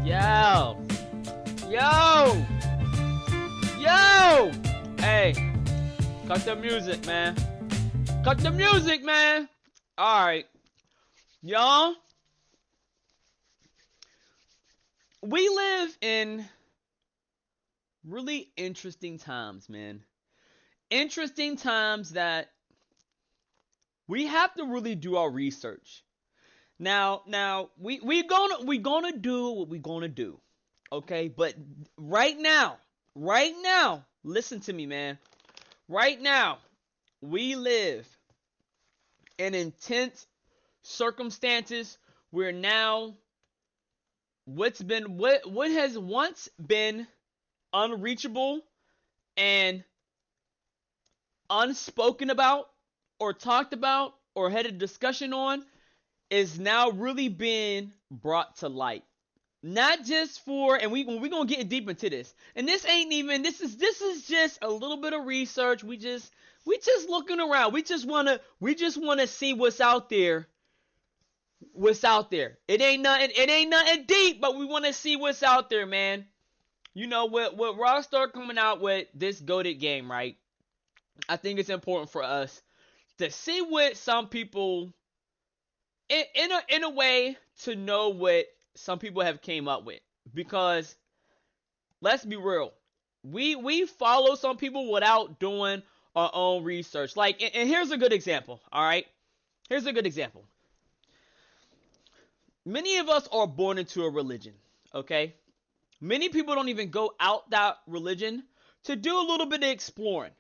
Yo! Yo! Yo! Hey, cut the music, man. Cut the music, man. Alright. Y'all, we live in really interesting times, man. Interesting times that we have to really do our research. Now we gonna do what we gonna do, okay? But right now, listen to me, man. Right now, we live in intense circumstances where now what has once been unreachable and unspoken about or talked about or had a discussion on is now really being brought to light. Not just for, and we're gonna get deep into this. And this ain't even, this is just a little bit of research. We just looking around. We just wanna see what's out there. What's out there. It ain't nothing deep, but we wanna see what's out there, man. You know, with Rockstar coming out with this goated game, right? I think it's important for us to see what some people in a way to know what some people have came up with, because let's be real, we follow some people without doing our own research. Like, and here's a good example. All right, here's a good example. Many of us are born into a religion. Okay, many people don't even go out that religion to do a little bit of exploring.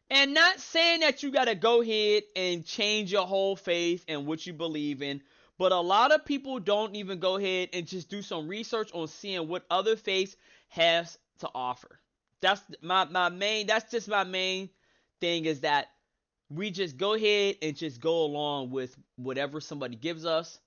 And not saying that you got to go ahead and change your whole faith and what you believe in, but a lot of people don't even go ahead and just do some research on seeing what other faiths has to offer. That's just my main thing, is that we just go ahead and just go along with whatever somebody gives us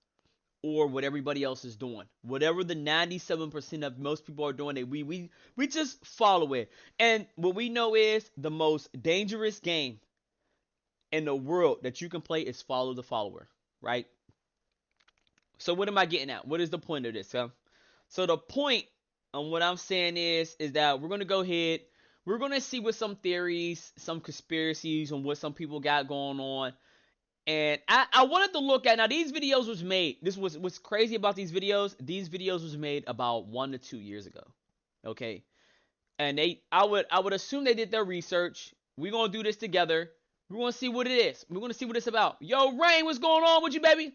or what everybody else is doing. Whatever the 97% of most people are doing, we just follow it. And what we know is the most dangerous game in the world that you can play is follow the follower, right? So what am I getting at? What is the point of this, huh? So the point on what I'm saying is that we're going to go ahead, we're going to see what some theories, some conspiracies on what some people got going on. And I wanted to look at, now these videos was made, what's crazy about these videos was made about 1 to 2 years ago. Okay. And I would assume they did their research. We're going to do this together. We're going to see what it is. We're going to see what it's about. Yo, Rain, what's going on with you, baby?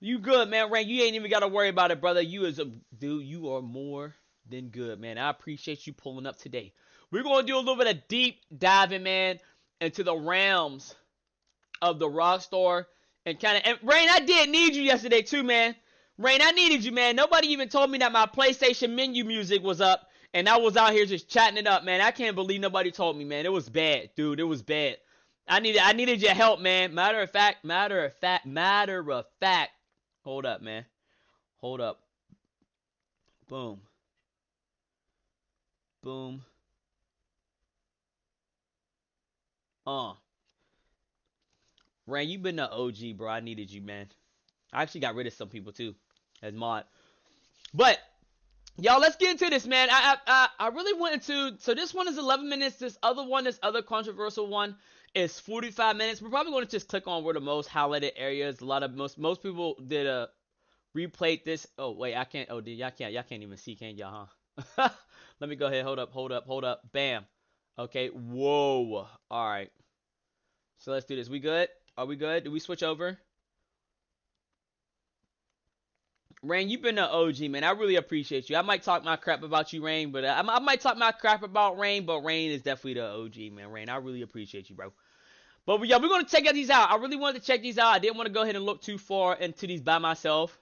You good, man, Rain. You ain't even got to worry about it, brother. You are more than good, man. I appreciate you pulling up today. We're going to do a little bit of deep diving, man, into the realms of the Rockstar and Rain, I did need you yesterday too, man. Rain, I needed you, man. Nobody even told me that my PlayStation menu music was up, and I was out here just chatting it up, man. I can't believe nobody told me, man. It was bad, dude. It was bad. I needed your help, man. Matter of fact. Hold up, man. Hold up. Boom. Boom. Rain, you been the OG, bro. I needed you, man. I actually got rid of some people too as mod. But y'all, let's get into this, man. I really went into, so this one is 11 minutes. This other controversial one is 45 minutes. We're probably going to just click on where the most highlighted areas. Most people did a replayed this. Oh wait, I can't. Oh, dude, y'all can't even see, can y'all? Huh? Let me go ahead. Hold up. Bam. Okay. Whoa. All right. So let's do this. We good? Are we good? Do we switch over? Rain, you've been an OG, man. I really appreciate you. I might talk my crap about you, Rain, but I might talk my crap about Rain, but Rain is definitely the OG, man. Rain, I really appreciate you, bro. But yeah, we're going to check these out. I really wanted to check these out. I didn't want to go ahead and look too far into these by myself.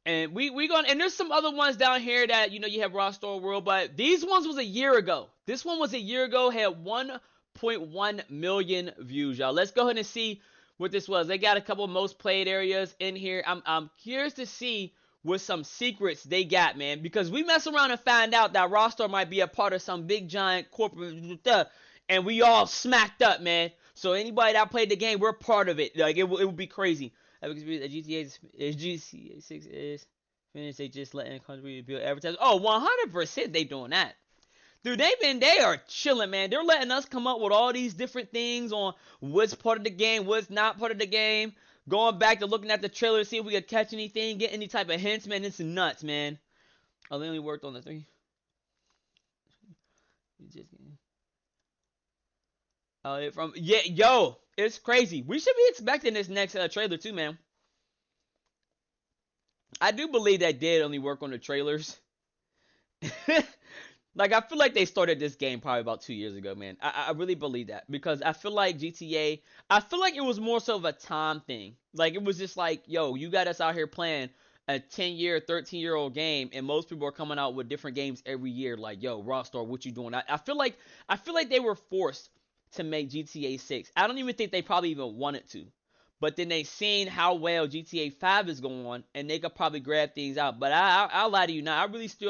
And and there's some other ones down here that, you have Rockstar World, but these ones was a year ago. This one was a year ago, had 1.1 million views, y'all. Let's go ahead and see what this was. They got a couple most played areas in here. I'm curious to see what some secrets they got, man, because we mess around and find out that Rockstar might be a part of some big giant corporate and we all smacked up, man. So anybody that played the game, we're part of it. Like, it would be crazy. GTA 6 is Finish, they just letting country build advertising. Oh, 100% they doing that. Dude, they are chilling, man. They're letting us come up with all these different things on what's part of the game, what's not part of the game. Going back to looking at the trailer to see if we could catch anything, get any type of hints, man. It's nuts, man. Oh, they only worked on the 3. Yeah, yo, it's crazy. We should be expecting this next trailer too, man. I do believe that did only work on the trailers. Like, I feel like they started this game probably about 2 years ago, man. I really believe that. Because I feel like GTA, I feel like it was more so of a time thing. Like, it was just like, yo, you got us out here playing a 10-year, 13-year-old game, and most people are coming out with different games every year. Like, yo, Rockstar, what you doing? I feel like they were forced to make GTA 6. I don't even think they probably even wanted to. But then they seen how well GTA 5 is going, and they could probably grab things out. But I'll lie to you now.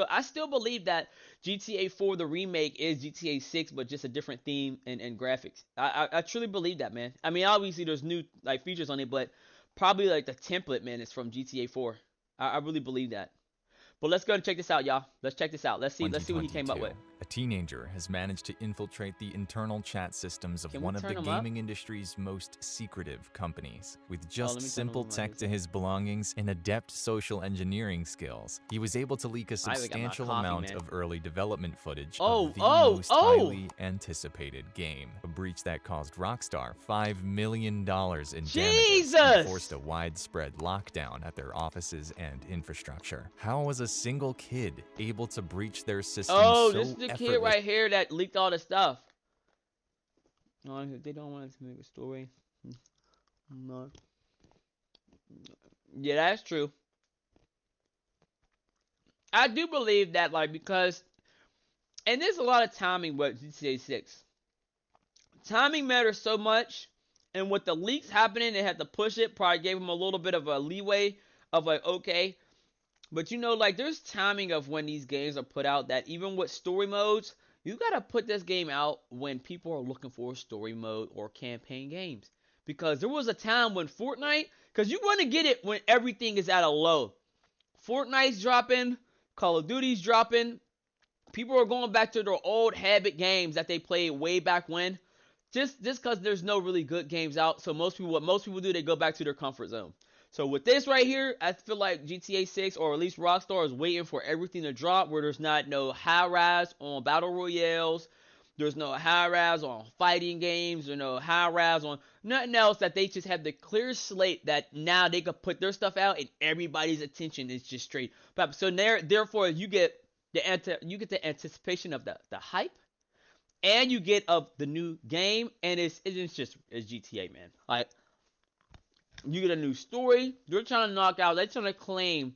I still believe that GTA 4, the remake, is GTA 6, but just a different theme and graphics. I truly believe that, man. I mean, obviously there's new like features on it, but probably like the template, man, is from GTA 4. I really believe that. But let's go and check this out, y'all. Let's check this out. Let's see what he came up with. A teenager has managed to infiltrate the internal chat systems of one of the gaming industry's most secretive companies. With just simple tech to his belongings and adept social engineering skills, he was able to leak a substantial amount of early development footage of the most highly anticipated game. A breach that caused Rockstar $5 million in damages and forced a widespread lockdown at their offices and infrastructure. How was a single kid able to breach their system so this is the kid right here that leaked all the stuff. No, they don't want us to make a story. No. Yeah, that's true. I do believe that, like, because, and there's a lot of timing with GTA 6. Timing matters so much, and with the leaks happening, they had to push it. Probably gave them a little bit of a leeway of like, okay. But you know, like, there's timing of when these games are put out that even with story modes, you gotta put this game out when people are looking for a story mode or campaign games. Because there was a time when Fortnite, because you want to get it when everything is at a low. Fortnite's dropping, Call of Duty's dropping. People are going back to their old habit games that they played way back when. Just because there's no really good games out. So what most people do, they go back to their comfort zone. So with this right here, I feel like GTA 6, or at least Rockstar, is waiting for everything to drop where there's not no high rise on battle royales, there's no high rise on fighting games, there's no high rise on nothing else, that they just have the clear slate that now they could put their stuff out and everybody's attention is just straight. So therefore you get the anticipation of the hype, and you get of the new game, and it's GTA, man. Like, you get a new story. They're trying to knock out. They're trying to claim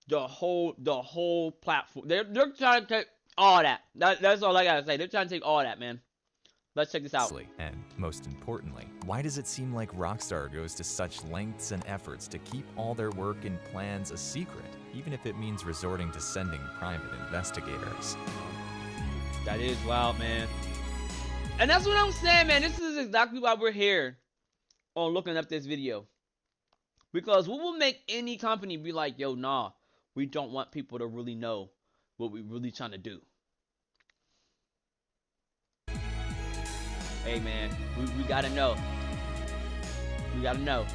the whole platform. They're trying to take all that. That's all I gotta say. They're trying to take all that, man. Let's check this out. And most importantly, why does it seem like Rockstar goes to such lengths and efforts to keep all their work and plans a secret, even if it means resorting to sending private investigators? That is wild, man. And that's what I'm saying, man. This is exactly why we're here on looking up this video. Because what will make any company be like, yo, nah, we don't want people to really know what we're really trying to do. Hey, man, we gotta know. We gotta know.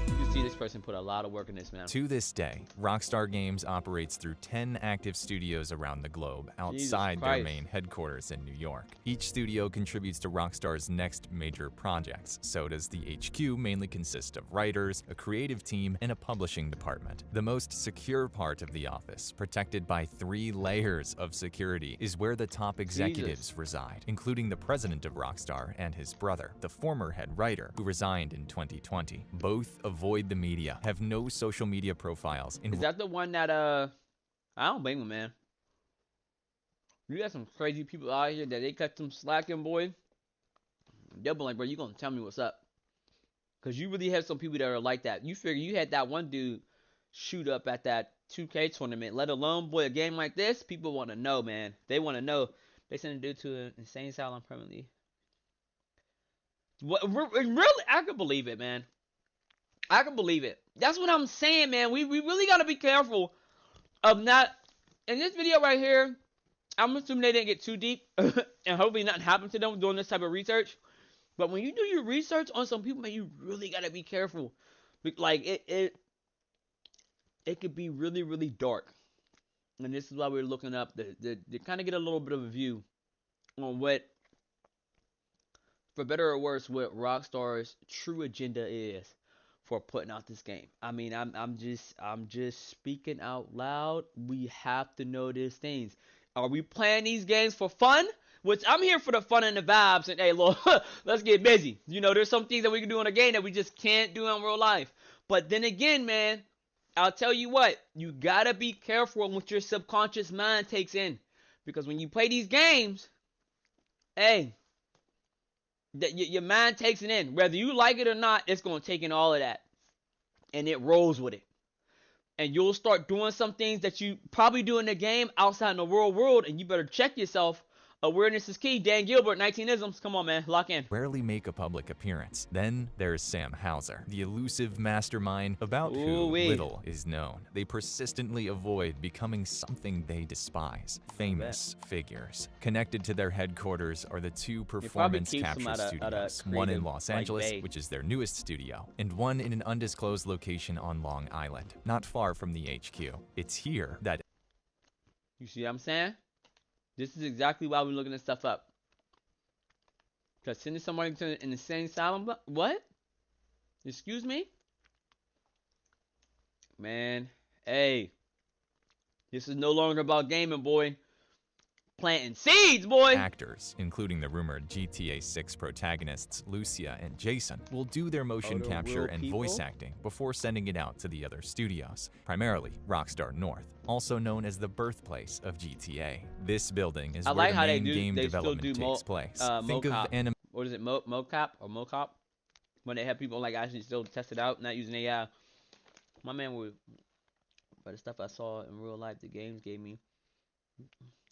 You can see this person put a lot of work in this, man. To this day, Rockstar Games operates through 10 active studios around the globe outside their main headquarters in New York. Each studio contributes to Rockstar's next major projects. So does the HQ mainly consist of writers, a creative team, and a publishing department. The most secure part of the office, protected by 3 layers of security, is where the top executives reside, including the president of Rockstar and his brother, the former head writer, who resigned in 2020. Both avoid the media, have no social media profiles. Is that the one that I don't blame him, man. You got some crazy people out here that they cut some slacking, boy. They'll be like, bro, you gonna tell me what's up? Because you really have some people that are like that. You figure you had that one dude shoot up at that 2K tournament, let alone, boy, a game like this. People want to know, man. They want to know. They sent a dude to an insane asylum permanently. What, really, I could believe it, man. I can believe it. That's what I'm saying, man. We really got to be careful of not. In this video right here, I'm assuming they didn't get too deep, and hopefully nothing happened to them doing this type of research. But when you do your research on some people, man, you really got to be careful. Like, it could be really, really dark. And this is why we're looking up to kind of get a little bit of a view on what, for better or worse, what Rockstar's true agenda is for putting out this game. I mean, I'm just speaking out loud. We have to know these things. Are we playing these games for fun? Which I'm here for the fun and the vibes. And hey, Lord, let's get busy. You know, there's some things that we can do in a game that we just can't do in real life. But then again, man, I'll tell you what, you gotta be careful on what your subconscious mind takes in. Because when you play these games, hey, your mind takes it in. Whether you like it or not, it's going to take in all of that. And it rolls with it. And you'll start doing some things that you probably do in the game outside in the real world, and you better check yourself. Awareness is key. Dan Gilbert, 19isms. Come on, man. Lock in. Rarely make a public appearance. Then there's Sam Hauser, the elusive mastermind about who little is known. They persistently avoid becoming something they despise. Famous figures. Connected to their headquarters are the two performance capture studios, one in Los Angeles, which is their newest studio, and one in an undisclosed location on Long Island, not far from the HQ. It's here that... You see what I'm saying? This is exactly why we're looking this stuff up. Because sending somebody to an insane asylum, what? Excuse me? Man, hey. This is no longer about gaming, boy. Planting seeds, boy! Actors, including the rumored GTA 6 protagonists Lucia and Jason, will do their motion capture and voice acting before sending it out to the other studios, primarily Rockstar North, also known as the birthplace of GTA. This building is where the main game development takes place. Think of anime. What is it, mocap or mocap? When they have people like actually still test it out, not using AI. My man would, by the stuff I saw in real life, the games gave me.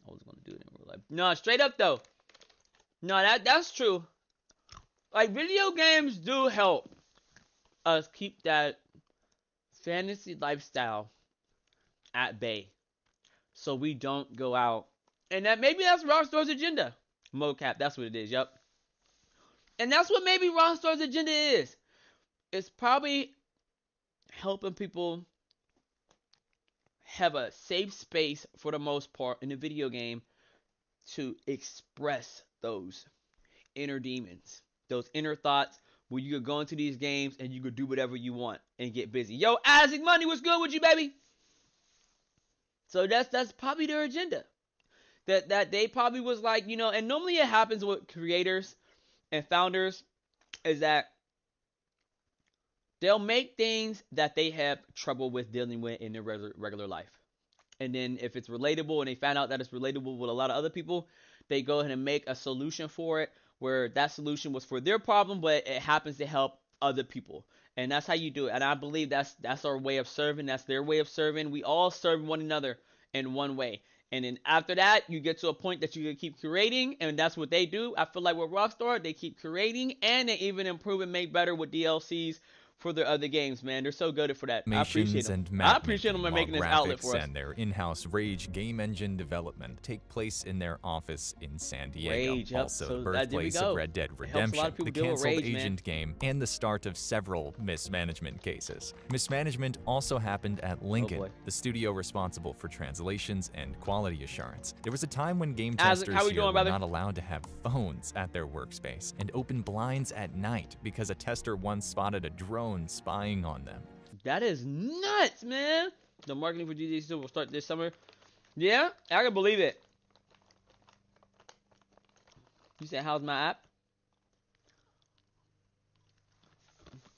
I was gonna do it in real life. No, straight up though. No, that's true. Like, video games do help us keep that fantasy lifestyle at bay, so we don't go out. And that maybe that's Rockstar's agenda. Mocap, that's what it is. Yep. And that's what maybe Rockstar's agenda is. It's probably helping people have a safe space for the most part in the video game to express those inner demons, those inner thoughts where you could go into these games and you could do whatever you want and get busy. Yo, Isaac Money, what's good with you, baby? So that's probably their agenda. That they probably was like, you know, and normally it happens with creators and founders is that they'll make things that they have trouble with dealing with in their regular life. And then if it's relatable and they find out that it's relatable with a lot of other people, they go ahead and make a solution for it where that solution was for their problem, but it happens to help other people. And that's how you do it. And I believe that's our way of serving. That's their way of serving. We all serve one another in one way. And then after that, you get to a point that you can keep curating, and that's what they do. I feel like with Rockstar, they keep curating, and they even improve and make better with DLCs for their other games, man. They're so good for that. I appreciate them. I appreciate them for making this outlet for us. And their in-house Rage game engine development take place in their office in San Diego. Rage, yep. Also, the birthplace of Red Dead Redemption, the canceled Agent game, and the start of several mismanagement cases. Mismanagement also happened at Lincoln, the studio responsible for translations and quality assurance. There was a time when game testers here were not allowed to have phones at their workspace and open blinds at night because a tester once spotted a drone spying on them. That is nuts, man. The marketing for GTA 6 will start this summer. Yeah, I can believe it. You said, how's my app?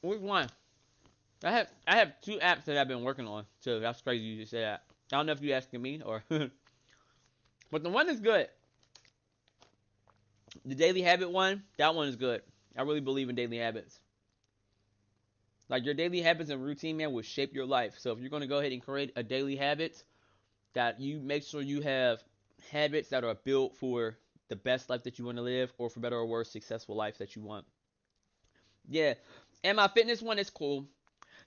Which one? I have two apps that I've been working on, so that's crazy you just say that. I don't know if you're asking me or but the one is good. The daily habit one, that one is good. I really believe in daily habits. Like, your daily habits and routine, man, will shape your life. So if you're going to go ahead and create a daily habit, that you make sure you have habits that are built for the best life that you want to live, or for better or worse, successful life that you want. Yeah. And my fitness one is cool.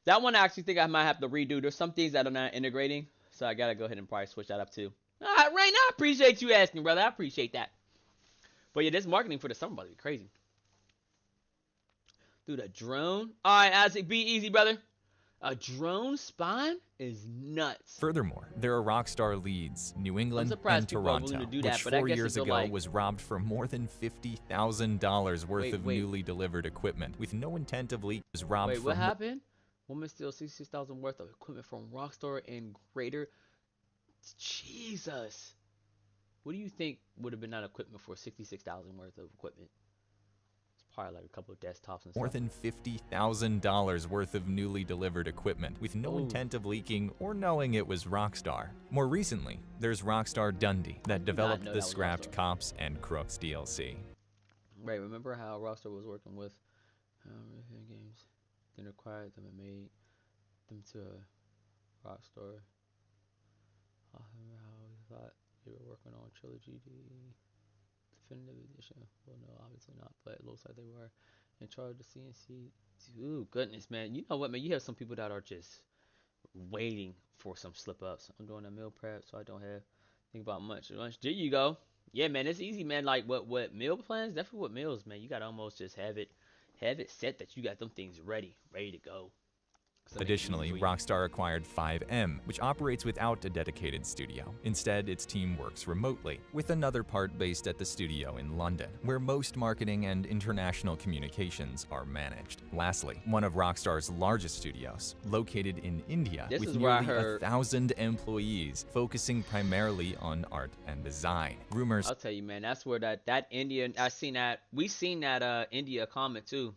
That one I actually think I might have to redo. There's some things that are not integrating, so I gotta go ahead and probably switch that up too. All right, Rain, I appreciate you asking, brother. I appreciate that. But yeah, this marketing for the summer about to be crazy. Dude, a drone? All right, Isaac, be easy, brother. A drone spawn is nuts. Furthermore, there are Rockstar leads, New England and Toronto, which 4 years ago was robbed for more than $50,000 worth of newly delivered equipment, with no intent of leak. Was robbed. Wait, what happened? Woman steals $66,000 worth of equipment from Rockstar and Greater. Jesus. What do you think would have been that equipment for $66,000 worth of equipment? Probably like a couple of desktops and stuff. More than $50,000 worth of newly delivered equipment, with no intent of leaking or knowing it was Rockstar. More recently, there's Rockstar Dundee that developed the scrapped Cops and Crooks DLC. Right, remember how Rockstar was working with games, then acquired them and made them to Rockstar. I remember how we thought they were working on Trilogy Definitive Edition. Well, no, obviously not, but it looks like they were in charge of the CNC. Ooh, goodness, man. You know what, man? You have some people that are just waiting for some slip-ups. I'm doing a meal prep, so I don't have to think about much lunch. There you go. Yeah, man, it's easy, man. Like, what meal plans? Definitely what meals, man. You got to almost just have it set that you got them things ready to go. Additionally, Rockstar acquired 5M, which operates without a dedicated studio. Instead, its team works remotely, with another part based at the studio in London, where most marketing and international communications are managed. Lastly, one of Rockstar's largest studios, located in India, with nearly 1,000 employees, focusing primarily on art and design. Rumors. I'll tell you, man, that's where that Indian. We seen that India comment too.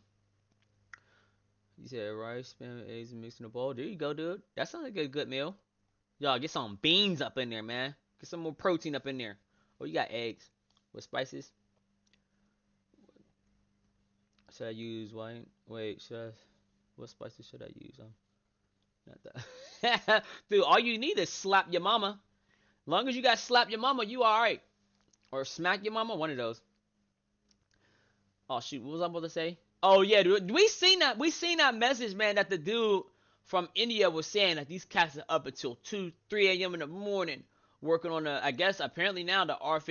You said rice, spam, eggs, and mixed in a bowl. There you go, dude. That sounds like a good meal. Y'all get some beans up in there, man. Get some more protein up in there. Oh, you got eggs with spices. Should I use white? Wait, what spices should I use? Not that. Dude, all you need is slap your mama. As long as you got slap your mama, you alright. Or smack your mama, one of those. Oh shoot, what was I about to say? Oh yeah, dude, we seen that message, man, that the dude from India was saying that these cats are up until 2, 3 a.m. in the morning working on I guess apparently now the art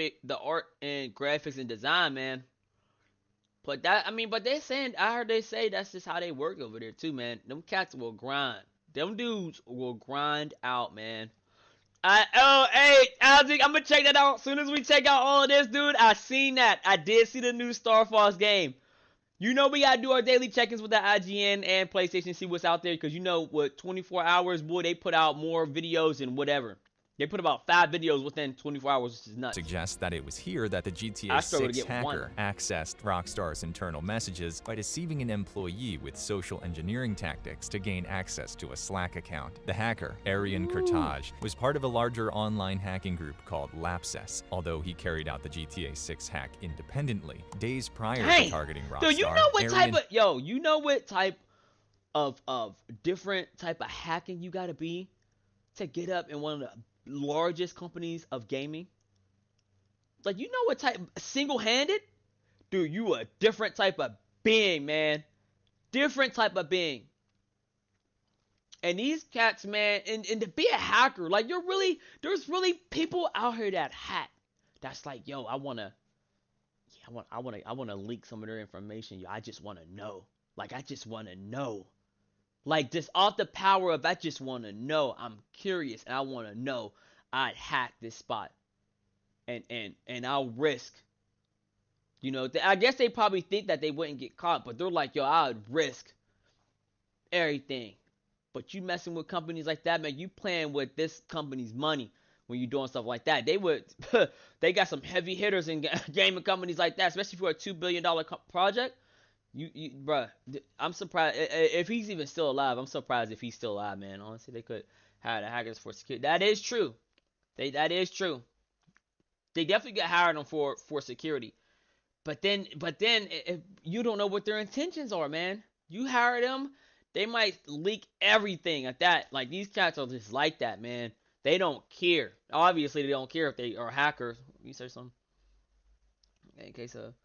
and graphics and design, man. But I heard they say that's just how they work over there too, man. Them cats will grind. Them dudes will grind out, man. Hey, Algie, I'm gonna check that out as soon as we check out all of this, dude. I seen that. I did see the new Star Fox game. You know we gotta do our daily check-ins with the IGN and PlayStation, see what's out there, because you know what, 24 hours, boy, they put out more videos and whatever. They put about 5 videos within 24 hours, which is nuts. Suggests that it was here that the GTA 6 hacker accessed Rockstar's internal messages by deceiving an employee with social engineering tactics to gain access to a Slack account. The hacker, Aryan Kurtaj, was part of a larger online hacking group called Lapsus, although he carried out the GTA 6 hack independently, days prior to targeting Rockstar. Dude, you know what type of different type of hacking you gotta be to get up in one of the largest companies of gaming? Like, you know what type, single-handed? Dude, you a different type of being, man. Different type of being. And these cats, man, and to be a hacker, like, there's really people out here that hack. That's like, yo, I wanna leak some of their information. Yo, I just wanna know. Like, I just wanna know. Like, just off the power of, I just want to know. I'm curious, and I want to know. I'd hack this spot. And I'll risk. You know, I guess they probably think that they wouldn't get caught, but they're like, yo, I would risk everything. But you messing with companies like that, man, you playing with this company's money when you doing stuff like that. They got some heavy hitters in gaming companies like that, especially for a $2 billion project. Bruh, I'm surprised if he's even still alive. I'm surprised if he's still alive, man. Honestly, they could hire the hackers for security. That is true. That is true. They definitely get hired on for security. But then, if you don't know what their intentions are, man. You hire them, they might leak everything at that. Like, these cats are just like that, man. They don't care. Obviously, they don't care if they are hackers. You say something? In case of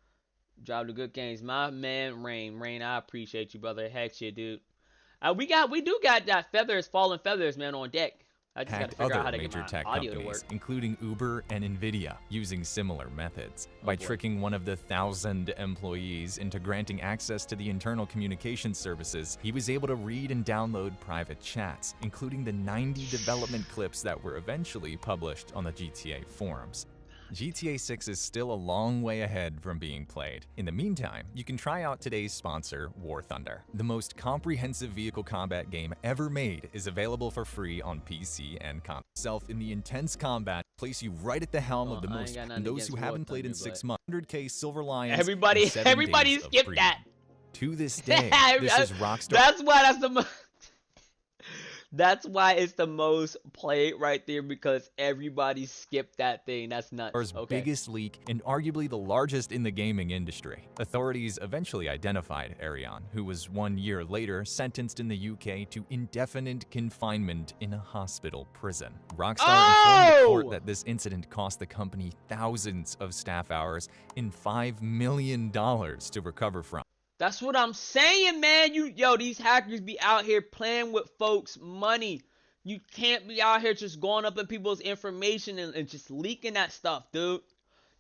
Drive the good games. My man, Rain, I appreciate you, brother. Heck shit, dude. We do got that fallen feathers, man, on deck. I just got to figure out how other to get major my tech audio to companies, work. including Uber and Nvidia, using similar methods. By tricking one of the 1,000 employees into granting access to the internal communication services, he was able to read and download private chats, including the 90 development clips that were eventually published on the GTA forums. GTA 6 is still a long way ahead from being played. In the meantime, you can try out today's sponsor, War Thunder. The most comprehensive vehicle combat game ever made is available for free on PC and console. Self in the intense combat, place you right at the helm of the most, and those who haven't played in 6 months, 100k Silver Lions, everybody skip that. To this day, this is Rockstar. That's why that's why it's the most played right there, because everybody skipped that thing. That's nuts. Okay. Biggest leak and arguably the largest in the gaming industry. Authorities eventually identified Ariane, who was 1 year later sentenced in the UK to indefinite confinement in a hospital prison. Rockstar informed the court that this incident cost the company thousands of staff hours and $5 million to recover from. That's what I'm saying, man. These hackers be out here playing with folks' money. You can't be out here just going up in people's information and just leaking that stuff, dude.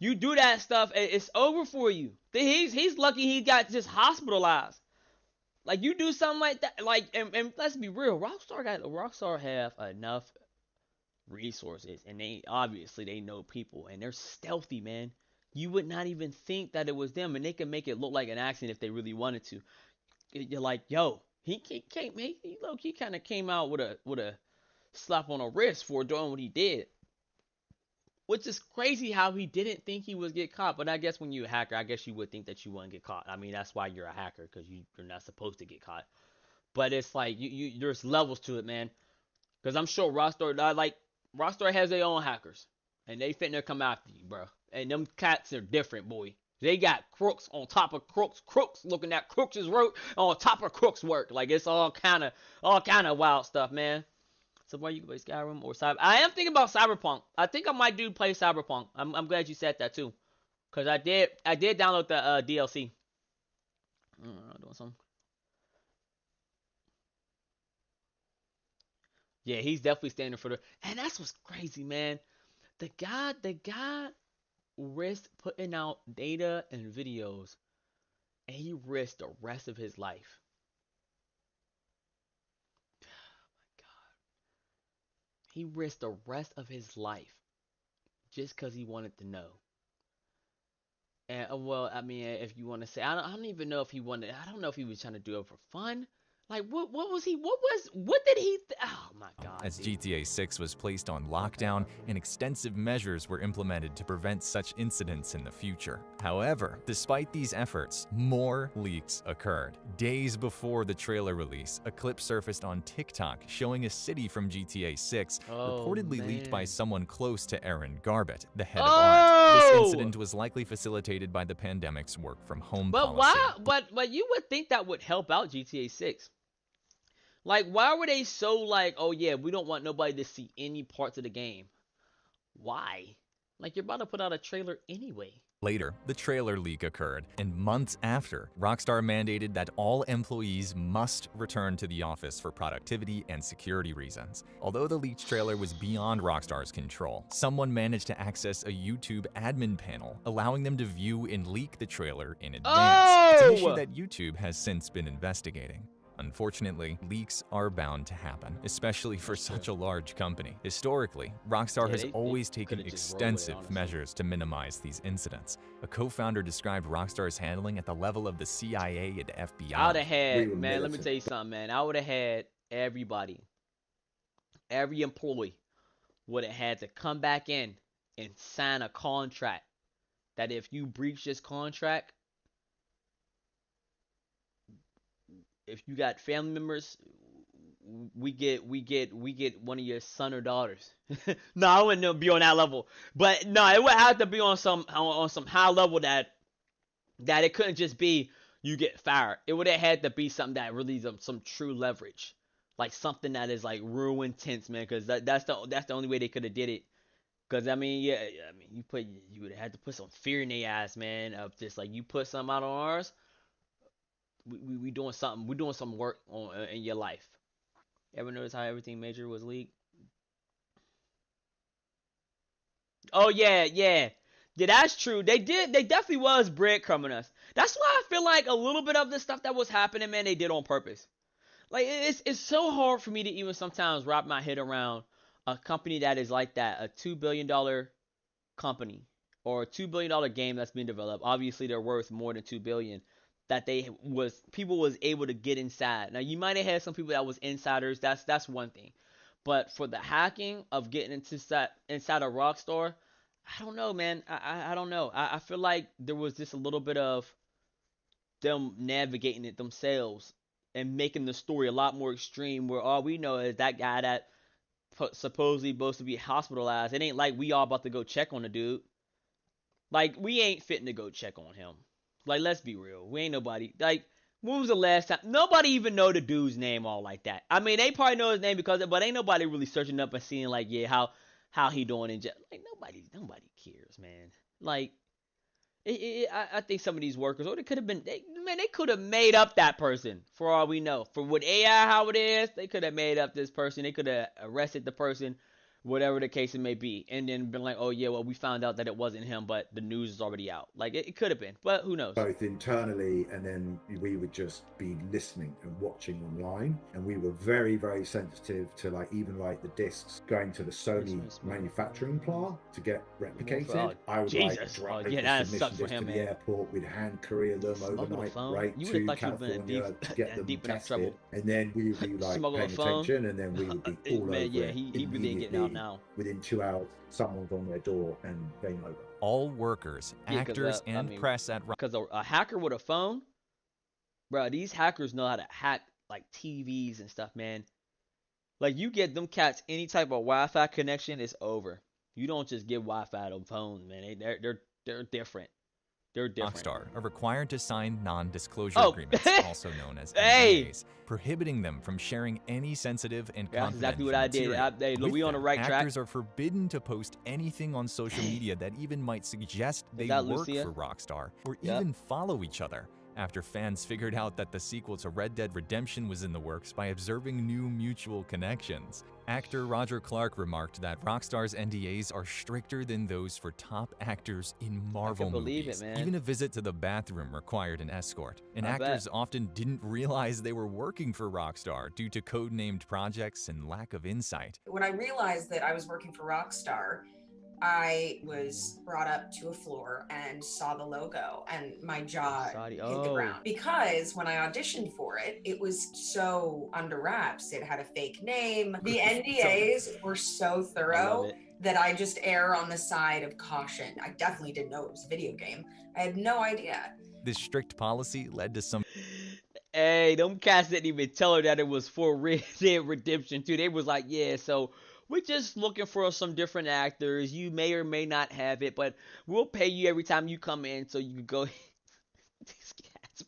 You do that stuff, it's over for you. He's lucky he got just hospitalized. Like, you do something like that, like, and let's be real, Rockstar have enough resources, and they know people, and they're stealthy, man. You would not even think that it was them, and they can make it look like an accident if they really wanted to. You're like, yo, he kind of came out with a slap on the wrist for doing what he did, which is crazy how he didn't think he would get caught. But I guess when you're a hacker, I guess you would think that you wouldn't get caught. I mean, that's why you're a hacker, because you're not supposed to get caught. But it's like there's levels to it, man. Because I'm sure Rockstar has their own hackers, and they finna come after you, bro. And them cats are different, boy. They got crooks on top of crooks looking at crooks' work on top of crooks' work. Like, it's all kind of wild stuff, man. So where you can play Skyrim or Cyber? I am thinking about Cyberpunk. I think I might play Cyberpunk. I'm glad you said that too, cause I did download the DLC. Doing something. Yeah, he's definitely standing for and that's what's crazy, man. The guy risked putting out data and videos, and he risked the rest of his life. Oh my God. He risked the rest of his life just because he wanted to know. And well, I mean, if you want to say, I don't even know if he wanted. I don't know if he was trying to do it for fun. Like, what did he oh my God. As GTA 6 was placed on lockdown and extensive measures were implemented to prevent such incidents in the future. However, despite these efforts, more leaks occurred. Days before the trailer release, a clip surfaced on TikTok showing a city from GTA 6, reportedly leaked by someone close to Aaron Garbett, the head of art. This incident was likely facilitated by the pandemic's work from home policy. But you would think that would help out GTA 6. Like, why were they so like, oh yeah, we don't want nobody to see any parts of the game? Why? Like, you're about to put out a trailer anyway. Later, the trailer leak occurred, and months after, Rockstar mandated that all employees must return to the office for productivity and security reasons. Although the leaked trailer was beyond Rockstar's control, someone managed to access a YouTube admin panel, allowing them to view and leak the trailer in advance. It's an issue that YouTube has since been investigating. Unfortunately, leaks are bound to happen, especially for such a large company. Historically, Rockstar has always taken extensive measures to minimize these incidents. A co-founder described Rockstar's handling at the level of the CIA and FBI. I would have had, man, let me tell you something, man. I would have had everybody, every employee would have had to come back in and sign a contract that if you breach this contract, if you got family members, we get one of your son or daughters. No, I wouldn't be on that level, but no, it would have to be on some high level that it couldn't just be you get fired. It would have had to be something that really some true leverage, like something that is like real intense, man. Because that's the only way they could have did it. Because I mean, you would have had to put some fear in their eyes, man. Of just like, you put something out on ours, we doing something. We're doing some work on in your life. Ever notice how everything major was leaked? Oh yeah, yeah. Yeah, that's true. They did. They definitely was breadcrumbing us. That's why I feel like a little bit of the stuff that was happening, man, they did on purpose. Like it's so hard for me to even sometimes wrap my head around a company that is like that, a $2 billion company or a $2 billion game that's being developed. Obviously, they're worth more than 2 billion. That they was people was able to get inside. Now you might have had some people that was insiders. That's one thing, but for the hacking of getting inside a Rockstar, I don't know, man. I don't know. I feel like there was just a little bit of them navigating it themselves and making the story a lot more extreme. Where all we know is that guy that supposedly supposed to be hospitalized. It ain't like we all about to go check on the dude. Like we ain't fitting to go check on him. Like let's be real, we ain't nobody. Like when was the last time? Nobody even know the dude's name all like that. I mean, they probably know his name because, but ain't nobody really searching up and seeing like, yeah, how he doing in jail. Like nobody cares, man. Like I think some of these workers, or they could have been, they could have made up that person for all we know. For what AI, how it is, they could have made up this person. They could have arrested the person, whatever the case it may be, and then been like, oh yeah, well we found out that it wasn't him, but the news is already out. Like it could have been, but who knows? Both internally, and then we would just be listening and watching online, and we were very, very sensitive to like even like the discs going to the Sony manufacturing plant to get replicated. I would like drive the submission disc to the airport. We'd hand courier them overnight right to California to get them tested, and then we would be like paying attention, and then we would be all over it. He really ain't getting out now. Within 2 hours, someone's on their door and game over. All workers, actors, and press at because a hacker with a phone, bro. These hackers know how to hack like TVs and stuff, man. Like you get them cats any type of Wi-Fi connection, it's over. You don't just give Wi-Fi to phones, man. They're different. They're different. Rockstar are required to sign non-disclosure agreements, also known as NDAs, prohibiting them from sharing any sensitive and confidential exactly what I did. Look, we on the right track. Actors are forbidden to post anything on social media that even might suggest they work for Rockstar or even follow each other. After fans figured out that the sequel to Red Dead Redemption was in the works by observing new mutual connections. Actor Roger Clark remarked that Rockstar's NDAs are stricter than those for top actors in Marvel movies. Even a visit to the bathroom required an escort, and actors often didn't realize they were working for Rockstar due to code-named projects and lack of insight. When I realized that I was working for Rockstar, I was brought up to a floor and saw the logo, and my jaw hit the ground. Because when I auditioned for it, it was so under wraps. It had a fake name. The NDAs were so thorough that I just err on the side of caution. I definitely didn't know it was a video game. I had no idea. This strict policy led to some... Hey, them cats didn't even tell her that it was for Red Dead Redemption 2. They was like, yeah, so... we're just looking for some different actors. You may or may not have it, but we'll pay you every time you come in so you can go. These cats.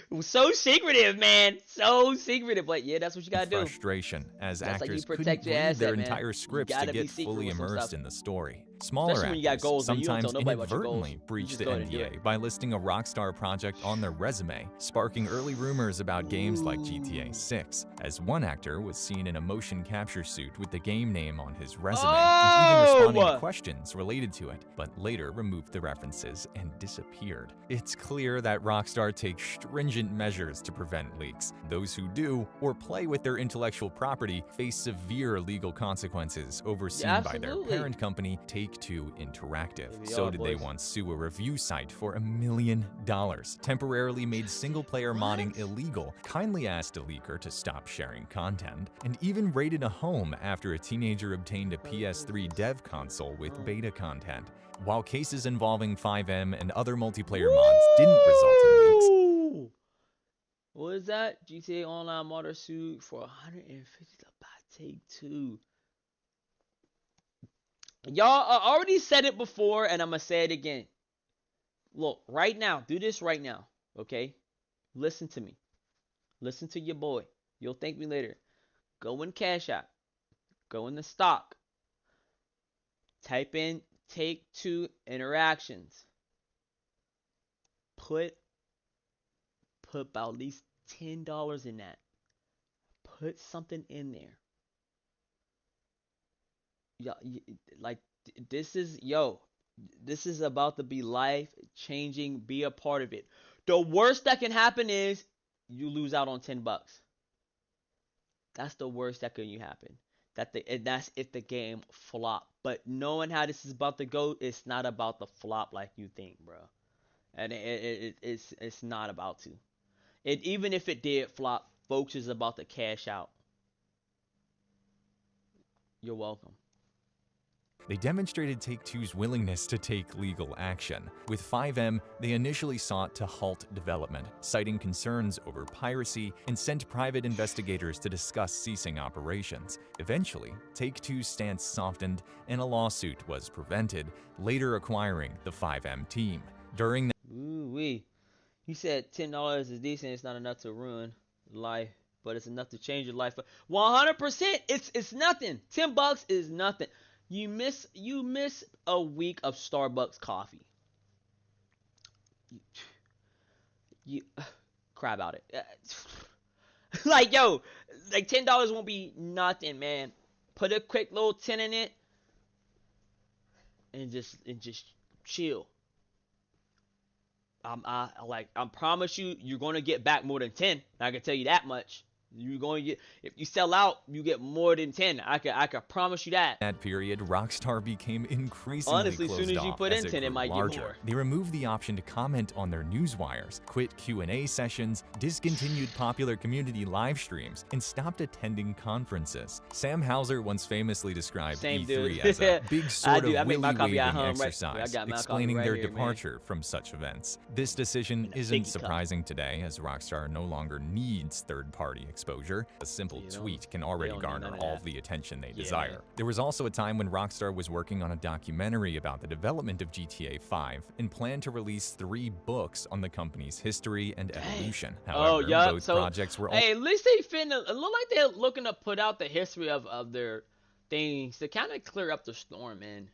It was so secretive, man. So secretive. But yeah, that's what you gotta do. Frustration, as actors couldn't read their entire scripts to get fully immersed in the story. Smaller actors sometimes inadvertently breach the NDA by listing a Rockstar project on their resume, sparking early rumors about games like GTA 6, as one actor was seen in a motion capture suit with the game name on his resume, and even responding to questions related to it, but later removed the references and disappeared. It's clear that Rockstar takes stringent measures to prevent leaks. Those who do, or play with their intellectual property, face severe legal consequences overseen by their parent company, Take-Two Interactive. So did they once sue a review site for $1 million, temporarily made single-player modding illegal, kindly asked a leaker to stop sharing content, and even raided a home after a teenager obtained a PS3 dev console with beta content. While cases involving 5M and other multiplayer mods didn't result in leaks. What is that? GTA Online modder suit for $150 by Take-Two. Y'all already said it before, and I'm going to say it again. Look, right now, do this right now, okay? Listen to me. Listen to your boy. You'll thank me later. Go in Cash App. Go in the stock. Type in Take-Two Interactions. Put put about at least $10 in that. Put something in there. Yo, like this is about to be life changing. Be a part of it. The worst that can happen is you lose out on $10. That's the worst that can happen. And that's if the game flop. But knowing how this is about to go, it's not about the flop like you think, bro. And it's not about to. Even if it did flop, folks is about to cash out. You're welcome. They demonstrated Take-Two's willingness to take legal action. With FiveM, they initially sought to halt development, citing concerns over piracy, and sent private investigators to discuss ceasing operations. Eventually, Take-Two's stance softened, and a lawsuit was prevented, later acquiring the FiveM team. During Ooh-wee. You said $10 is decent, it's not enough to ruin life, but it's enough to change your life. 100%, it's nothing. $10 is nothing. You miss a week of Starbucks coffee. You cry about it. Like, yo, like $10 won't be nothing, man. Put a quick little 10 in it and just chill. I promise you're gonna get back more than 10. I can tell you that much. You're going to get, if you sell out, you get more than 10. I can promise you that. That period, Rockstar became increasingly honestly, as soon as you put in 10, it might get more. They removed the option to comment on their newswires, quit Q&A sessions, discontinued popular community live streams, and stopped attending conferences. Sam Hauser once famously described E3 as a big sort of willy-waving exercise, explaining their departure from such events. This decision isn't surprising today, as Rockstar no longer needs third-party exposure. A simple tweet can already garner all of the attention they desire. There was also a time when Rockstar was working on a documentary about the development of GTA 5 and planned to release 3 books on the company's history and evolution. However, both projects were... Hey, at least they look like they're looking to put out the history of their things to kind of clear up the storm, man.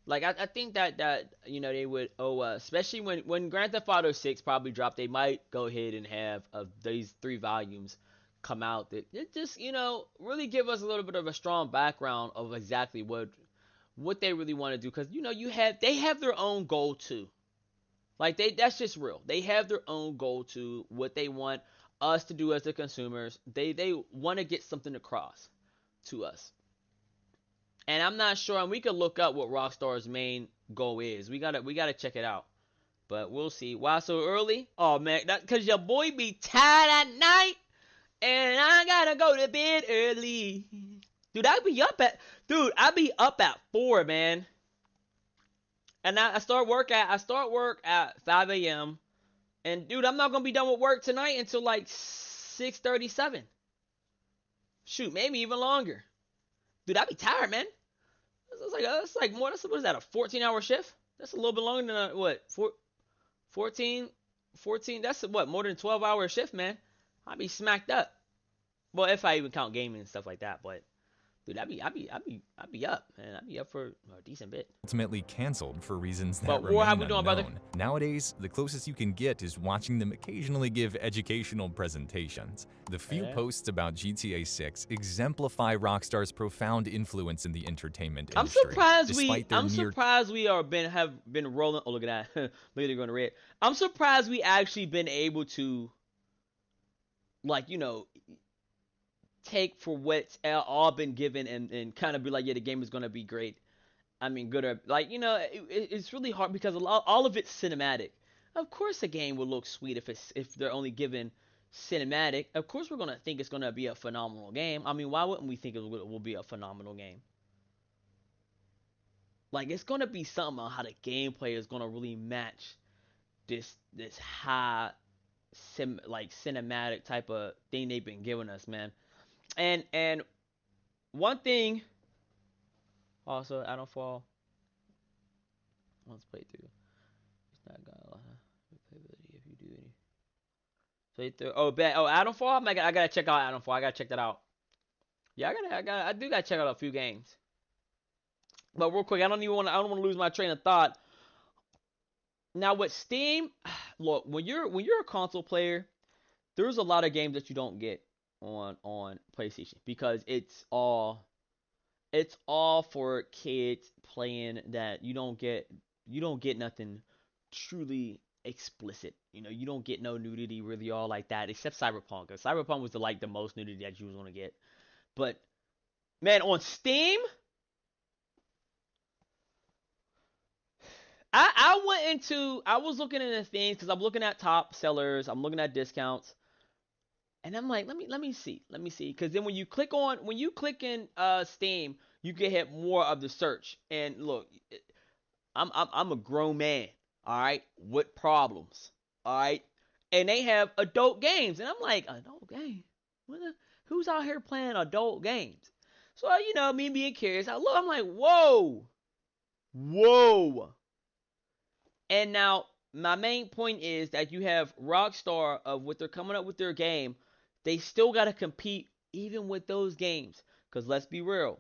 Like, I think that you know, they would, especially when Grand Theft Auto 6 probably dropped, they might go ahead and have these 3 volumes come out that it just, you know, really give us a little bit of a strong background of exactly what they really want to do. Because, you know, they have their own goal too. Like, that's just real. They have their own goal too, what they want us to do as the consumers. They want to get something across to us. And I'm not sure, and we could look up what Rockstar's main goal is. We gotta check it out. But we'll see. Why so early? Oh man, cause your boy be tired at night, and I gotta go to bed early. Dude, I be up at 4, man. And I start work at 5 a.m. And dude, I'm not gonna be done with work tonight until like 6:37. Shoot, maybe even longer. Dude, I be tired, man. That's like more. What is that? A 14-hour shift? That's a little bit longer than 14. That's what, more than 12-hour shift, man. I be smacked up. Well, if I even count gaming and stuff like that, but dude, I be up, man. I be up for a decent bit. Ultimately canceled for reasons that remain how we unknown. doing, brother? Nowadays, the closest you can get is watching them occasionally give educational presentations. The few posts about GTA 6 exemplify Rockstar's profound influence in the entertainment industry. I'm surprised we have been rolling. Oh, look at that! Look at it going red. I'm surprised we actually been able to, like, you know, take for what's all been given and kind of be like, yeah, the game is going to be great. I mean, good or, like, you know, it's really hard because all of it's cinematic. Of course a game will look sweet if they're only given cinematic. Of course we're going to think it's going to be a phenomenal game. I mean, why wouldn't we think it will be a phenomenal game? Like, it's going to be something on how the gameplay is going to really match this high cinematic type of thing they've been giving us, man. And one thing also, I don't fall. Let's play through. It's not gonna replayability if you do any. Play through. I don't fall. I gotta check out I don't fall. I gotta check that out. Yeah, I do gotta check out a few games. But real quick, I don't want to lose my train of thought. Now with Steam, look, when you're a console player, there's a lot of games that you don't get on PlayStation because it's all for kids playing that you don't get nothing truly explicit. You know, you don't get no nudity really all like that except Cyberpunk. Cause Cyberpunk was the most nudity that you was gonna get. But man, on Steam, I was looking into things because I'm looking at top sellers, I'm looking at discounts, and I'm like, let me see, because then when you click in Steam, you can hit more of the search. And look, I'm a grown man, all right, with problems, all right, and they have adult games, and I'm like, adult game? Who's out here playing adult games? So you know, me being curious, I'm like, whoa. And now my main point is that you have Rockstar of what they're coming up with their game. They still got to compete even with those games. Because let's be real.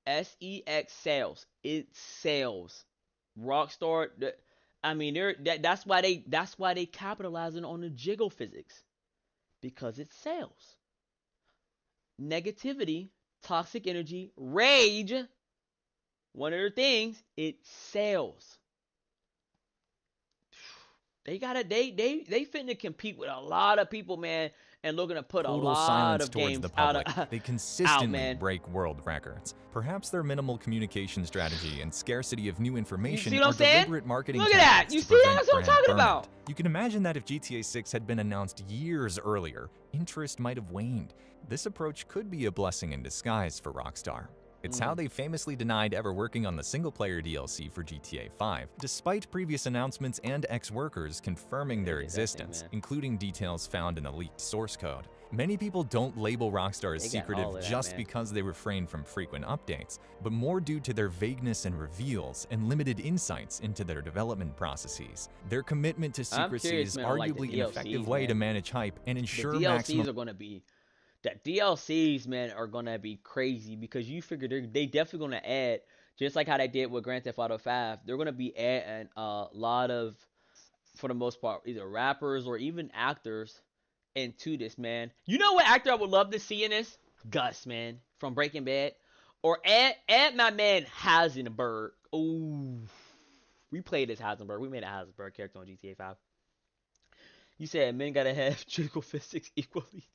SEX sells. It sells. Rockstar, I mean, that's why they capitalizing on the jiggle physics. Because it sells. Negativity, toxic energy, rage. One of the things, it sells. They finna compete with a lot of people, man, and looking to put Total a lot silence of towards games the public. out. They consistently man. break world records. Perhaps their minimal communication strategy and scarcity of new information you see what are I'm saying? deliberate marketing Look at that. tactics You to see that? prevent That's what I'm brand talking burnout. about. You can imagine that if GTA 6 had been announced years earlier, interest might have waned. This approach could be a blessing in disguise for Rockstar. It's how they famously denied ever working on the single-player DLC for GTA 5, despite previous announcements and ex-workers confirming their existence, including details found in the leaked source code. Many people don't label Rockstar as secretive just because they refrain from frequent updates, but more due to their vagueness and reveals and limited insights into their development processes. Their commitment to secrecy is arguably an effective way to manage hype and ensure maximum... The DLCs, man, are gonna be crazy because you figure they definitely gonna add, just like how they did with Grand Theft Auto 5. They're gonna be adding a lot of, for the most part, either rappers or even actors into this, man. You know what actor I would love to see in this? Gus, man, from Breaking Bad, or add my man Heisenberg. Ooh, we played as Heisenberg. We made a Heisenberg character on GTA 5. You said men gotta have jiggle physics equally.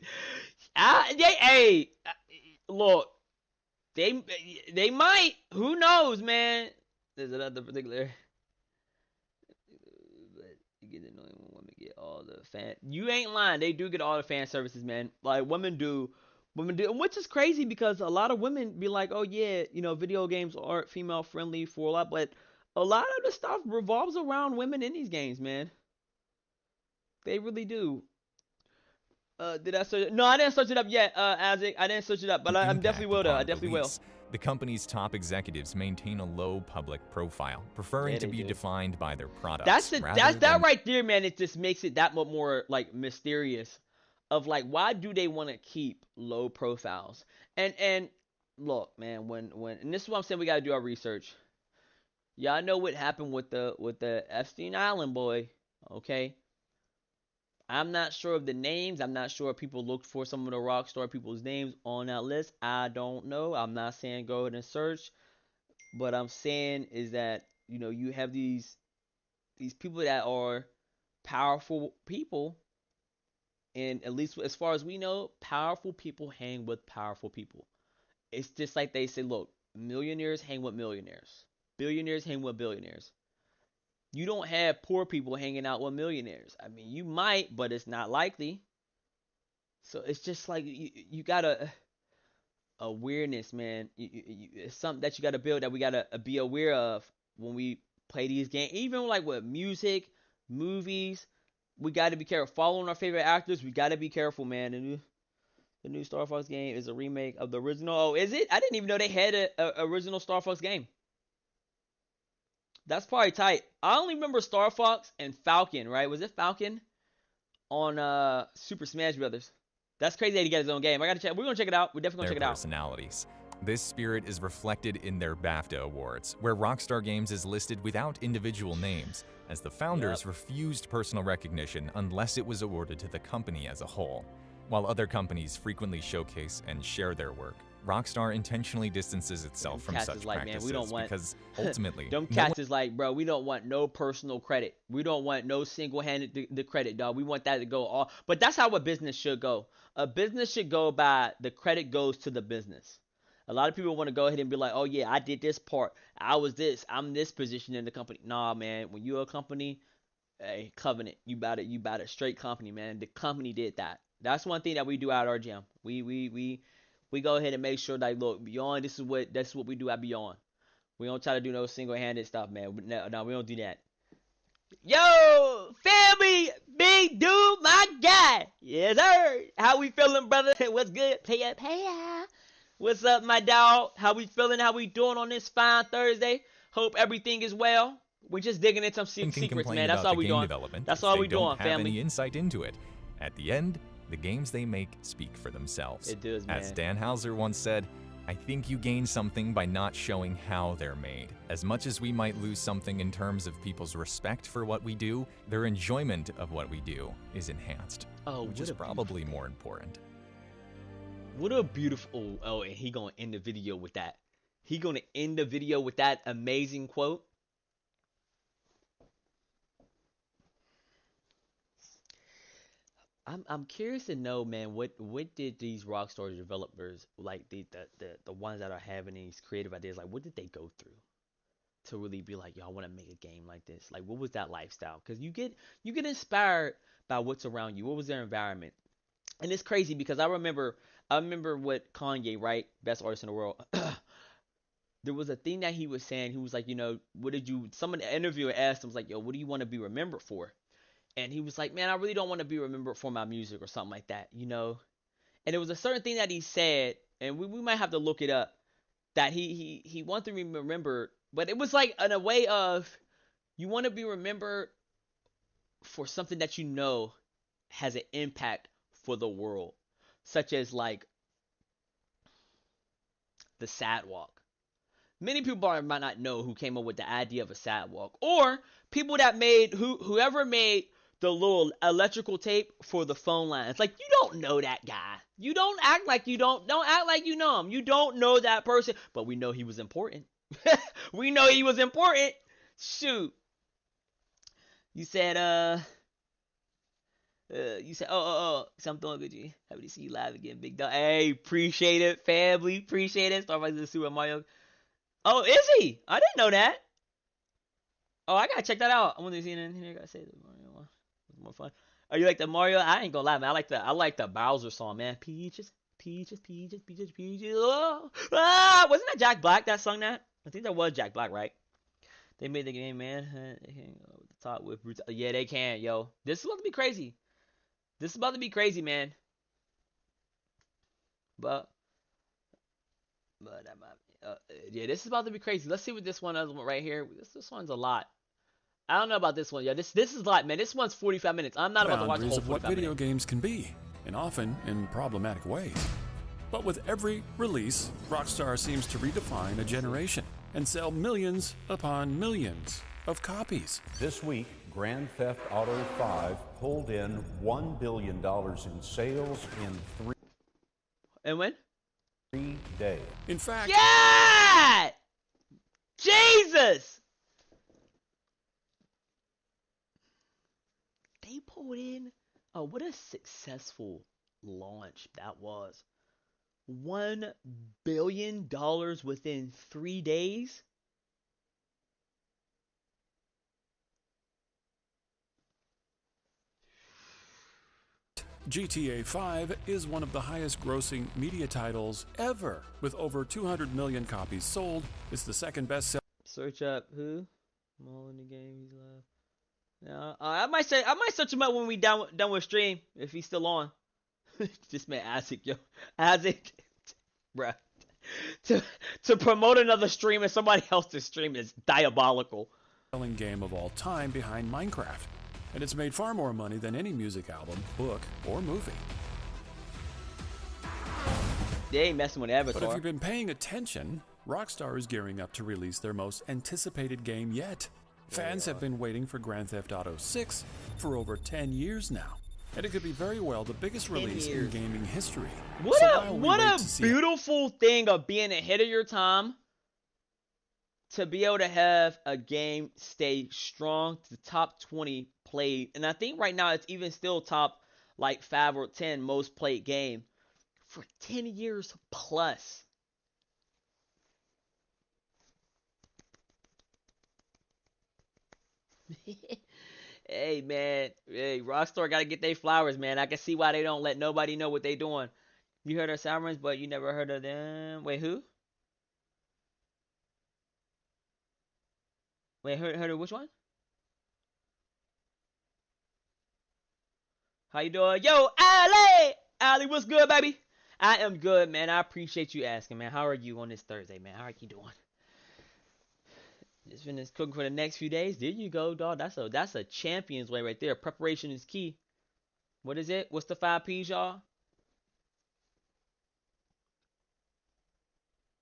Look, they might. Who knows, man? There's another particular. But you get annoying when women get all the fan. You ain't lying. They do get all the fan services, man. Like women do, which is crazy because a lot of women be like, oh yeah, you know, video games aren't female friendly for a lot, but a lot of the stuff revolves around women in these games, man. They really do. Did I search it? No, I didn't search it up yet, Isaac. I didn't search it up, but I definitely will, though. I definitely will. The company's top executives maintain a low public profile, preferring to be defined by their products. That right there, man. It just makes it that much more, like, mysterious. Of, like, why do they want to keep low profiles? And look, man, and this is what I'm saying, we got to do our research. Y'all know what happened with the Epstein Island boy, okay? I'm not sure of the names. I'm not sure if people looked for some of the Rockstar people's names on that list. I don't know. I'm not saying go ahead and search. But I'm saying is that, you know, you have these people that are powerful people. And at least as far as we know, powerful people hang with powerful people. It's just like they say, look, millionaires hang with millionaires. Billionaires hang with billionaires. You don't have poor people hanging out with millionaires. I mean, you might, but it's not likely. So it's just like you got a awareness, man. It's something that you got to build that we got to be aware of when we play these games. Even like with music, movies, we got to be careful. Following our favorite actors, we got to be careful, man. The new Star Fox game is a remake of the original. Oh, is it? I didn't even know they had a original Star Fox game. That's probably tight. I only remember Star Fox and Falcon, right? Was it Falcon on Super Smash Brothers? That's crazy that he got his own game. I gotta check. We're gonna check it out. We're definitely gonna check it out. Personalities. This spirit is reflected in their BAFTA awards, where Rockstar Games is listed without individual names, as the founders refused personal recognition unless it was awarded to the company as a whole. While other companies frequently showcase and share their work, Rockstar intentionally distances itself from such practices because ultimately, them cats is like, bro, we don't want no personal credit. We don't want no single-handed the credit, dog. We want that to go all. But that's how a business should go. A business should go by the credit goes to the business. A lot of people want to go ahead and be like, oh yeah, I did this part. I was this. I'm this position in the company. Nah, man. When you're a company, hey, covenant. You about a straight company, man. The company did that. That's one thing that we do at our gym. We go ahead and make sure that, look, Beyond, that's what we do at Beyond. We don't try to do no single-handed stuff, man. No, we don't do that. Yo, family, big dude, my guy. Yes, sir. How we feeling, brother? What's good? Pay up. What's up, my dog? How we feeling? How we doing on this fine Thursday? Hope everything is well. We're just digging into some secrets, man. That's all we doing. That's all we doing, family. Have any insight into it. At the end, the games they make speak for themselves. It does, man. As Dan Houser once said, I think you gain something by not showing how they're made. As much as we might lose something in terms of people's respect for what we do, their enjoyment of what we do is enhanced, which is probably more important. What a beautiful... Oh, and he gonna end the video with that. He gonna end the video with that amazing quote. I'm curious to know, man, what did these Rockstar developers, like the ones that are having these creative ideas, like what did they go through to really be like, yo, I want to make a game like this? Like, what was that lifestyle? Because you get inspired by what's around you. What was their environment? And it's crazy because I remember what Kanye, right, best artist in the world. There was a thing that he was saying. He was like, you know, someone, an interviewer asked him, was like, yo, what do you want to be remembered for? And he was like, man, I really don't want to be remembered for my music or something like that, you know? And it was a certain thing that he said, and we might have to look it up, that he wanted to be remembered, but it was like in a way of, you want to be remembered for something that you know has an impact for the world, such as like the Sadwalk. Many people might not know who came up with the idea of a Sadwalk, or people that made, whoever made the little electrical tape for the phone lines. Like, you don't know that guy. You don't act like you don't act like you know him. You don't know that person, but we know he was important. We know he was important. Shoot. You said, something good, G. Happy to see you live again, big dog. Hey, appreciate it, family. Appreciate it. Starbucks is Super Mario. Oh, is he? I didn't know that. Oh, I gotta check that out. I want to see it in here. I gotta say the Mario one. It's more fun. Oh, you like the Mario? I ain't gonna lie, man. I like the Bowser song, man. Peaches. Oh. Ah, wasn't that Jack Black that sung that? I think that was Jack Black, right? They made the game, man. They can go over the top with yeah, they can, yo. This is about to be crazy. This is about to be crazy, man. But yeah, this is about to be crazy. Let's see what this one is right here. This one's a lot. I don't know about this one. Yeah, this is a lot, man. This one's 45 minutes. I'm not about to watch the whole 45 minutes. What video games can be, and often in problematic ways. But with every release, Rockstar seems to redefine a generation and sell millions upon millions of copies. This week, Grand Theft Auto 5 pulled in $1 billion in sales in 3 days. In fact, yeah! Jesus! They pulled in, oh, what a successful launch that was. $1 billion within 3 days? GTA 5 is one of the highest grossing media titles ever. With over 200 million copies sold, it's the second best seller. Search up who? All in the game he's live. Yeah, I might search him up when we done with stream if he's still on. This man Isaac, yo, Isaac, bruh. To promote another stream and somebody else's stream is diabolical. Selling game of all time behind Minecraft, and it's made far more money than any music album, book, or movie. ain't messing with Avatar. But if you've been paying attention, Rockstar is gearing up to release their most anticipated game yet. Fans have been waiting for Grand Theft Auto 6 for over 10 years now. And it could be very well the biggest release in gaming history. What a beautiful thing of being ahead of your time, to be able to have a game stay strong to the top 20 played. And I think right now it's even still top like 5 or 10 most played game for 10 years plus. Hey, man. Hey, Rockstar got to get their flowers, man. I can see why they don't let nobody know what they doing. You heard of Sirens, but you never heard of them. Wait, who? Wait, heard of which one? How you doing? Yo, Ali! Ali, what's good, baby? I am good, man. I appreciate you asking, man. How are you on this Thursday, man? How are you doing? Just finished cooking for the next few days. There you go, dog. That's a champion's way right there. Preparation is key. What is it? What's the 5 P's, y'all?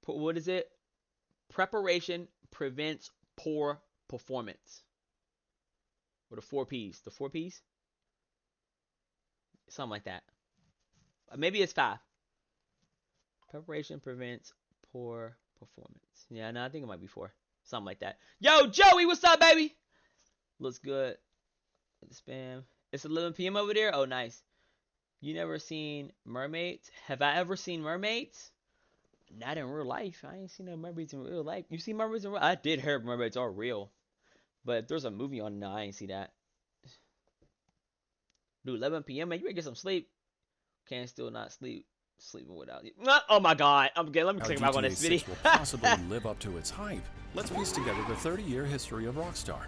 What is it? Preparation prevents poor performance. Or the 4 P's. The 4 P's? Something like that. Maybe it's 5. Preparation prevents poor performance. Yeah, no, I think it might be 4. Something like that. Yo, Joey, what's up, baby? Looks good. Spam. It's 11 p.m. over there? Oh, nice. You never seen mermaids? Have I ever seen mermaids? Not in real life. I ain't seen no mermaids in real life. You see mermaids in real life? I did hear mermaids are real. But if there's a movie on, no, I ain't see that. Dude, 11 p.m., man, you better get some sleep. Can't still not sleep. Sleeping without you. Oh my god. I'm good. Let me click back on this video. Will possibly live up to its hype. Let's piece together the 30-year history of Rockstar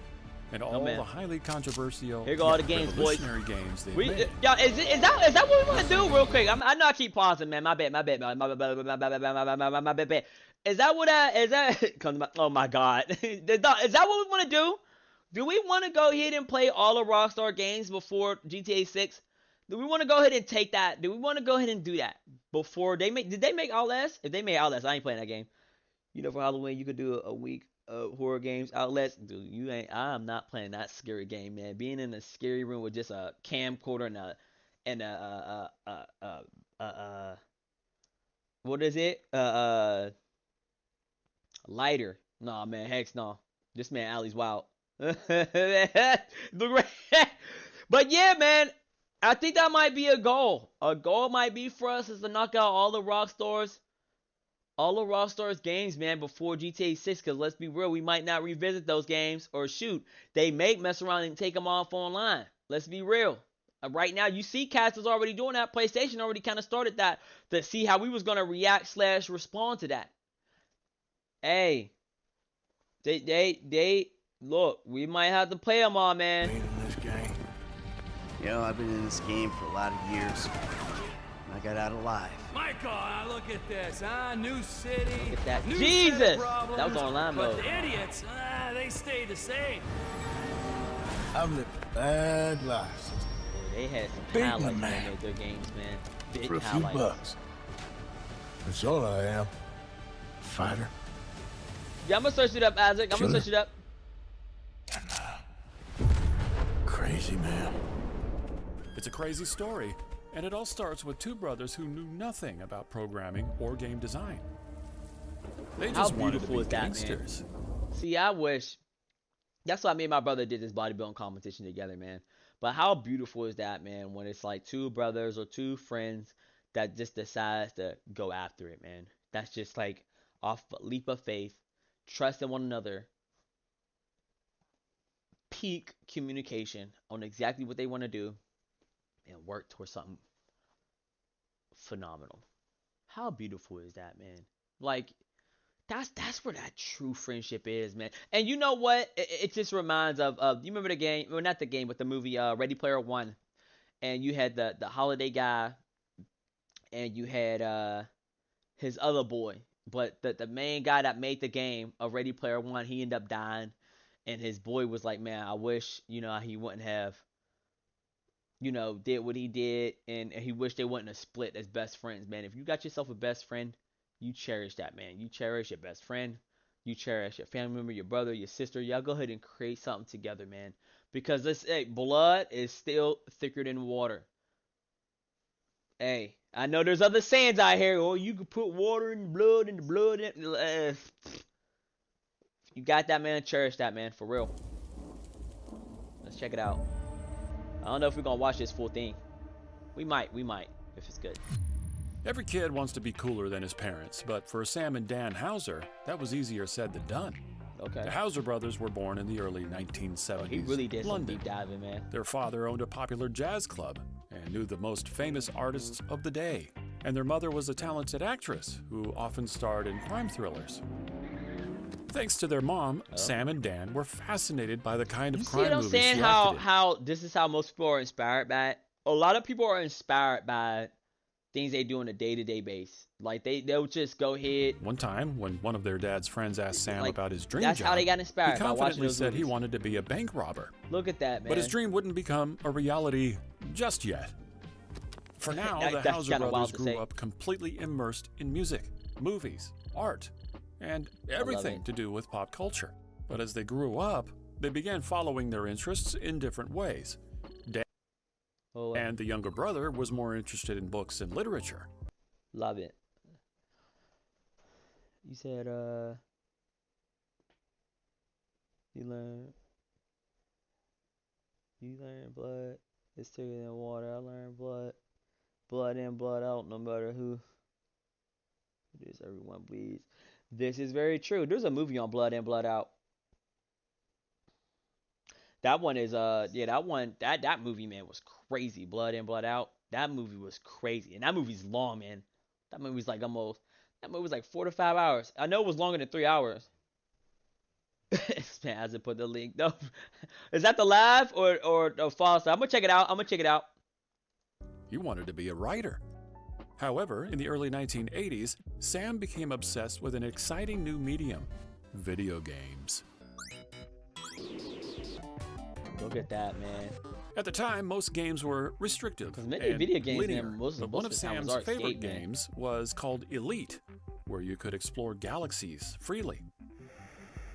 and all the highly controversial, here go all the games, boys. Games they've made. Y'all, is that what we want to do real quick? I know I keep pausing, man. My bad. Is that what oh my god. Is that what we want to do? Do we want to go ahead and play all of Rockstar games before GTA 6? Do we want to go ahead and take that? Do we want to go ahead and do that before they make? Did they make Outlast? If they made Outlast, I ain't playing that game. You know, for Halloween, you could do a week of horror games. Outlast, dude, you ain't. I'm not playing that scary game, man. Being in a scary room with just a camcorder and what is it? Lighter. Nah, man, heck no. This man Ali's wild. But yeah, man. I think that might be a goal. A goal might be for us is to knock out all of Rockstar's games, man, before GTA 6. Because let's be real, we might not revisit those games. Or shoot, they may mess around and take them off online. Let's be real. Right now, you see cats is already doing that. PlayStation already kind of started that to see how we was going to react / respond to that. Hey, they look, we might have to play them all, man. Yo, I've been in this game for a lot of years. I got out alive. Michael, look at this, huh? New city. Look at that. New Jesus! Problems, that was online mode. But the idiots, they stay the same. I've lived bad lives. They had some highlights when they made their games, man. Big for a few bucks. That's all I am. A fighter. Yeah, I'm gonna search it up, Isaac. I'm gonna search it up. Crazy man. It's a crazy story, and it all starts with 2 brothers who knew nothing about programming or game design. They just wanted to be gangsters. See, I wish. That's why me and my brother did this bodybuilding competition together, man. But how beautiful is that, man, when it's like 2 brothers or 2 friends that just decides to go after it, man. That's just like off a leap of faith, trust in one another, peak communication on exactly what they want to do, and work towards something phenomenal. How beautiful is that, man? Like, that's where that true friendship is, man. And you know what? It just reminds of you remember the game? Well, not the game, but the movie Ready Player One. And you had the holiday guy, and you had his other boy. But the main guy that made the game of Ready Player One, he ended up dying. And his boy was like, man, I wish, he wouldn't have you know, did what he did, and he wished they wouldn't have split as best friends, man. If you got yourself a best friend, you cherish that, man. You cherish your best friend. You cherish your family member, your brother, your sister. Y'all go ahead and create something together, man. Because this, hey, blood is still thicker than water. Hey, I know there's other sayings out here. Oh, you can put water in blood, and the blood in. You got that, man. Cherish that, man. For real. Let's check it out. I don't know if we're gonna watch this full thing. We might, if it's good. Every kid wants to be cooler than his parents, but for Sam and Dan Hauser, that was easier said than done. Okay. The Hauser brothers were born in the early 1970s. He really did London. some deep diving, man. Their father owned a popular jazz club and knew the most famous artists of the day. And their mother was a talented actress who often starred in crime thrillers. Thanks to their mom, Sam and Dan were fascinated by the kind of crime movies she acted in. You see what I'm saying? How this is how most people are inspired by it. A lot of people are inspired by things they do on a day-to-day basis. Like they'll just go ahead. One time, when one of their dad's friends asked Sam about his dream that's job, how they got inspired. He confidently said he wanted to be a bank robber. Look at that, man. But his dream wouldn't become a reality just yet. For now, the Hauser brothers grew up completely immersed in music, movies, art, and everything to do with pop culture. But as they grew up, they began following their interests in different ways. And the younger brother was more interested in books and literature. Love it. You said, you learn blood is thicker than water. I learned blood in, blood out, no matter who it is, everyone bleeds. This is very true. There's a movie on blood in, blood out. That one is that movie, man, was crazy. Blood in, blood out. That movie was crazy. And that movie's long, man. That movie's like 4 to 5 hours. I know it was longer than 3 hours. Man hasn't put the link. No. Is that the live or false? I'm gonna check it out. He wanted to be a writer. However, in the early 1980s, Sam became obsessed with an exciting new medium, video games. Look at that, man. At the time, most games were restrictive and video games, linear, man, but one of Sam's favorite games was called Elite, where you could explore galaxies freely.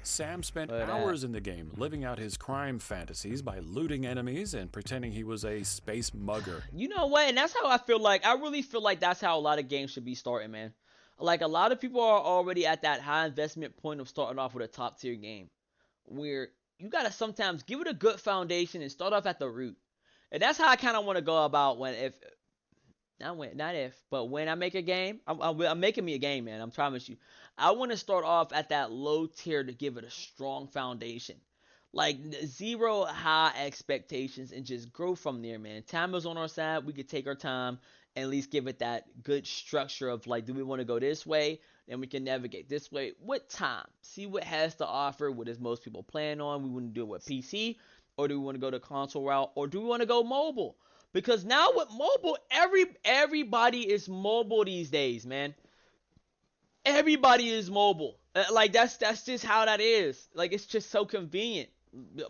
Sam spent hours in the game, living out his crime fantasies by looting enemies and pretending he was a space mugger. You know what? And that's how I feel like. I really feel like that's how a lot of games should be starting, man. Like, a lot of people are already at that high investment point of starting off with a top tier game, where you gotta sometimes give it a good foundation and start off at the root. And that's how I kind of want to go about when I make a game. I'm making me a game, man. I promise you. I want to start off at that low tier to give it a strong foundation. Like, zero high expectations and just grow from there, man. Time is on our side. We could take our time and at least give it that good structure of, like, do we want to go this way? And we can navigate this way with time. See what has to offer. What is most people plan on? We want to do it with PC, or do we want to go the console route, or do we want to go mobile? Because now with mobile, everybody is mobile these days, man. Everybody is mobile. Like, that's just how that is. Like, it's just so convenient.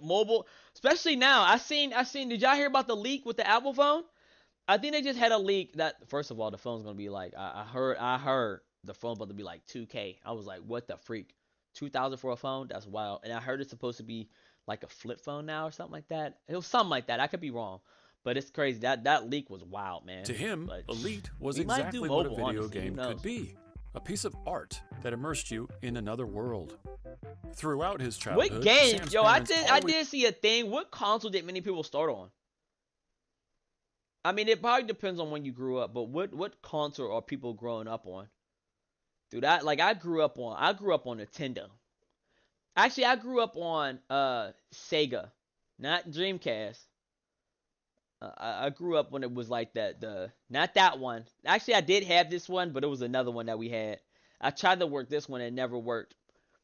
Mobile, especially now. I seen. Did y'all hear about the leak with the Apple phone? I think they just had a leak that, first of all, the phone's gonna be like, I heard the phone's about to be like $2,000. I was like, what the freak? $2,000 for a phone? That's wild. And I heard it's supposed to be like a flip phone now or something like that. It was something like that. I could be wrong. But it's crazy. That leak was wild, man. To him, but Elite was exactly what a video game could be. A piece of art that immersed you in another world. Throughout his childhood, what games? Yo, I did see a thing. What console did many people start on? I mean, it probably depends on when you grew up, but what console are people growing up on? Dude, I grew up on Nintendo. Actually, I grew up on Sega, not Dreamcast. I grew up when it was like not that one. Actually, I did have this one, but it was another one that we had. I tried to work this one and it never worked.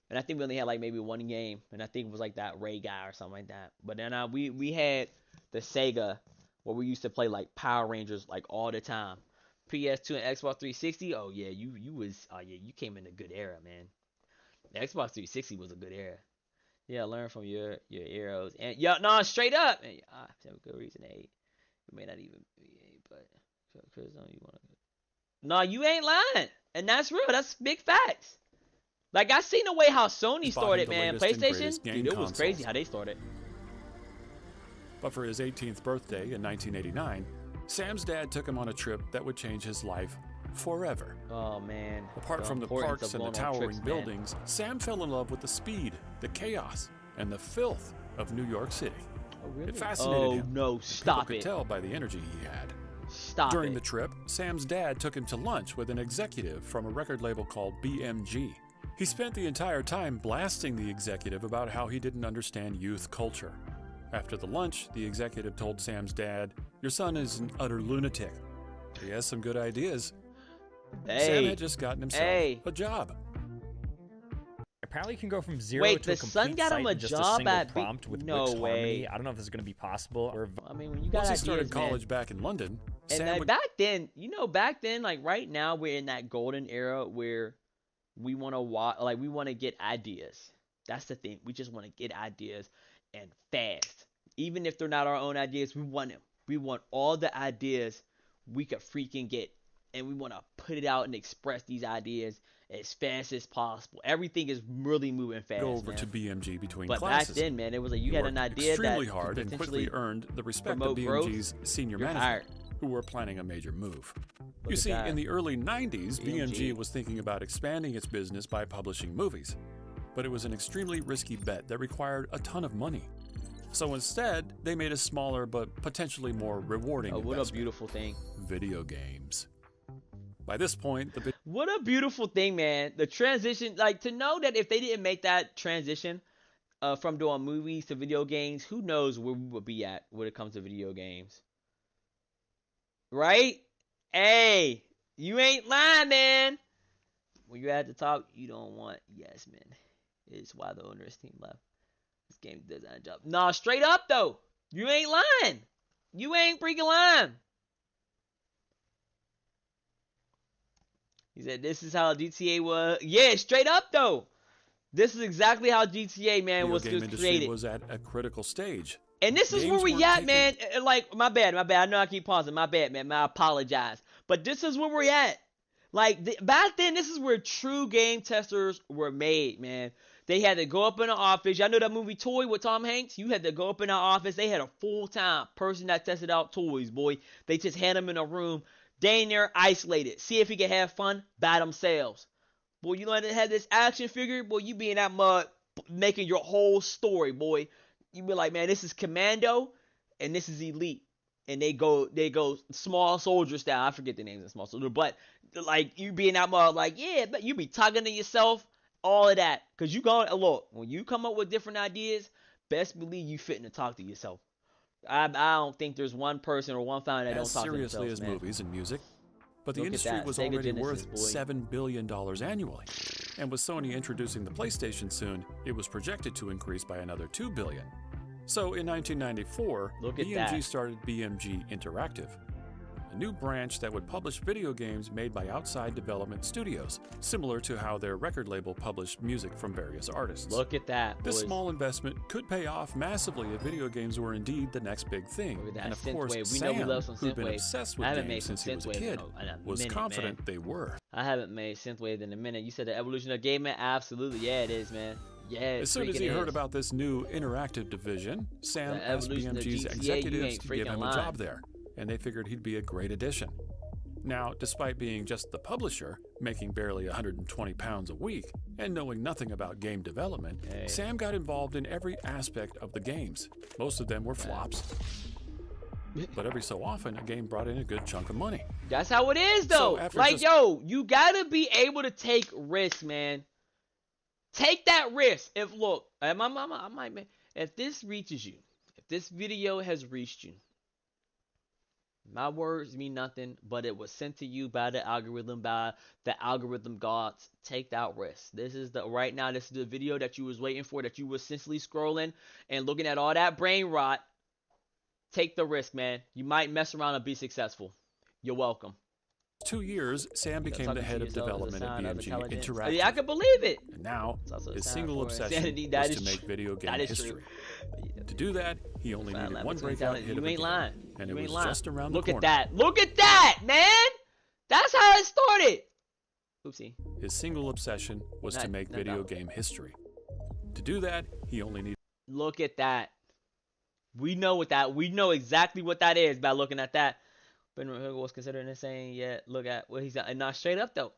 And I think we only had like maybe one game, and I think it was like that Ray guy or something like that. But then we had the Sega where we used to play like Power Rangers like all the time. PS2 and Xbox 360. Oh yeah, you came in a good era, man. The Xbox 360 was a good era. Yeah, learn from your arrows and straight up. And, have a good reason to hate. It may not even be, but Chris, you want to? No, you ain't lying, and that's real. That's big facts. Like I seen the way how Sony started, man. PlayStation, dude, it was crazy how they started. But for his 18th birthday in 1989, Sam's dad took him on a trip that would change his life forever. Oh man. Apart from the parks and the towering buildings, Sam fell in love with the speed, the chaos, and the filth of New York City. Oh, really? It fascinated him. No, stop People could tell by the energy he had. Stop During the trip, Sam's dad took him to lunch with an executive from a record label called BMG. He spent the entire time blasting the executive about how he didn't understand youth culture. After the lunch, the executive told Sam's dad, "Your son is an utter lunatic. He has some good ideas." Sam had just gotten himself a job. Apparently, you can go from zero Wait, to a the son complete got site him a in just job a single at prompt with no Wix way. Harmony. I don't know if this is going to be possible. Or I mean, when you got Once he ideas, started college man. back in London, And Sam like, would... back then, like right now, we're in that golden era where we want to we want to get ideas. That's the thing. We just want to get ideas and fast. Even if they're not our own ideas, we want them. We want all the ideas we could freaking get, and we want to put it out and express these ideas as fast as possible. Everything is really moving fast. Go over man. to BMG between but classes. Back then, man, it was like you had an idea extremely that hard and quickly earned the respect of BMG's senior management, who were planning a major move. You see, in the early 90s, BMG was thinking about expanding its business by publishing movies, but it was an extremely risky bet that required a ton of money. So instead, they made a smaller but potentially more rewarding what investment. A beautiful thing. Video games. By this point, what a beautiful thing, man. The transition, like to know that if they didn't make that transition from doing movies to video games, who knows where we would be at when it comes to video games. Right? Hey, you ain't lying, man. When you're at the top, you don't want yes, man. It's why the owner's team left. This game does not job. Nah, straight up though. You ain't lying. You ain't freaking lying. He said this is how GTA was. Yeah, straight up though. This is exactly how GTA, man, was created. Was at a critical stage. And this is where we at, man. Like, my bad. I know I keep pausing. My bad, man. I apologize. But this is where we're at. Like, back then, this is where true game testers were made, man. They had to go up in the office. Y'all know that movie Toy with Tom Hanks? You had to go up in the office. They had a full-time person that tested out toys, boy. They just had them in a room. They in there isolated. See if he could have fun by themselves. Boy, you know they had this action figure? Boy, you be in that mud making your whole story, boy. You be like, man, this is Commando and this is Elite. And they go small soldier style. I forget the names of small soldier. But, like, you be in that mud like, yeah, but you be talking to yourself. All of that. Because you go, look, when you come up with different ideas, best believe you fitting to talk to yourself. I don't think there's one person or one founder that don't talk to themselves, seriously as man. Movies and music. But the industry was already worth $7 billion annually. And with Sony introducing the PlayStation soon, it was projected to increase by another $2 billion. So in 1994, BMG started BMG Interactive, a new branch that would publish video games made by outside development studios, similar to how their record label published music from various artists. Look at that, boys. This small investment could pay off massively if video games were indeed the next big thing. And of course, Sam, who'd been obsessed with games since he was a kid, was confident they were. I haven't made synthwave in a minute. You said the evolution of gaming? Absolutely. Yeah, it is, man. Yeah, as soon as he heard about this new interactive division, Sam asked BMG's executives to give him a job there, and they figured he'd be a great addition. Now, despite being just the publisher, making barely 120 pounds a week, and knowing nothing about game development, Sam got involved in every aspect of the games. Most of them were flops. But every so often, a game brought in a good chunk of money. That's how it is, though. So like, yo, you gotta be able to take risks, man. Take that risk. If this reaches you, if this video has reached you, my words mean nothing, but it was sent to you by the algorithm gods. Take that risk. This is the video that you was waiting for, that you were essentially scrolling and looking at all that brain rot. Take the risk, man. You might mess around and be successful. You're welcome. 2 years, Sam became the head of development at BMG Interactive. Yeah, I can believe it. And now, his single obsession insanity. was to make video game history. To do that, he only needed one breakout hit of a game, and it was just around the corner. Look at that. Look at that, man. That's how it started. Oopsie. His single obsession was to make video game history. To do that, he only needed... Look at that. We know exactly what that is by looking at that. Ben was considered insane. Yeah, look at what he's done. And not straight up though.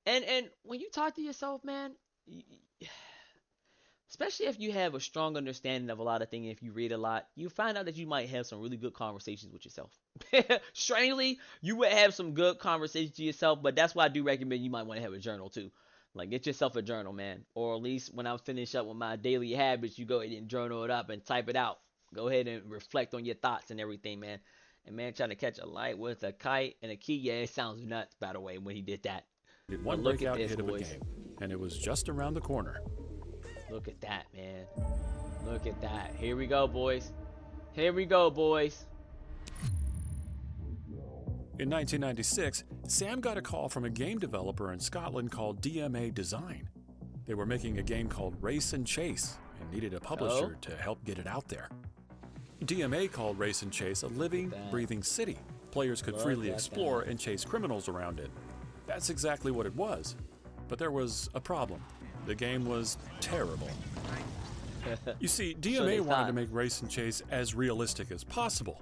And when you talk to yourself, man, especially if you have a strong understanding of a lot of things, if you read a lot, you find out that you might have some really good conversations with yourself. Strangely, you would have some good conversations to yourself, but that's why I do recommend you might want to have a journal too. Like, get yourself a journal, man. Or at least when I finish up with my daily habits, you go ahead and journal it up and type it out. Go ahead and reflect on your thoughts and everything, man. And man, trying to catch a light with a kite and a key, yeah, it sounds nuts, by the way, when he did that. One breakout hit of a game, and it was just around the corner. Look at that, man. Look at that. Here we go, boys. Here we go, boys. In 1996, Sam got a call from a game developer in Scotland called DMA Design. They were making a game called Race and Chase and needed a publisher to help get it out there. DMA called Race and Chase a living, breathing city. Players could freely explore and chase criminals around it. That's exactly what it was. But there was a problem. The game was terrible. You see, DMA wanted to make Race and Chase as realistic as possible.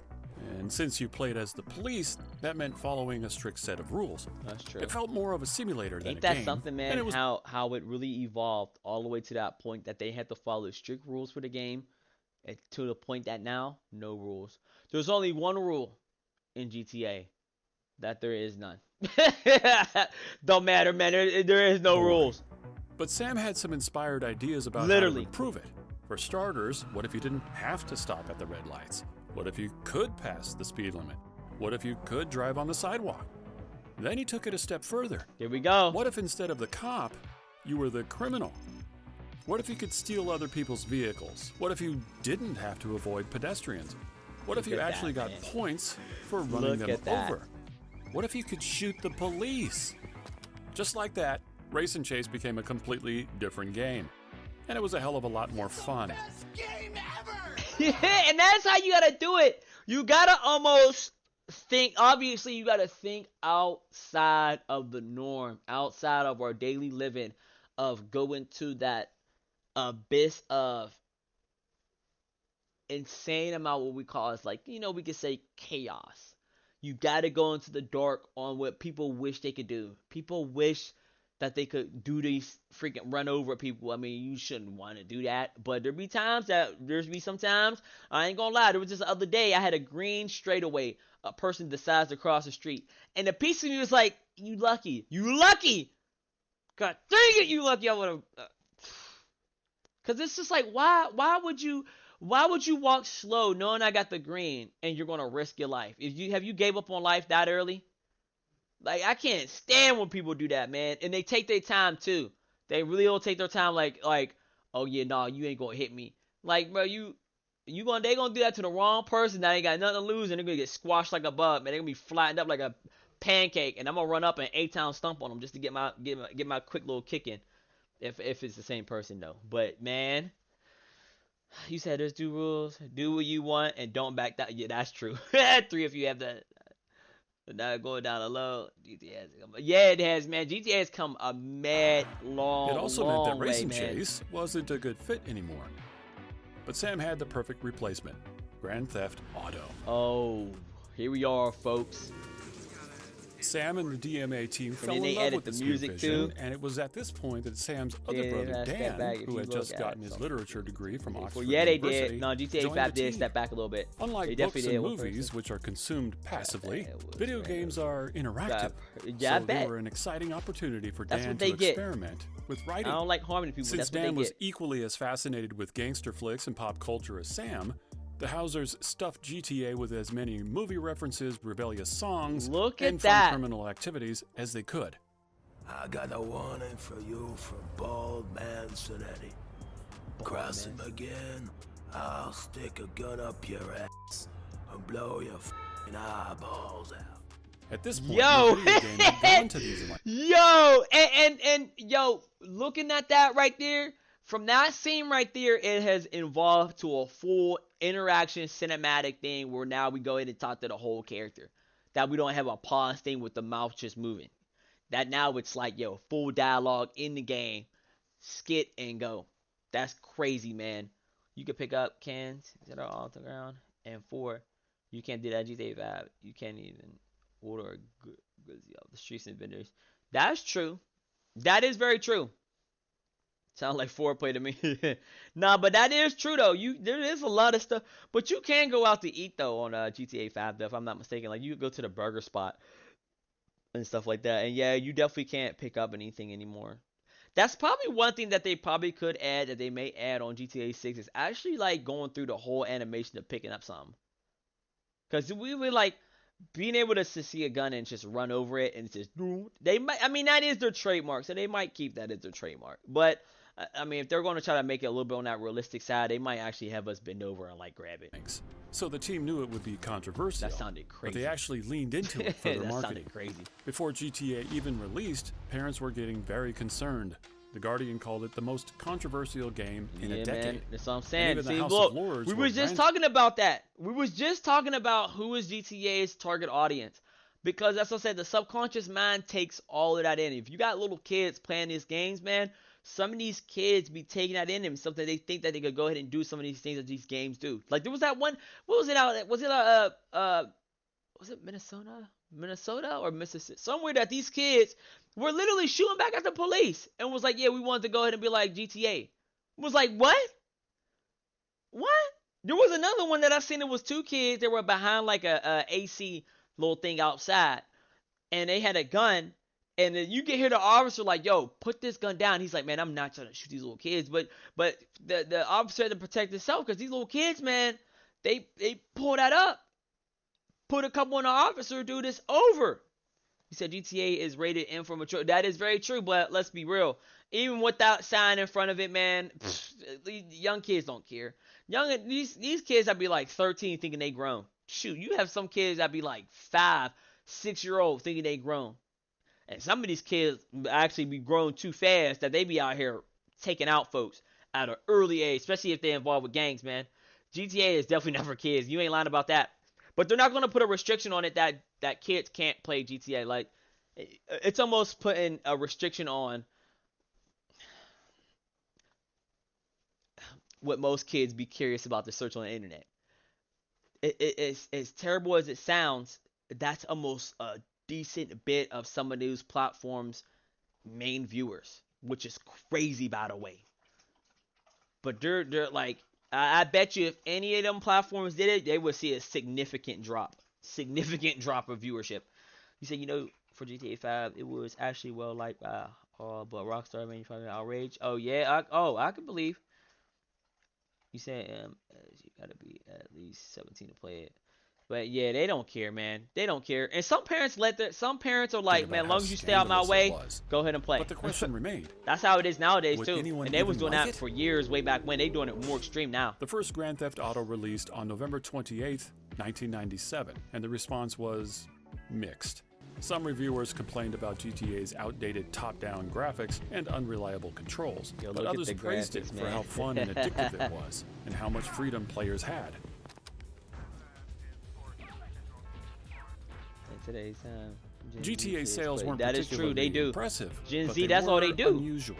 And since you played as the police, that meant following a strict set of rules. That's true. It felt more of a simulator than Ain't a that game. Something, man? How it really evolved all the way to that point that they had to follow strict rules for the game, and to the point that now no rules. There's only one rule in GTA, that there is none. Don't matter, man. There is no rules. But Sam had some inspired ideas about how to improve it. For starters, what if you didn't have to stop at the red lights? What if you could pass the speed limit? What if you could drive on the sidewalk? Then he took it a step further. Here we go. What if instead of the cop, you were the criminal? What if you could steal other people's vehicles? What if you didn't have to avoid pedestrians? What if you actually got points for running them over? What if you could shoot the police? Just like that, Race and Chase became a completely different game. And it was a hell of a lot more fun. Best game ever! Yeah, and that's how you gotta do it. You gotta almost think, obviously you gotta think outside of the norm, outside of our daily living, of going to that abyss of insane amount, what we call is like, we could say chaos. You gotta go into the dark on what people wish they could do. People wish that they could do these freaking run over people. I mean, you shouldn't want to do that. But there'd be sometimes, I ain't gonna lie, there was just the other day, I had a green straightaway. A person decides to cross the street. And the piece of me was like, you lucky. You lucky. God dang it, you lucky. I would have. Because it's just like, why would you walk slow knowing I got the green and you're going to risk your life? Have you gave up on life that early? Like, I can't stand when people do that, man. And they take their time, too. They really don't take their time like, oh, yeah, no, you ain't going to hit me. Like, bro, they going to do that to the wrong person that ain't got nothing to lose, and they're going to get squashed like a bug, man. They're going to be flattened up like a pancake, and I'm going to run up and 8-town stump on them just to get my quick little kick in. If it's the same person, though. But, man, you said there's 2 rules. Do what you want and don't back down. Yeah, that's true. 3 if you have that. Not going down low. Yeah, it has, man. GTA has come a mad long. It also long meant that Race and way, Chase wasn't a good fit anymore. But Sam had the perfect replacement: Grand Theft Auto. Oh, here we are, folks. Sam and the DMA team fell then in they love edit with the this music new vision, too. and it was at this point that Sam's other brother Dan, who had just gotten his literature degree from Oxford they University, did. No, GTA 5 did step back a little bit. Unlike books and movies, which are consumed passively, video games are interactive. Yeah, so they were an exciting opportunity for Dan to experiment with writing. I don't like harming people. Since Dan was equally as fascinated with gangster flicks and pop culture as Sam, the Housers stuffed GTA with as many movie references, rebellious songs, and fun criminal activities as they could. I got a warning for you from Bald Man Sonetti. Cross him again, I'll stick a gun up your ass and blow your f***ing eyeballs out. At this point, yo, the video game had gone to these lengths. yo, yo, looking at that right there, from that scene right there, it has evolved to a full interaction cinematic thing where now we go ahead and talk to the whole character. That we don't have a pause thing with the mouth just moving. That now it's like, yo, full dialogue in the game, skit and go. That's crazy, man. You can pick up cans that are off the ground. And 4, you can't do that GTA 5. You can't even order goods off the streets and vendors. That's true. That is very true. Sound like foreplay to me. Nah, but that is true though. There is a lot of stuff, but you can go out to eat though on GTA 5 though, if I'm not mistaken. Like you go to the burger spot and stuff like that. And yeah, you definitely can't pick up anything anymore. That's probably one thing that they probably could add, that they may add on GTA 6, is actually like going through the whole animation of picking up something. Cause we were like being able to see a gun and just run over it and just they might. I mean, that is their trademark, so they might keep that as their trademark. But I mean, if they're going to try to make it a little bit on that realistic side, they might actually have us bend over and like grab it. So the team knew it would be controversial. That sounded crazy. But they actually leaned into it for their that marketing. Sounded crazy. Before GTA even released, parents were getting very concerned. The Guardian called it the most controversial game in a decade. Man, that's what I'm saying. See, House look, of Lords we were just talking about that. We was just talking about who is GTA's target audience. Because as I said, the subconscious mind takes all of that in. If you got little kids playing these games, man, some of these kids be taking that in them. Something they think that they could go ahead and do some of these things that these games do. Like there was that one. What was it out? Was it Minnesota or Mississippi? Somewhere that these kids were literally shooting back at the police and was like, yeah, we wanted to go ahead and be like GTA. Was like, what? There was another one that I seen. It was 2 kids. They were behind like a AC little thing outside, and they had a gun. And then you can hear the officer like, yo, put this gun down. He's like, man, I'm not trying to shoot these little kids. But the officer had to protect himself because these little kids, man, they pull that up. Put a couple on the officer, dude, it's over. He said GTA is rated M for mature. That is very true, but let's be real. Even without sign in front of it, man, young kids don't care. These kids that be like 13 thinking they grown. Shoot, you have some kids that be like 5, 6-year-old thinking they grown. And some of these kids actually be grown too fast that they be out here taking out folks at an early age, especially if they're involved with gangs, man. GTA is definitely not for kids. You ain't lying about that. But they're not going to put a restriction on it that kids can't play GTA. Like, it's almost putting a restriction on what most kids be curious about to search on the internet. It's as terrible as it sounds, that's almost a decent bit of some of those platforms' main viewers, which is crazy, by the way. But they're like, I bet you if any of them platforms did it, they would see a significant drop of viewership. You said, for GTA 5, it was actually well liked by all, but Rockstar manufacturing outrage. Oh yeah, I can believe. You said you gotta be at least 17 to play it. But yeah, they don't care, man. They don't care. And some parents are like, man, as long as you stay out my way, go ahead and play. But the question remained. That's how it is nowadays too. And they was doing that for years way back when. They doing it more extreme now. The first Grand Theft Auto released on November 28th, 1997, and the response was mixed. Some reviewers complained about GTA's outdated top-down graphics and unreliable controls, but others praised it for how fun and addictive it was, and how much freedom players had. Today's GTA sales weren't that is true. They do. Impressive. Gen Z, that's all they do. Unusual.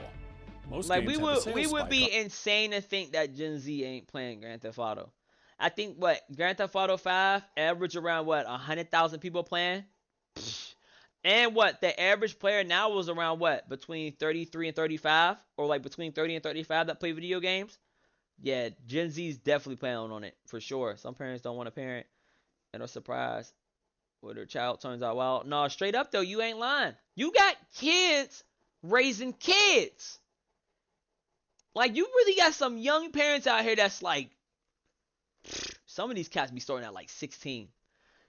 Most like games we would be insane to think that Gen Z ain't playing Grand Theft Auto. I think Grand Theft Auto 5 average around 100,000 people playing, and the average player now was around between 33 and 35, or like between 30 and 35 that play video games. Yeah, Gen Z's definitely playing on it for sure. Some parents don't want a parent and are surprised when their child turns out wild. No, straight up though, you ain't lying. You got kids raising kids. Like, you really got some young parents out here that's like, some of these cats be starting at like 16.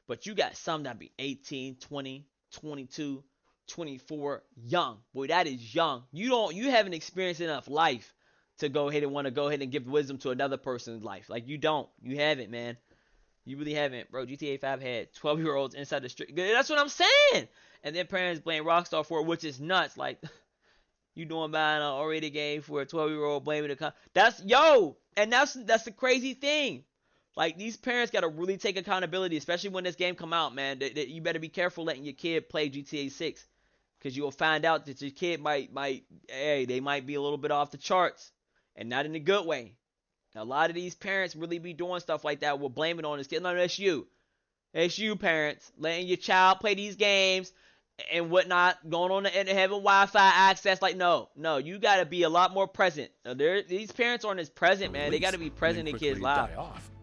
But you got some that be 18, 20, 22, 24, young. Boy, that is young. You haven't experienced enough life to go ahead and want to go ahead and give wisdom to another person's life. Like, you don't. You haven't, man. You really haven't, bro. GTA 5 had 12-year-olds inside the street. That's what I'm saying. And then parents blame Rockstar for it, which is nuts. Like, you doing buying an R-rated game for a 12-year-old blaming the that's the crazy thing. Like, these parents gotta really take accountability, especially when this game come out, man. You better be careful letting your kid play GTA 6, because you will find out that your kid might they might be a little bit off the charts, and not in a good way. A lot of these parents really be doing stuff like that. We'll blame it on this kid. No, that's you. It's you, parents, letting your child play these games and whatnot, going on the internet, having Wi-Fi access. Like, no, you got to be a lot more present. These parents aren't as present, man. They got to be present in kids' lives.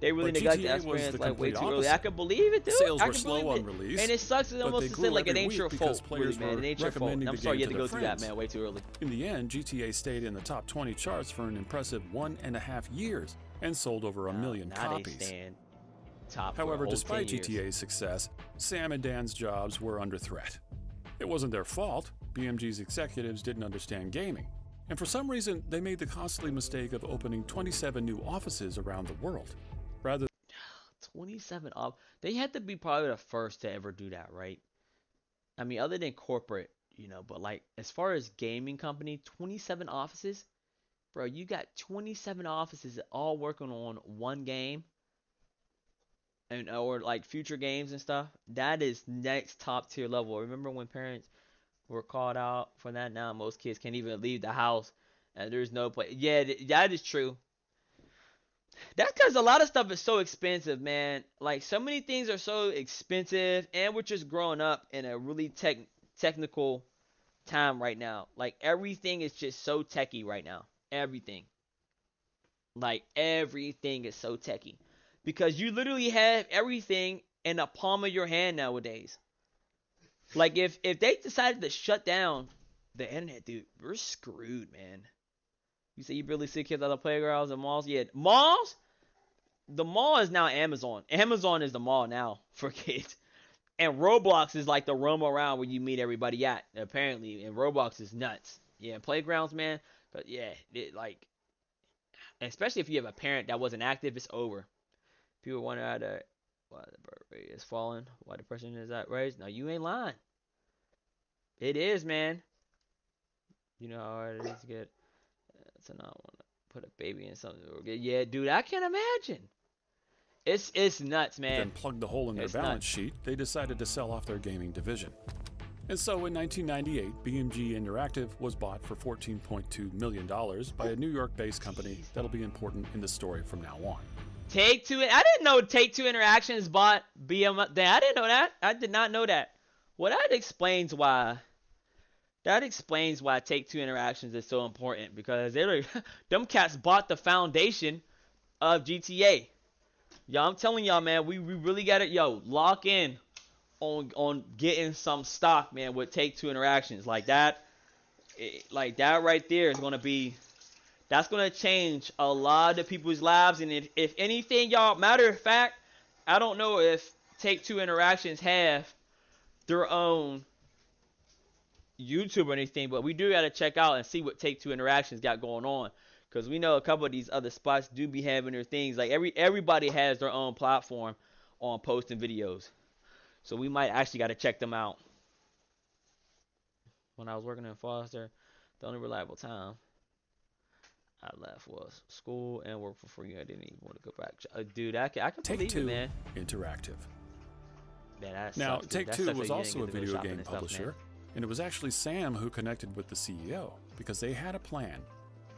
They really neglect that experience like way too early. I can believe it, dude. Sales I were can slow believe on it. release, and it sucks almost to say like it ain't your fault, really, man. It ain't your fault. I'm sorry you had to go through that, man, way too early. In the end, GTA stayed in the top 20 charts for an impressive 1.5 years and sold over 1 million copies. However, despite GTA's success, Sam and Dan's jobs were under threat. It wasn't their fault. BMG's executives didn't understand gaming. And for some reason, they made the costly mistake of opening 27 new offices around the world. Rather 27 off. They had to be probably the first to ever do that, right? I mean, other than corporate, but like as far as gaming company, 27 offices? Bro, you got 27 offices all working on one game. Or like future games and stuff. That is next top tier level. Remember when parents were called out for that? Now most kids can't even leave the house and there's no place. Yeah, that is true. That's because a lot of stuff is so expensive, man. Like, so many things are so expensive, and we're just growing up in a really technical time right now. Like, everything is just so techy right now. Everything. Like, everything is so techy. Because you literally have everything in the palm of your hand nowadays. Like, if they decided to shut down the internet, dude, we're screwed, man. You say you barely see kids out of playgrounds and malls? Yeah, malls? The mall is now Amazon. Amazon is the mall now for kids. And Roblox is like the roam around where you meet everybody at, apparently. And Roblox is nuts. Yeah, playgrounds, man. But yeah, especially if you have a parent that wasn't active, it's over. People wonder why the birth rate is falling, why depression is at raised. No, you ain't lying. It is, man. You know how hard it is to get to not want to put a baby in something. Yeah, dude, I can't imagine. It's nuts, man. Then plugged the hole in their balance sheet, they decided to sell off their gaming division. And so in 1998, BMG Interactive was bought for $14.2 million by a New York-based company that'll be important in the story from now on. Take-Two, I didn't know Take-Two Interactions bought BM. I didn't know that. I did not know that. Well, that explains why Take-Two Interactions is so important, because them cats bought the foundation of GTA. Yo, I'm telling y'all, man, we really got to lock in on getting some stock, man, with Take-Two Interactions. Like that right there is gonna be. That's going to change a lot of people's lives. And if anything, y'all, matter of fact, I don't know if Take-Two Interactions have their own YouTube or anything, but we do got to check out and see what Take-Two Interactions got going on. Because we know a couple of these other spots do be having their things. Like, everybody has their own platform on posting videos. So we might actually got to check them out. When I was working in Foster, the only reliable time I left was school and work for free. I didn't even want to go back. Dude, I can believe it, man. Interactive. Man, now, Take-Two was also a video game publisher, and it was actually Sam who connected with the CEO, because they had a plan.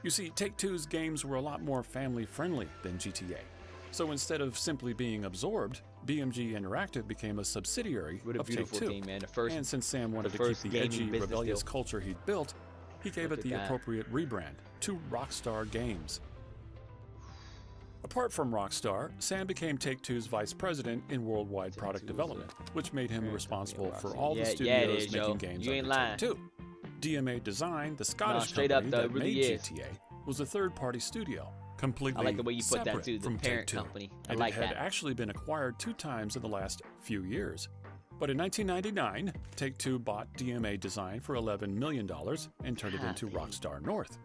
You see, Take-Two's games were a lot more family-friendly than GTA. So instead of simply being absorbed, BMG Interactive became a subsidiary of Take-Two. And since Sam wanted to keep the edgy, rebellious culture he'd built, he gave it the appropriate rebrand to Rockstar Games. Apart from Rockstar, Sam became Take-Two's vice president in worldwide product development, which made him responsible for all the studios making games under Take-Two. DMA Design, the Scottish company that made GTA, was a third-party studio, completely separate from Take-Two, and it had actually been acquired 2 times in the last few years. But in 1999, Take-Two bought DMA Design for $11 million and turned it into Rockstar North.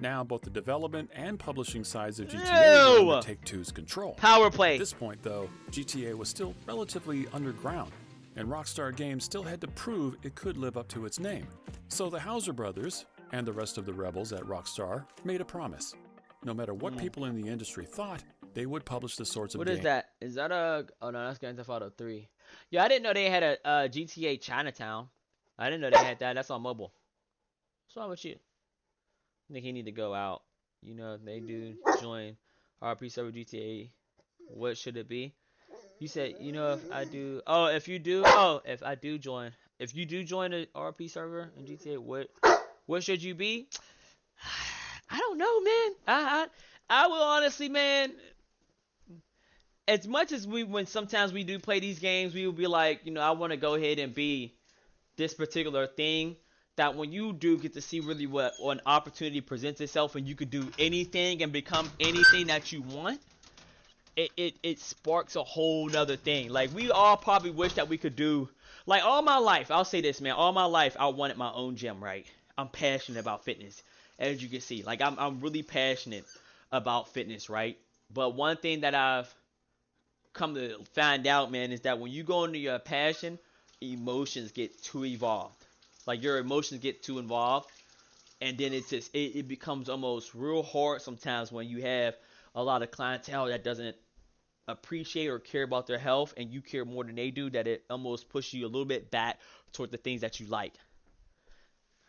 Now both the development and publishing sides of GTA were under Take-Two's control. Power play. At this point, though, GTA was still relatively underground, and Rockstar Games still had to prove it could live up to its name. So the Hauser brothers and the rest of the rebels at Rockstar made a promise. No matter what people in the industry thought, they would publish the sorts of games. What is that? Is that a... Oh, no, that's Grand Theft Auto 3. Yeah, I didn't know they had a GTA Chinatown. I didn't know they had that. That's on mobile. What's wrong with you? I think he need to go out. You know, if they do join RP server GTA, what should it be? You said, you know, if I do... Oh, if you do... Oh, if I do join... If you do join the RP server in GTA, what should you be? I don't know, man. I will honestly, man... As much as when sometimes we do play these games, we will be like, you know, I want to go ahead and be this particular thing. That when you do get to see really what an opportunity presents itself and you could do anything and become anything that you want, it sparks a whole nother thing. Like, we all probably wish that we could do, like, all my life, I'll say this, man, all my life I wanted my own gym, right? I'm passionate about fitness, as you can see. Like, I'm really passionate about fitness, right? But one thing that I've come to find out, man, is that when you go into your passion, emotions get too involved. Like, your emotions get too involved, and then it becomes almost real hard sometimes when you have a lot of clientele that doesn't appreciate or care about their health, and you care more than they do, that it almost pushes you a little bit back toward the things that you like.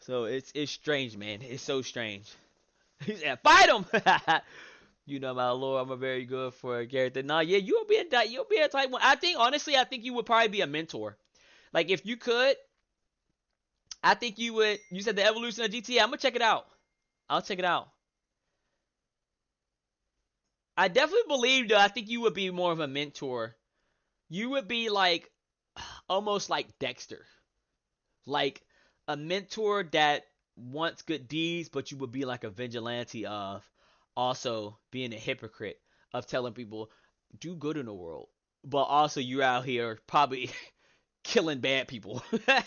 So it's strange, man. It's so strange. He said, "Fight him." You know, my lord, I'm a very good for a character. Nah, yeah, you'll be a type one. I think, honestly, you would probably be a mentor. Like, if you could, I think you would. You said the evolution of GTA. I'm gonna check it out. I'll check it out. I definitely believe, though, I think you would be more of a mentor. You would be like, almost like Dexter. Like, a mentor that wants good deeds, but you would be like a vigilante of also being a hypocrite, of telling people, do good in the world. But also, you're out here probably killing bad people.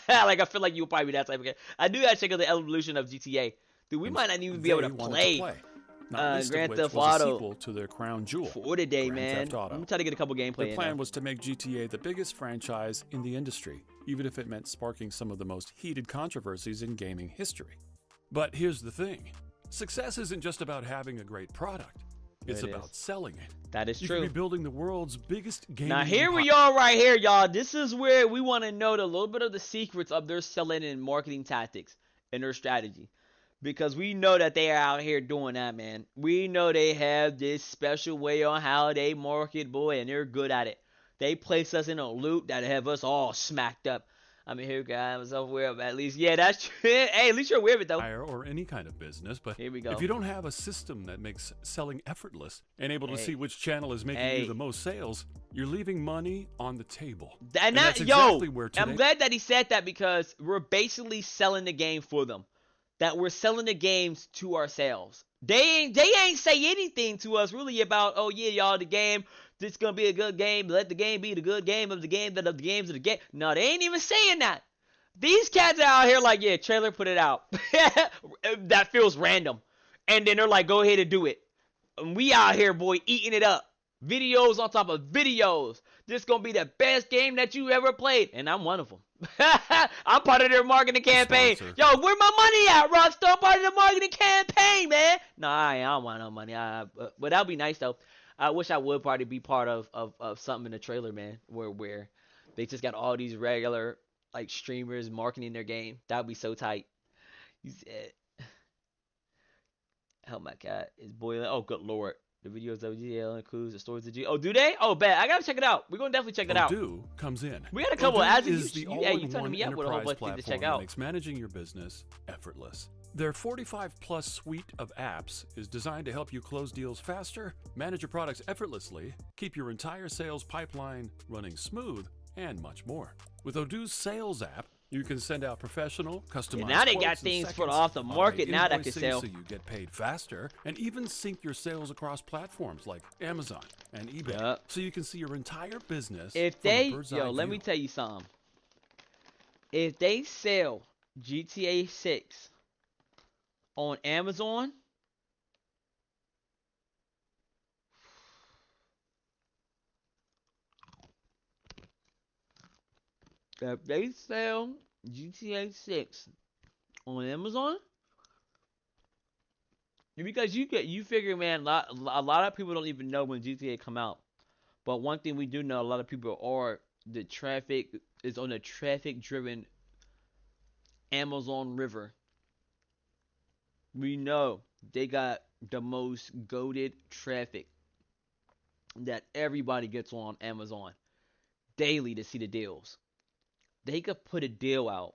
Like, I feel like you'll probably be that type of guy. I do gotta check out the evolution of GTA. Dude, we might not even be able to play Grand Theft Auto to their crown jewel for today, man. I'm gonna try to get a couple gameplay. The plan was to make GTA the biggest franchise in the industry, even if it meant sparking some of the most heated controversies in gaming history. But here's the thing. Success isn't just about having a great product. It's about selling it. That is true. You could be building the world's biggest gaming Now, here we are right here, y'all. This is where we want to know a little bit of the secrets of their selling and marketing tactics and their strategy. Because we know that they are out here doing that, man. We know they have this special way on how they market, boy, and they're good at it. They place us in a loop that have us all smacked up. I mean, here, guys, I'm self-aware of at least. Yeah, that's true. Hey, at least you're aware of it, though. Or any kind of business, but here we go. If you don't have a system that makes selling effortless and able to see which channel is making you the most sales, you're leaving money on the table. And that's exactly where today... I'm glad that he said that, because we're basically selling the game for them. That we're selling the games to ourselves. They ain't say anything to us really about, oh yeah, y'all, the game, this gonna be a good game. Let the game be the good game of the game of the games of the game. No, they ain't even saying that. These cats are out here like, yeah, trailer, put it out. That feels random. And then they're like, go ahead and do it. And we out here, boy, eating it up. Videos on top of videos. This gonna be the best game that you ever played. And I'm one of them. I'm part of their marketing campaign. Yo, where my money at, Rockstar? I'm part of the marketing campaign, man. Nah, I don't want no money. But that'd be nice, though. I wish I would probably be part of something in the trailer, man, where they just got all these regular, like, streamers marketing their game. That would be so tight. You said, oh my god, it's boiling. Oh, good lord. The videos of GL includes the stories of G. Oh, do they? Oh, bad. I gotta check it out. We're gonna definitely check it out. Odoo comes in. We got a couple. Odoo As you telling me up with a whole bunch of things to check out. Makes managing your business effortless. Their 45-plus suite of apps is designed to help you close deals faster, manage your products effortlessly, keep your entire sales pipeline running smooth, and much more. With Odoo's sales app, you can send out professional, customized now they got things for off the market now that can sell. So you get paid faster, and even sync your sales across platforms like Amazon and eBay, so you can see your entire business. If they, let me tell you something. If they sell GTA 6 on Amazon, if they sell GTA 6 on Amazon, because you figure, man, a lot of people don't even know when GTA come out. But one thing we do know, a lot of people are the traffic is on a traffic-driven Amazon River. We know they got the most goated traffic that everybody gets on Amazon daily to see the deals. They could put a deal out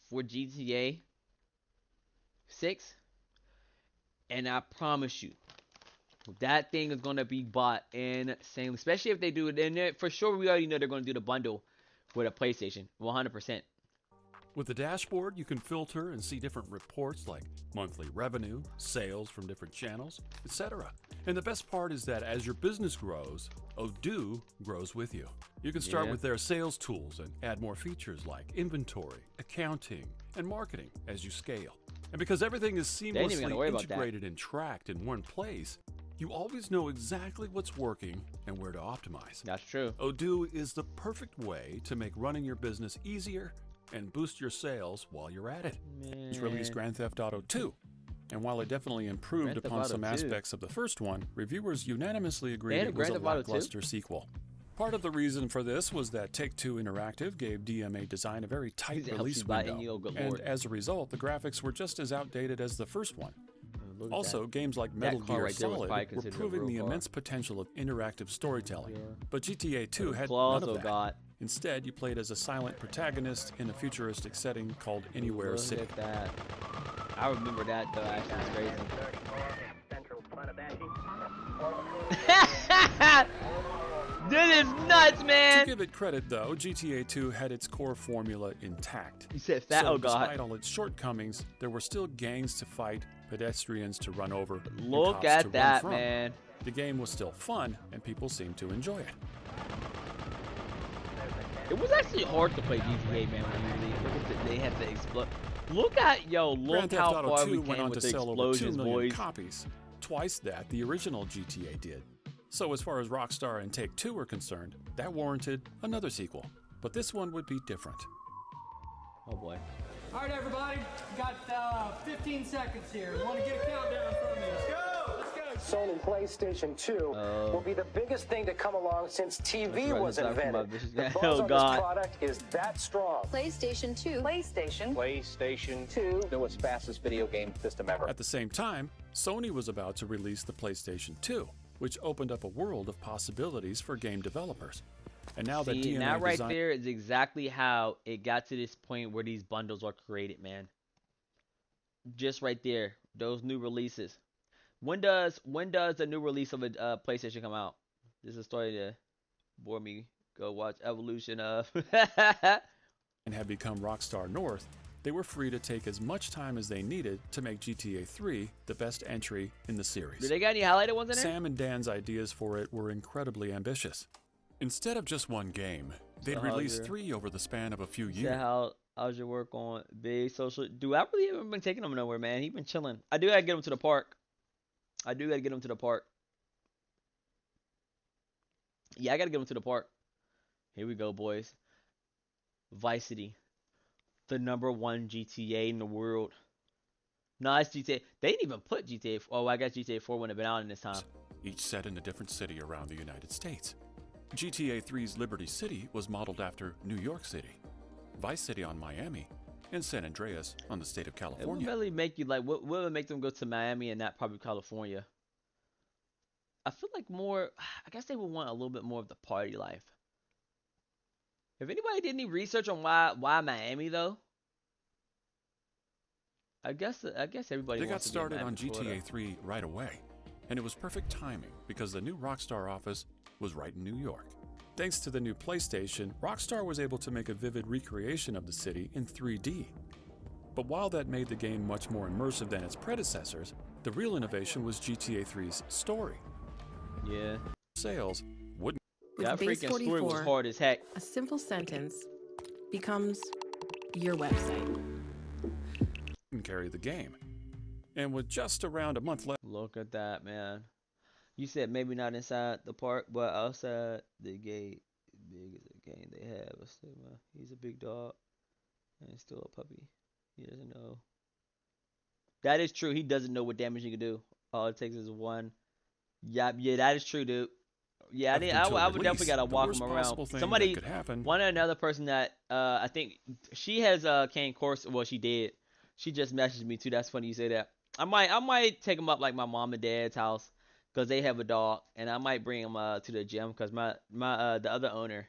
for GTA 6, and I promise you, that thing is going to be bought insanely, especially if they do it. And for sure, we already know they're going to do the bundle with a PlayStation, 100%. With the dashboard, you can filter and see different reports like monthly revenue, sales from different channels, etc. And the best part is that as your business grows, Odoo grows with you. You can start with their sales tools and add more features like inventory, accounting, and marketing as you scale. And because everything is seamlessly integrated and tracked in one place, you always know exactly what's working and where to optimize. That's true. Odoo is the perfect way to make running your business easier and boost your sales while you're at it. It's released Grand Theft Auto 2. And while it definitely improved upon some aspects of the first one, reviewers unanimously agreed it was a lackluster sequel. Part of the reason for this was that Take-Two Interactive gave DMA Design a very tight release window, and as a result, the graphics were just as outdated as the first one. Also, games like Metal Gear Solid were proving the immense potential of interactive storytelling, but GTA 2 had none of that. Instead, you played as a silent protagonist in a futuristic setting called Anywhere City. Look at that. I remember that though, actually, it's crazy. This is nuts, man! To give it credit though, GTA 2 had its core formula intact. You said that, so despite all its shortcomings, there were still gangs to fight, pedestrians to run over, look and cops at to that, run from. man. The game was still fun, and people seemed to enjoy it. It was actually hard to play GTA, man. When they had to explode. Look at look how far we came with the explosions, boys. Copies, twice that the original GTA did. So as far as Rockstar and Take-Two were concerned, that warranted another sequel. But this one would be different. Oh boy. All right, everybody, got 15 seconds here. We want to get a countdown from you. Let's go! Let's go! Sony PlayStation 2 will be the biggest thing to come along since TV was invented. The buzz on this product is that strong. PlayStation 2. PlayStation 2. Newest, fastest video game system ever. At the same time, Sony was about to release the PlayStation 2, which opened up a world of possibilities for game developers. And now that DMA that right there is exactly how it got to this point where these bundles are created, man. Just right there, those new releases. When does the new release of a PlayStation come out? This is starting to bore me. Go watch Evolution of. And had become Rockstar North, they were free to take as much time as they needed to make GTA 3 the best entry in the series. Do they got any highlighted ones in there? Sam and Dan's ideas for it were incredibly ambitious. Instead of just one game, they'd release 3 over the span of a few years. How's your work on Big Social? Dude, I really haven't been taking him nowhere, man. He's been chilling. I do gotta get him to the park. Yeah, I gotta get him to the park. Here we go, boys. Vice City. The #1 GTA in the world. No, it's GTA. They didn't even put GTA. Oh, I guess GTA 4 wouldn't have been out in this time. Each set in a different city around the United States. GTA 3's Liberty City was modeled after New York City, Vice City on Miami, and San Andreas on the state of California. It would really make you like, what would make them go to Miami and not probably California? I feel like more, I guess they would want a little bit more of the party life. If anybody did any research on why Miami though, I guess everybody. They got started on GTA 3 right away, and it was perfect timing because the new Rockstar office was right in New York. Thanks to the new PlayStation, Rockstar was able to make a vivid recreation of the city in 3D. But while that made the game much more immersive than its predecessors, the real innovation was GTA 3's story. Yeah. Sales wouldn't. That freaking story was hard as heck. A simple sentence becomes your website. Carry the game. And with just around a month left. Look at that, man. You said maybe not inside the park, but outside the gate. big is a game they have a stigma. He's a big dog and still a puppy. He doesn't know. That is true. He doesn't know what damage he can do. All it takes is one. Yeah, that is true, dude. Yeah, I would definitely gotta walk him around. Somebody, another person that I think she has cane course. Well, she did. She just messaged me too. That's funny you say that. I might take him up like my mom and dad's house because they have a dog, and I might bring him to the gym because the other owner,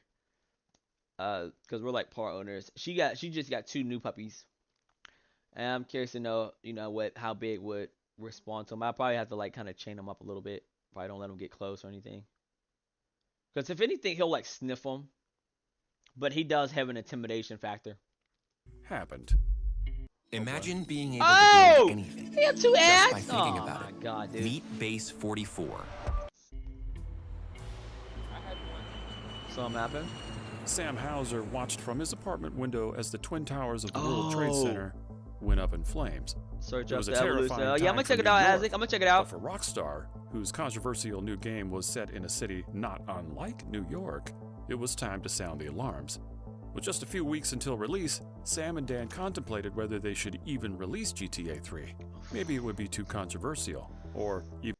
because we're like part owners. She just got 2 new puppies, and I'm curious to know how big would respond to him. I probably have to like kind of chain him up a little bit. Probably don't let him get close or anything. Because if anything, he'll like sniff them. But he does have an intimidation factor. Happened. Imagine being able to do anything he had 2 ads? just by thinking about my it. God, dude. Meet Base 44. Something happened? Sam Hauser watched from his apartment window as the Twin Towers of the World Trade Center went up in flames. Search up the evolution. Yeah, I'm gonna check it out, Isaac. I'm gonna check it out. But for Rockstar, whose controversial new game was set in a city not unlike New York, it was time to sound the alarms. With just a few weeks until release, Sam and Dan contemplated whether they should even release GTA 3. Maybe it would be too controversial, or even...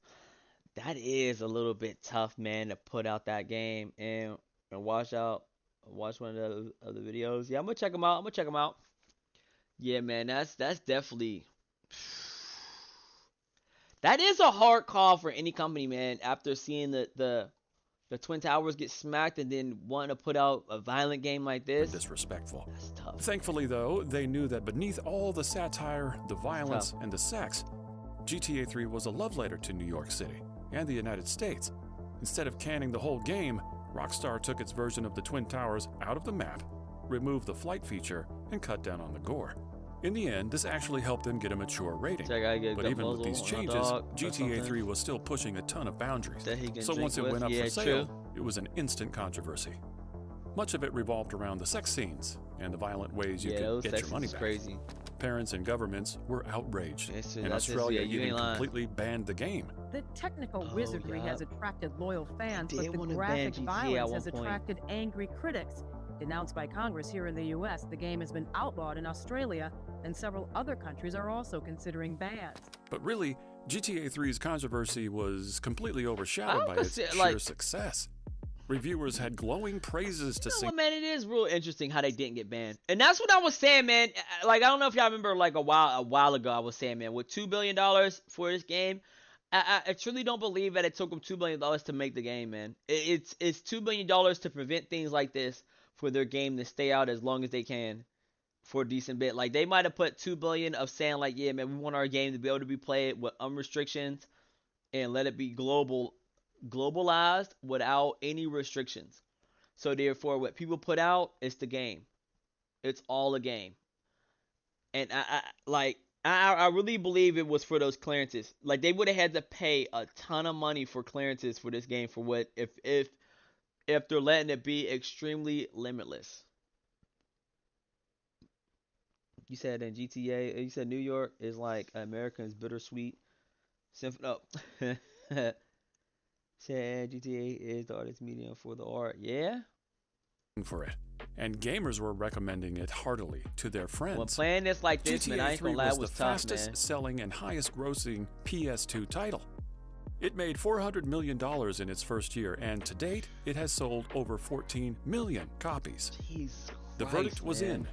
That is a little bit tough, man, to put out that game and watch one of the other videos. Yeah, I'm gonna check them out. Yeah, man, that's definitely... That is a hard call for any company, man, after seeing the Twin Towers get smacked and then wanting to put out a violent game like this. Disrespectful. That's tough. Thankfully, though, they knew that beneath all the satire, the violence, and the sex, GTA 3 was a love letter to New York City and the United States. Instead of canning the whole game, Rockstar took its version of the Twin Towers out of the map, removed the flight feature, and cut down on the gore. In the end, this actually helped them get a mature rating. But even with these changes, GTA 3 was still pushing a ton of boundaries. So once it went up for sale, it was an instant controversy. Much of it revolved around the sex scenes and the violent ways you could get your money back. Crazy. Parents and governments were outraged, and Australia even completely banned the game. The technical wizardry has attracted loyal fans, but the graphic violence has attracted angry critics. Denounced by Congress here in the U.S., the game has been outlawed in Australia, and several other countries are also considering bans. But really, GTA 3's controversy was completely overshadowed by its sheer success. Reviewers had glowing praises to sing. Man, it is real interesting how they didn't get banned, and that's what I was saying, man. Like, I don't know if y'all remember, like a while ago, I was saying, man, with $2 billion for this game, I truly don't believe that it took them $2 billion to make the game, man. It's $2 billion to prevent things like this for their game to stay out as long as they can for a decent bit. Like, they might have put $2 billion of saying, like, yeah, man, we want our game to be able to be played with restrictions and let it be globalized without any restrictions. So therefore, what people put out is the game. It's all a game. And I really believe it was for those clearances. Like, they would have had to pay a ton of money for clearances for this game for what if they're letting it be extremely limitless. You said in GTA, you said New York is like American's bittersweet symphony. Oh. Said GTA is the artist medium for the art. Yeah? For it. And gamers were recommending it heartily to their friends. When playing this like this, man, I ain't gonna lie, it was the tough, fastest selling and highest grossing PS2 title. It made $400 million in its first year, and to date, it has sold over 14 million copies. The verdict was in.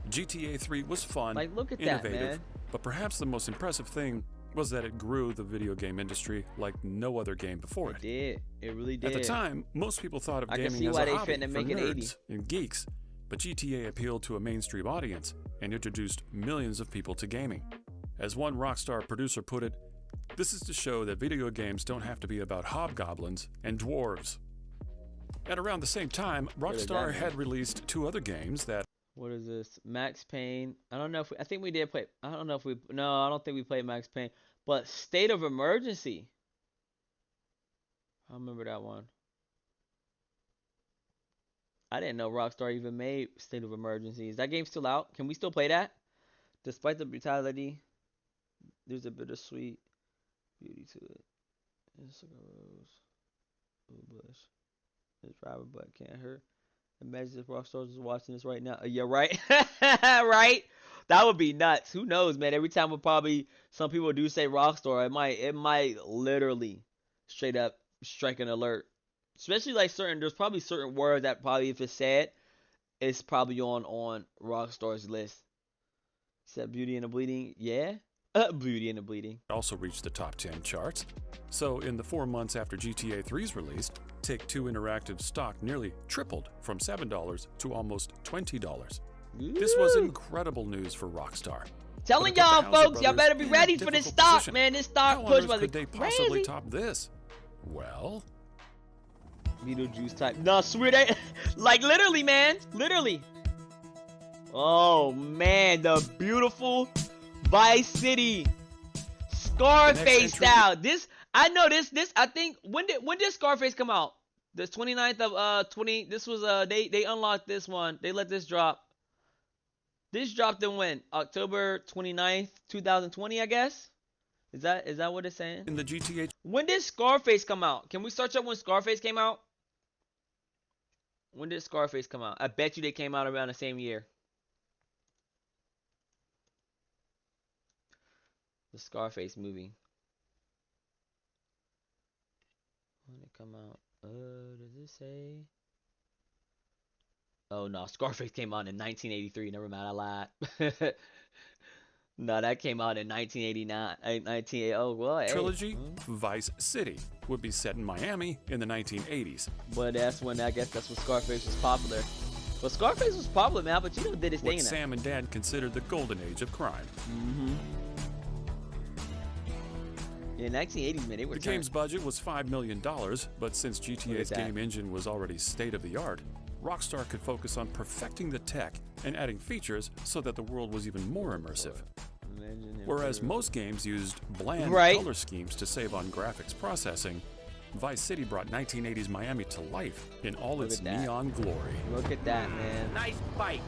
GTA 3 was fun, innovative, but perhaps the most impressive thing was that it grew the video game industry like no other game before it. It did. It really did. At the time, most people thought of gaming as a hobby for nerds and geeks, but GTA appealed to a mainstream audience and introduced millions of people to gaming. As one Rockstar producer put it, this is to show that video games don't have to be about hobgoblins and dwarves. At around the same time, Rockstar had released 2 other games that... What is this? Max Payne. I don't know if I think we did play. I don't know if we. No, I don't think we played Max Payne. But State of Emergency. I remember that one. I didn't know Rockstar even made State of Emergency. Is that game still out? Can we still play that? Despite the brutality, there's a bittersweet beauty to it. It's like a rose. Ooh, bush. This driver butt can't hurt. Imagine if Rockstar was watching this right now. Yeah, right. Right. That would be nuts. Who knows, man? Every time some people do say Rockstar, it might literally straight up strike an alert. Especially like there's probably certain words that probably if it's said, it's probably on Rockstar's list. Except Beauty and the Bleeding, yeah. Beauty and the Bleeding. Also reached the top 10 charts. So in the 4 months after GTA 3's release, Take-Two Interactive stock nearly tripled from $7 to almost $20. Ooh. This was incredible news for Rockstar. Telling y'all, folks, y'all better be ready for this stock, position. Man. This stock push was could they possibly top this? Well, Beetlejuice type. No, swear that, like literally, man, literally. Oh man, the beautiful Vice City, Scarface style. This I know this. I think when did Scarface come out? The 29th of 20. This was they unlocked this one. They let this drop. This dropped in when? October 29th, 2020, I guess. Is that what it's saying? In the GTA. When did Scarface come out? Can we search up when Scarface came out? When did Scarface come out? I bet you they came out around the same year. The Scarface movie. When did it come out? Does it say? Oh no, Scarface came out in 1983. Never mind, I lied. No, that came out in 1989. Oh, well, Trilogy, Vice City, would be set in Miami in the 1980s. But that's when, I guess that's when Scarface was popular. Well, Scarface was popular, man, but you know, did his thing in that. What Sam and Dad considered the golden age of crime. Mm-hmm. Yeah, 1980s, man, they were. The game's budget was $5 million, but since GTA's game engine was already state-of-the-art, Rockstar could focus on perfecting the tech and adding features so that the world was even more immersive. Whereas most games used bland color schemes to save on graphics processing, Vice City brought 1980s Miami to life in all its neon glory. Look at that, man. Nice bike.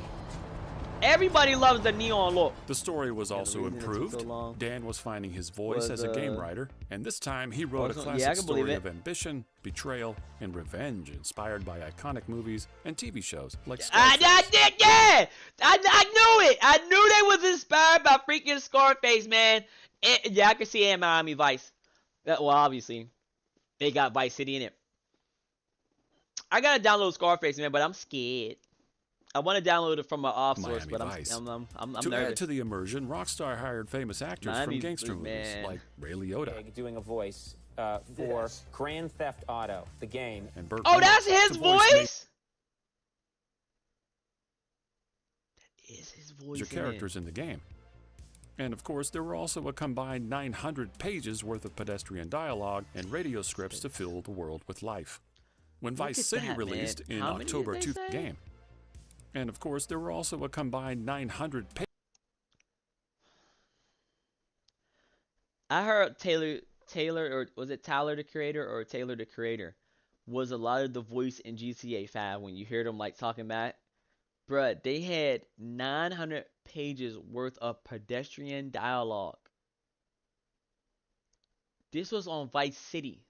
Everybody loves the neon look. The story was also improved. Dan was finding his voice as a game writer, and this time he wrote a classic story of ambition, betrayal, and revenge inspired by iconic movies and TV shows like Scarface. I knew it. I knew they was inspired by freaking Scarface, man. And, yeah, I can see it in Miami Vice. Well, obviously, they got Vice City in it. I gotta download Scarface, man, but I'm scared. I want to download it from an off source, but I'm nervous. To add to the immersion, Rockstar hired famous actors from gangster movies like Ray Liotta. Doing a voice for Grand Theft Auto, the game. And Burt that's his voice? That is his voice. Your characters in the game. And of course, there were also a combined 900 pages worth of pedestrian dialogue and radio scripts to fill the world with life. When Vice City released in October 2000 game. And of course, there were also a combined 900 pages. I heard Taylor, or was it Tyler the Creator or Taylor the Creator, was a lot of the voice in GTA 5 when you hear them like talking back. Bruh, they had 900 pages worth of pedestrian dialogue. This was on Vice City.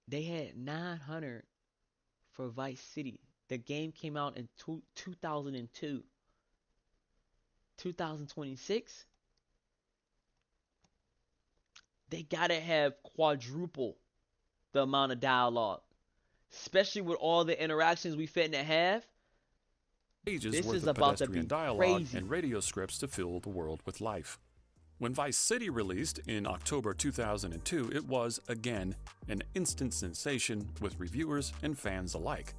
They had 900 for Vice City. The game came out in 2002. 2026? They gotta have quadruple the amount of dialogue. Especially with all the interactions we finna have. Pages worth of pedestrian dialogue and radio scripts to fill the world with life. When Vice City released in October 2002, it was, again, an instant sensation with reviewers and fans alike.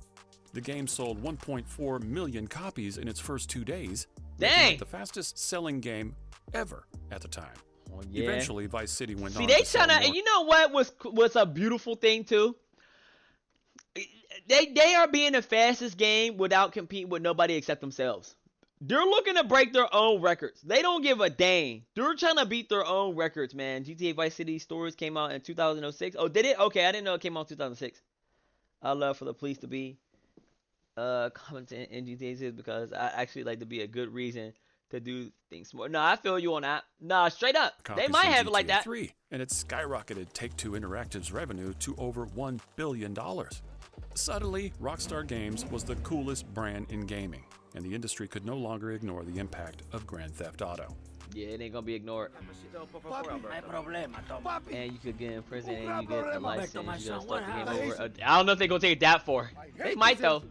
The game sold 1.4 million copies in its first 2 days, making it the fastest-selling game ever at the time. Oh, yeah. Eventually, Vice City went on they to sell more. And you know what was a beautiful thing, too? They are being the fastest game without competing with nobody except themselves. They're looking to break their own records. They don't give a dang. They're trying to beat their own records, man. GTA Vice City Stories came out in 2006. Oh, did it? Okay, I didn't know it came out in 2006. I love for the police to be commenting in GTA 6 because I actually like to be a good reason to do things more. No, I feel you on that. Nah, straight up. They might have it like that. 3, and it skyrocketed Take-Two Interactive's revenue to over $1 billion. Suddenly, Rockstar Games was the coolest brand in gaming, and the industry could no longer ignore the impact of Grand Theft Auto. Yeah, it ain't gonna be ignored. And you could get in prison and you get a life sentence. You gotta start the game over. I don't know if they're gonna take that for. They might though.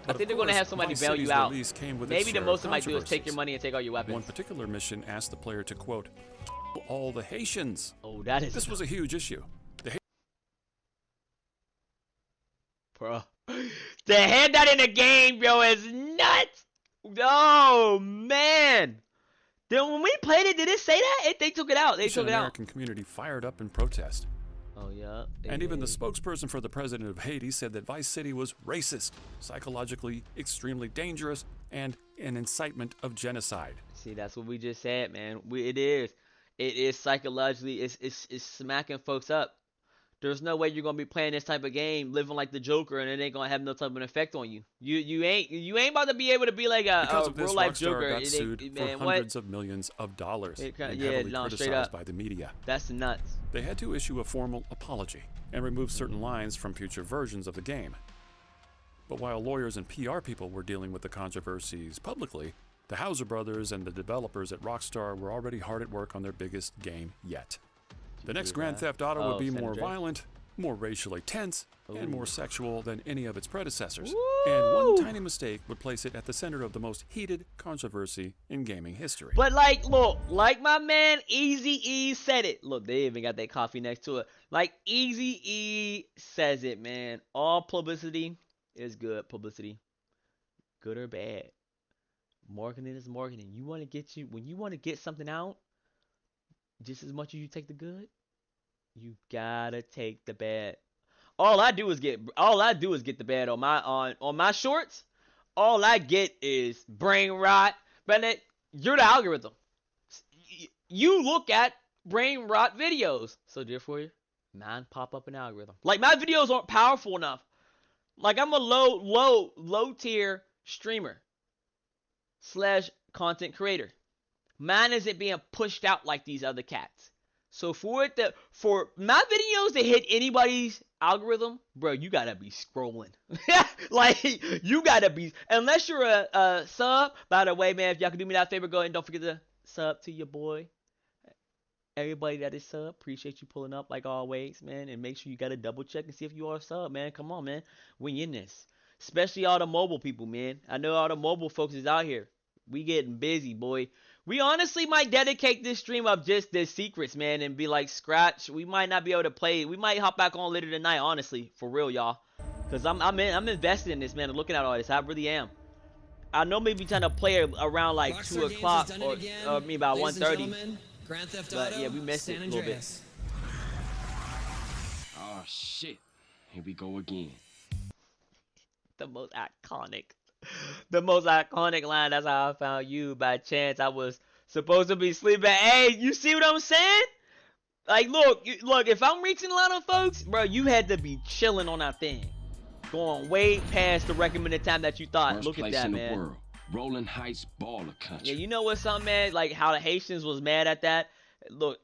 I think they're gonna have somebody bail you out. Maybe the most they might do is take your money and take all your weapons. One particular mission asked the player to quote, "all the Haitians." Oh, that is. This was a huge issue. Bro, to have that in a game, bro, is nuts. Oh man. Then when we played it, did it say that? They took it out. They took it out. The American community fired up in protest. Oh yeah. And even the spokesperson for the president of Haiti said that Vice City was racist, psychologically extremely dangerous, and an incitement of genocide. See, that's what we just said, man. It is psychologically, it's smacking folks up. There's no way you're gonna be playing this type of game, living like the Joker, and it ain't gonna have no type of an effect on you. You ain't about to be able to be like a real life Joker. Got sued for hundreds of millions of dollars and heavily criticized by the media. That's nuts. They had to issue a formal apology and remove certain lines from future versions of the game. But while lawyers and PR people were dealing with the controversies publicly, the Houser brothers and the developers at Rockstar were already hard at work on their biggest game yet. The next Grand Theft Auto would be more violent, more racially tense, and more sexual than any of its predecessors. And one tiny mistake would place it at the center of the most heated controversy in gaming history. But look, like my man Eazy-E said it. Look, they even got that coffee next to it. Like Eazy-E says it, man. All publicity is good publicity. Good or bad. Marketing is marketing. When you want to get something out, just as much as you take the good, you gotta take the bad. All I do is get the bad on my shorts. All I get is brain rot. But you're the algorithm. You look at brain rot videos, so therefore mine pop up an algorithm. Like my videos aren't powerful enough. Like I'm a low tier streamer / content creator. Mine isn't being pushed out like these other cats. So for my videos to hit anybody's algorithm, bro, you gotta be scrolling. Like you gotta be, unless you're a sub. By the way, man, if y'all can do me that favor, go ahead and don't forget to sub to your boy. Everybody that is sub, appreciate you pulling up like always, man. And make sure you gotta double check and see if you are a sub, man. Come on, man, we in this. Especially all the mobile people, man. I know all the mobile folks is out here. We getting busy, boy. We honestly might dedicate this stream of just the secrets, man, and be like, scratch. We might not be able to play. We might hop back on later tonight, honestly, for real, y'all. Cause I'm invested in this, man. And looking at all this, I really am. I normally be trying to play around like Rockstar 2 o'clock or about 1:30. But yeah, we missed it a little bit. Oh shit! Here we go again. The most iconic line. That's how I found you by chance. I was supposed to be sleeping. Hey, you see what I'm saying? Like, look. If I'm reaching a lot of folks, bro, you had to be chilling on that thing, going way past the recommended time that you thought. First look at place that, in man. The world. Rolling Heights baller country. Yeah, you know what's something, man? Like how the Haitians was mad at that. Look,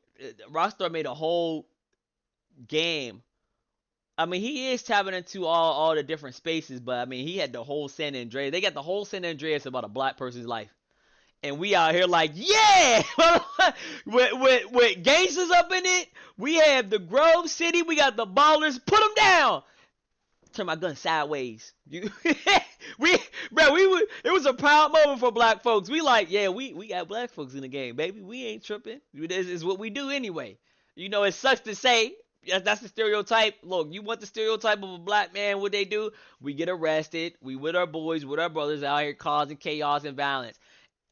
Rockstar made a whole game. I mean, he is tapping into all the different spaces, but I mean, he had the whole San Andreas. They got the whole San Andreas about a black person's life, and we out here like, yeah, with gangsters up in it. We have the Grove City. We got the ballers. Put them down. Turn my gun sideways. It was a proud moment for black folks. We like, yeah, we got black folks in the game, baby. We ain't tripping. This is what we do anyway. You know, it sucks to say. That's the stereotype. Look, you want the stereotype of a black man, what they do? We get arrested. We with our boys, with our brothers out here causing chaos and violence.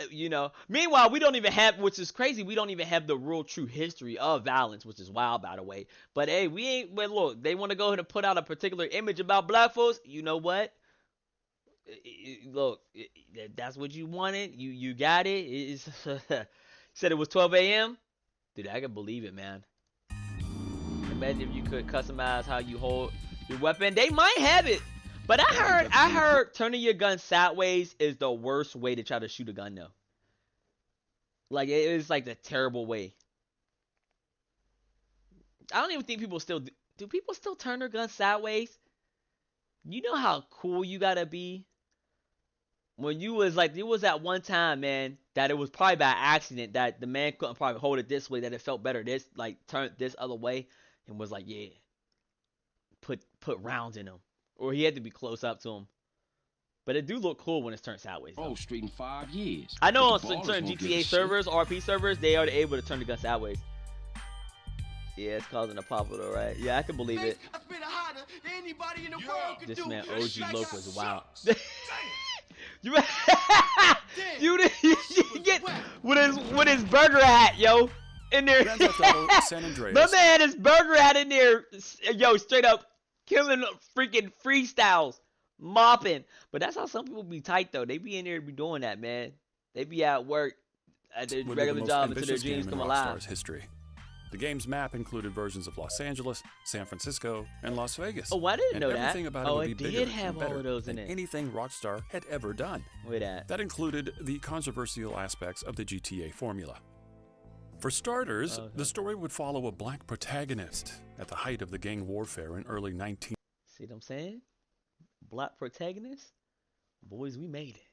You know, meanwhile, we don't even have, which is crazy, we don't even have the real true history of violence, which is wild, by the way. But hey, we ain't, but look, they want to go ahead and put out a particular image about black folks. You know what? Look, that's what you wanted. You got it. Said it was 12 a.m. Dude, I can believe it, man. Imagine if you could customize how you hold your weapon. They might have it. But I heard turning your gun sideways is the worst way to try to shoot a gun though. Like it is like the terrible way. I don't even think people still do people still turn their guns sideways? You know how cool you gotta be when you was like, it was at one time, man, that it was probably by accident that the man couldn't probably hold it this way, that it felt better this, like, turn this other way, and was like, yeah, put rounds in him. Or he had to be close up to him. But it do look cool when it's turned sideways. Oh, street in 5 years. I know on certain GTA servers, RP servers, they are able to turn the gun sideways. Yeah, it's causing a pop though, right? Yeah, I can believe it. This man OG Loke was wild. you get with his burger hat, yo, in there. My man had his burger hat in there, yo, straight up killing freaking freestyles, mopping. But that's how some people be tight though. They be in there, be doing that, man. They be at work at their regular job until their dreams come alive. History. The game's map included versions of Los Angeles, San Francisco, and Las Vegas. Oh, I didn't know that. Everything about it would be bigger have and better all of those than in it. anything Rockstar had ever done. Look at that. That included the controversial aspects of the GTA formula. For starters, the story would follow a black protagonist at the height of the gang warfare in early 19... See what I'm saying? Black protagonist? Boys, we made it.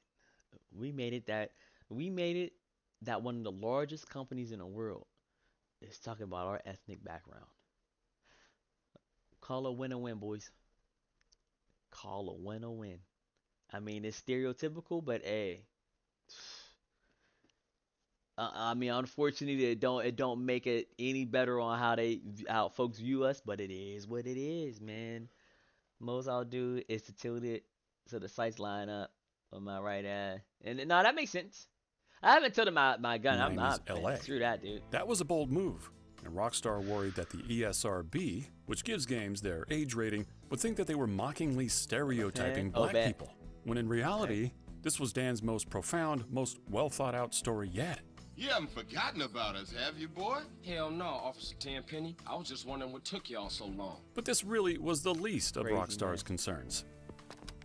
We made it that one of the largest companies in the world is talking about our ethnic background. Call a win a win, boys. Call a win a win. I mean, it's stereotypical, but hey, I mean, unfortunately, it don't make it any better on how folks view us, but it is what it is, man. Most I'll do is to tilt it so the sights line up on my right eye, and no, that makes sense. I haven't tilted my gun. I'm not. LA. Screw that, dude. That was a bold move, and Rockstar worried that the ESRB, which gives games their age rating, would think that they were mockingly stereotyping black people, when in reality, this was Dan's most profound, most well-thought-out story yet. You haven't forgotten about us, have you, boy? Hell no, Officer Tenpenny. I was just wondering what took y'all so long. But this really was the least of Rockstar's concerns.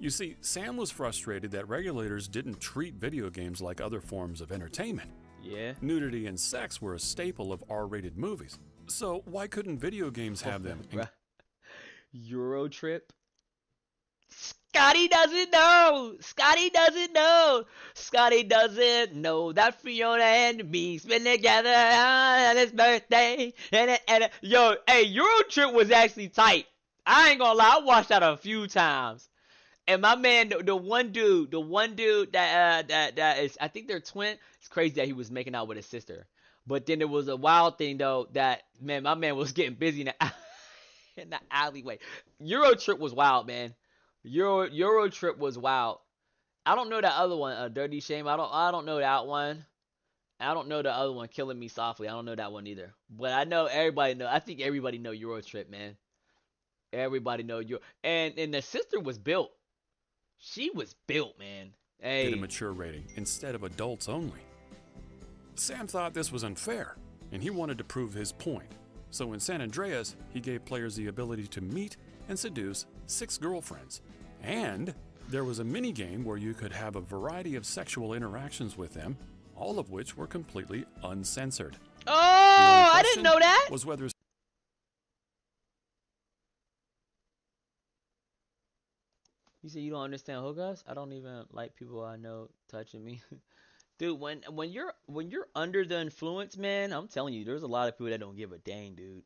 You see, Sam was frustrated that regulators didn't treat video games like other forms of entertainment. Yeah. Nudity and sex were a staple of R-rated movies. So why couldn't video games have them? Euro Trip? Scotty doesn't know! Scotty doesn't know! Scotty doesn't know that Fiona and me spend together on his birthday. Yo, hey, Euro Trip was actually tight. I ain't gonna lie, I watched that a few times. And my man, the one dude that is, I think they're twin. It's crazy that he was making out with his sister. But then there was a wild thing though that, man, my man was getting busy in the alleyway. Euro Trip was wild, man. Euro Trip was wild. I don't know that other one, Dirty Shame. I don't know that one. I don't know the other one, Killing Me Softly. I don't know that one either. But I know everybody know. I think everybody know Euro Trip, man. Everybody know Euro. And the sister was built. She was built, man. Hey. Get a mature rating instead of adults only. Sam thought this was unfair, and he wanted to prove his point. So in San Andreas, he gave players the ability to meet and seduce 6 girlfriends. And there was a mini-game where you could have a variety of sexual interactions with them, all of which were completely uncensored. Oh, I didn't know that! Was whether You say you don't understand hookups? I don't even like people I know touching me. Dude, when you're under the influence, man, I'm telling you, there's a lot of people that don't give a dang, dude.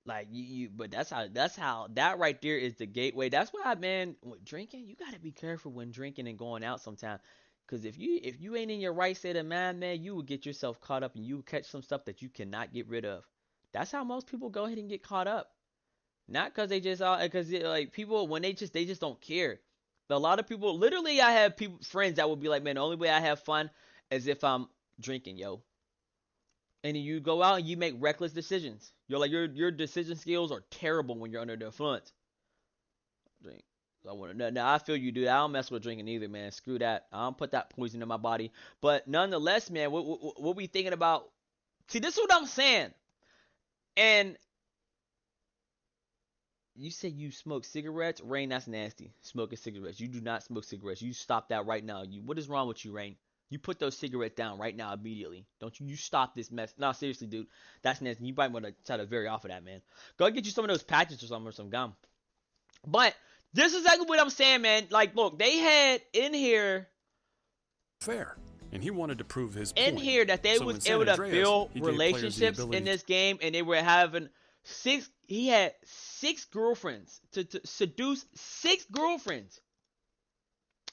Like but that's how that right there is the gateway. That's why, man, with drinking, you gotta be careful when drinking and going out sometimes. Cause if you ain't in your right state of mind, man, you will get yourself caught up and you will catch some stuff that you cannot get rid of. That's how most people go ahead and get caught up. Not because they just because like people when they just don't care. But a lot of people, literally, I have friends that will be like, man, the only way I have fun is if I'm drinking, yo. And then you go out and you make reckless decisions. You're like your decision skills are terrible when you're under the influence. Drink. Now I feel you, dude. I don't mess with drinking either, man. Screw that. I don't put that poison in my body. But nonetheless, man, what we thinking about? See, this is what I'm saying. And you say you smoke cigarettes, Rain. That's nasty. Smoking cigarettes. You do not smoke cigarettes. You stop that right now. What is wrong with you, Rain? You put those cigarettes down right now, immediately. Don't you? You stop this mess. No, seriously, dude. That's nasty. You might want to try to vary off of that, man. Go get you some of those patches or something, or some gum. But This is exactly what I'm saying, man. Like, look, they had in here fair, and he wanted to prove his in point. here that they So was in able San to Andreas, build he gave players the relationships ability in this game, and they were having he had 6 girlfriends to seduce 6 girlfriends,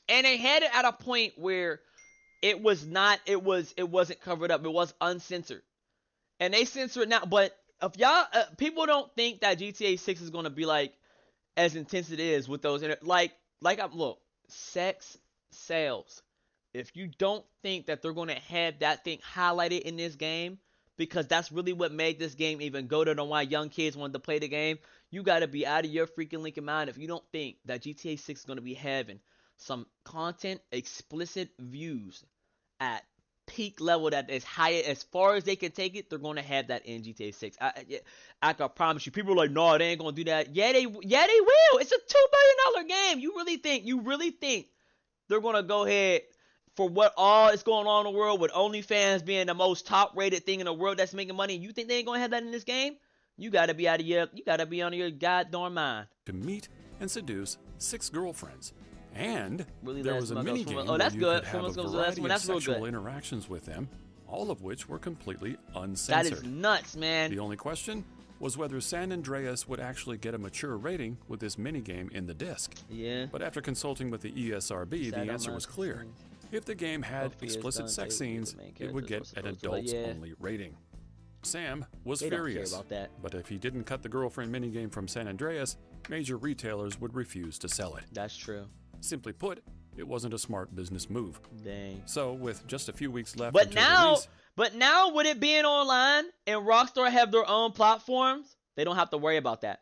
and they had it at a point where it wasn't covered up, it was uncensored, and they censor it now. But if y'all people don't think that GTA 6 is gonna be like as intense it is with those look, sex sales. If you don't think that they're going to have that thing highlighted in this game, because that's really what made this game even go to why young kids wanted to play the game, you got to be out of your freaking Lincoln mind if you don't think that GTA 6 is going to be having some content, explicit views at peak level that is high as far as they can take it. They're going to have that in GTA 6. I can promise you. People are like, no, they ain't going to do that. Yeah, they will. It's a $2 billion game. You really think they're going to go ahead for what all is going on in the world with OnlyFans being the most top rated thing in the world that's making money? You think they ain't going to have that in this game? You got to be on your goddamn mind. To meet and seduce 6 girlfriends. And really there was a mini game where you could have a variety of sexual interactions with them, all of which were completely uncensored. That is nuts, man. The only question was whether San Andreas would actually get a mature rating with this minigame in the disc. Yeah. But after consulting with the ESRB, the answer was clear. If the game had explicit sex scenes, it would get an adults-only rating. Sam was furious, about that. But if he didn't cut the girlfriend minigame from San Andreas, major retailers would refuse to sell it. That's true. Simply put, it wasn't a smart business move. Dang. So, with just a few weeks left But until now, with it being online and Rockstar have their own platforms, they don't have to worry about that.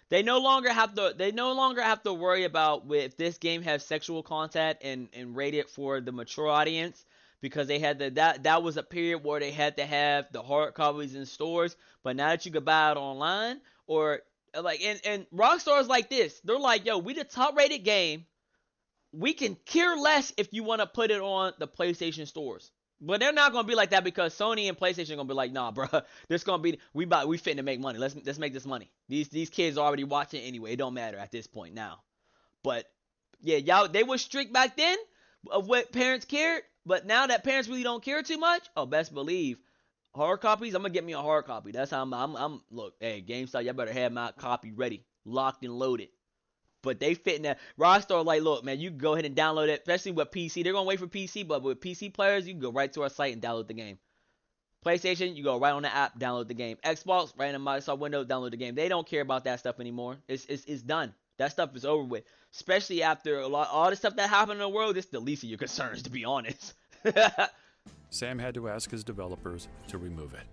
They no longer have to worry about if this game has sexual content and rated for the mature audience, because they had that was a period where they had to have the hard copies in stores. But now that you can buy it online, or like and Rockstar is like this, they're like, yo, we the top rated game. We can care less if you want to put it on the PlayStation stores. But they're not going to be like that, because Sony and PlayStation are going to be like, nah, bro, this going to be, we fitting to make money. Let's make this money. These kids are already watching anyway. It don't matter at this point now. But yeah, y'all, they were strict back then of what parents cared. But now that parents really don't care too much, best believe, hard copies, I'm going to get me a hard copy. That's how I'm look, hey, GameStop, y'all better have my copy ready, locked and loaded. But they fit in that. Rockstar like, look, man, you can go ahead and download it, especially with PC. They're going to wait for PC, but with PC players, you can go right to our site and download the game. PlayStation, you go right on the app, download the game. Xbox, right in the Microsoft window, download the game. They don't care about that stuff anymore. It's done. That stuff is over with. Especially after all the stuff that happened in the world, it's the least of your concerns, to be honest. Sam had to ask his developers to remove it.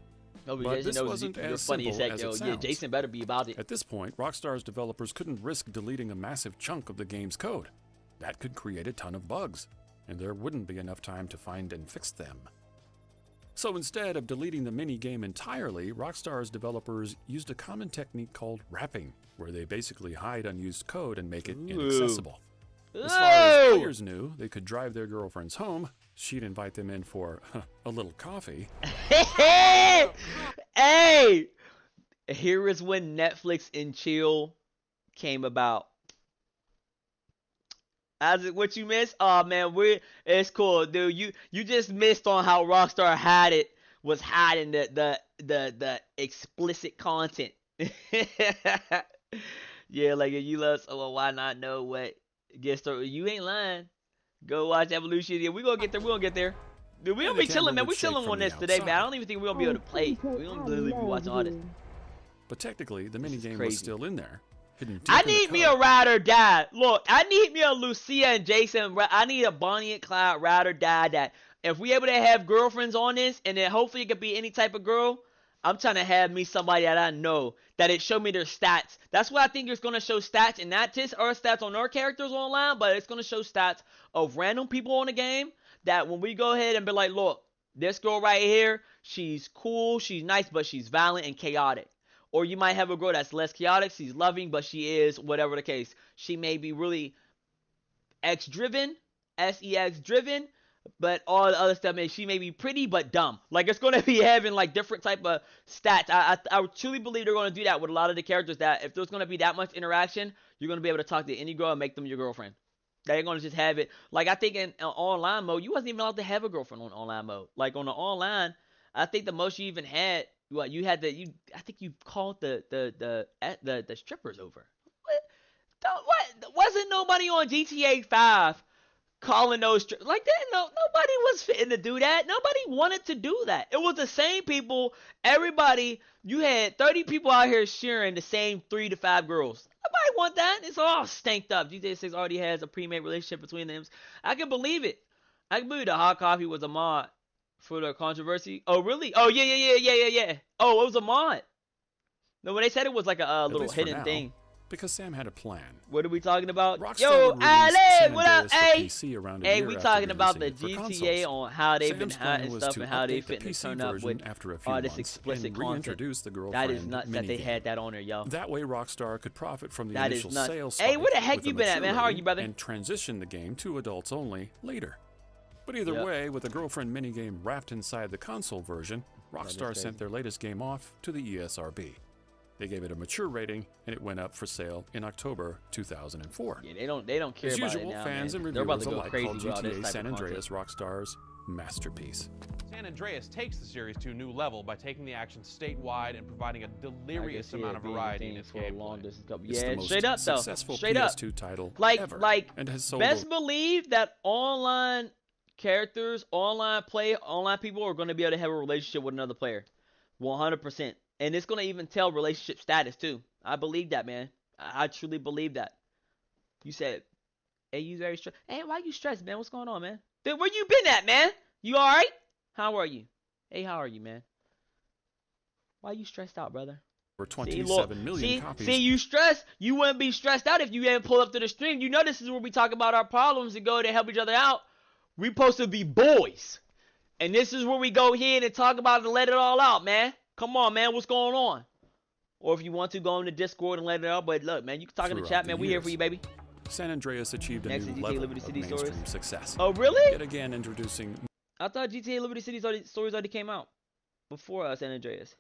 But this wasn't as simple as it sounds. Yeah, Jason better be about it. At this point, Rockstar's developers couldn't risk deleting a massive chunk of the game's code. That could create a ton of bugs, and there wouldn't be enough time to find and fix them. So instead of deleting the mini-game entirely, Rockstar's developers used a common technique called wrapping, where they basically hide unused code and make it inaccessible. As far as players knew, they could drive their girlfriends home. She'd invite them in for a little coffee. Hey! Here is when Netflix and chill came about. What you missed? Oh man, it's cool, dude. You just missed on how Rockstar was hiding the explicit content. Yeah, like if you love someone, why not know what gets started? You ain't lying. Go watch Evolution. Yeah, we're gonna get there. Dude, we don't be chilling, man. We chilling on this today, man. I don't even think we're gonna be able to play. We don't literally be watching all this. But technically, the minigame was still in there. Hidden deep I need me a ride or die. Look, I need me a Lucia and Jason. I need a Bonnie and Clyde ride or die. That if we able to have girlfriends on this, and then hopefully it could be any type of girl, I'm trying to have me somebody that I know, that it show me their stats. That's why I think it's going to show stats, and not just our stats on our characters online, but it's going to show stats of random people on the game, that when we go ahead and be like, look, this girl right here, she's cool, she's nice, but she's violent and chaotic. Or you might have a girl that's less chaotic, she's loving, but she is, whatever the case. She may be really X-driven, S-E-X-driven, But all the other stuff, man, she may be pretty but dumb. Like, it's gonna be having like different type of stats. I truly believe they're gonna do that with a lot of the characters. That if there's gonna be that much interaction, you're gonna be able to talk to any girl and make them your girlfriend. They're gonna just have it. Like, I think in online mode, you wasn't even allowed to have a girlfriend on online mode. Like on the online, I think the most you even had, what you had I think you called the strippers over. What? Wasn't nobody on GTA 5 calling those like that? No, nobody was fitting to do that. Nobody wanted to do that. It was the same people. Everybody. You had 30 people out here sharing the same 3 to 5 girls. Nobody want that. It's all stanked up. GTA 6 already has a pre-made relationship between them. I can believe it. I can believe the hot coffee was a mod for the controversy. Oh really? Oh yeah. Oh, it was a mod. No, when they said it was like a little hidden thing. Because Sam had a plan. What are we talking about? Rockstar Yo, Ale, what up? Hey, we talking about the GTA on how they've been hiding stuff and how they fit to turn up with all this explicit content. That is nuts that they had that on there, yo. That way, Rockstar could profit from the initial sales. Hey, where the heck you been at, man? How are you, brother? And transition the game to adults only later. But either way, with the girlfriend minigame wrapped inside the console version, Rockstar sent their latest game off to the ESRB. They gave it a mature rating, and it went up for sale in October 2004. Yeah, they don't care about it now, As usual, fans and reviewers alike called GTA San Andreas Rockstar's masterpiece. San Andreas takes the series to a new level by taking the action statewide and providing a delirious amount of variety in its gameplay. Yeah, straight up though. Straight up. PS2 title ever, and has sold best believe that online characters, online people are going to be able to have a relationship with another player. 100%. And it's going to even tell relationship status, too. I believe that, man. I truly believe that. You said, hey, you very stressed. Hey, why you stressed, man? What's going on, man? Dude, where you been at, man? You all right? How are you? Hey, how are you, man? Why you stressed out, brother? For 27 million copies. See, you stressed. You wouldn't be stressed out if you hadn't pulled up to the stream. You know this is where we talk about our problems and go to help each other out. We supposed to be boys. And this is where we go here and talk about it and let it all out, man. Come on, man. What's going on? Or if you want to, go on the Discord and let it out. But look, man, you can talk in the chat, man. We here for you, baby. San Andreas achieved a new level of mainstream success. Oh, really? Yet again, introducing... I thought GTA Liberty City stories already came out before San Andreas.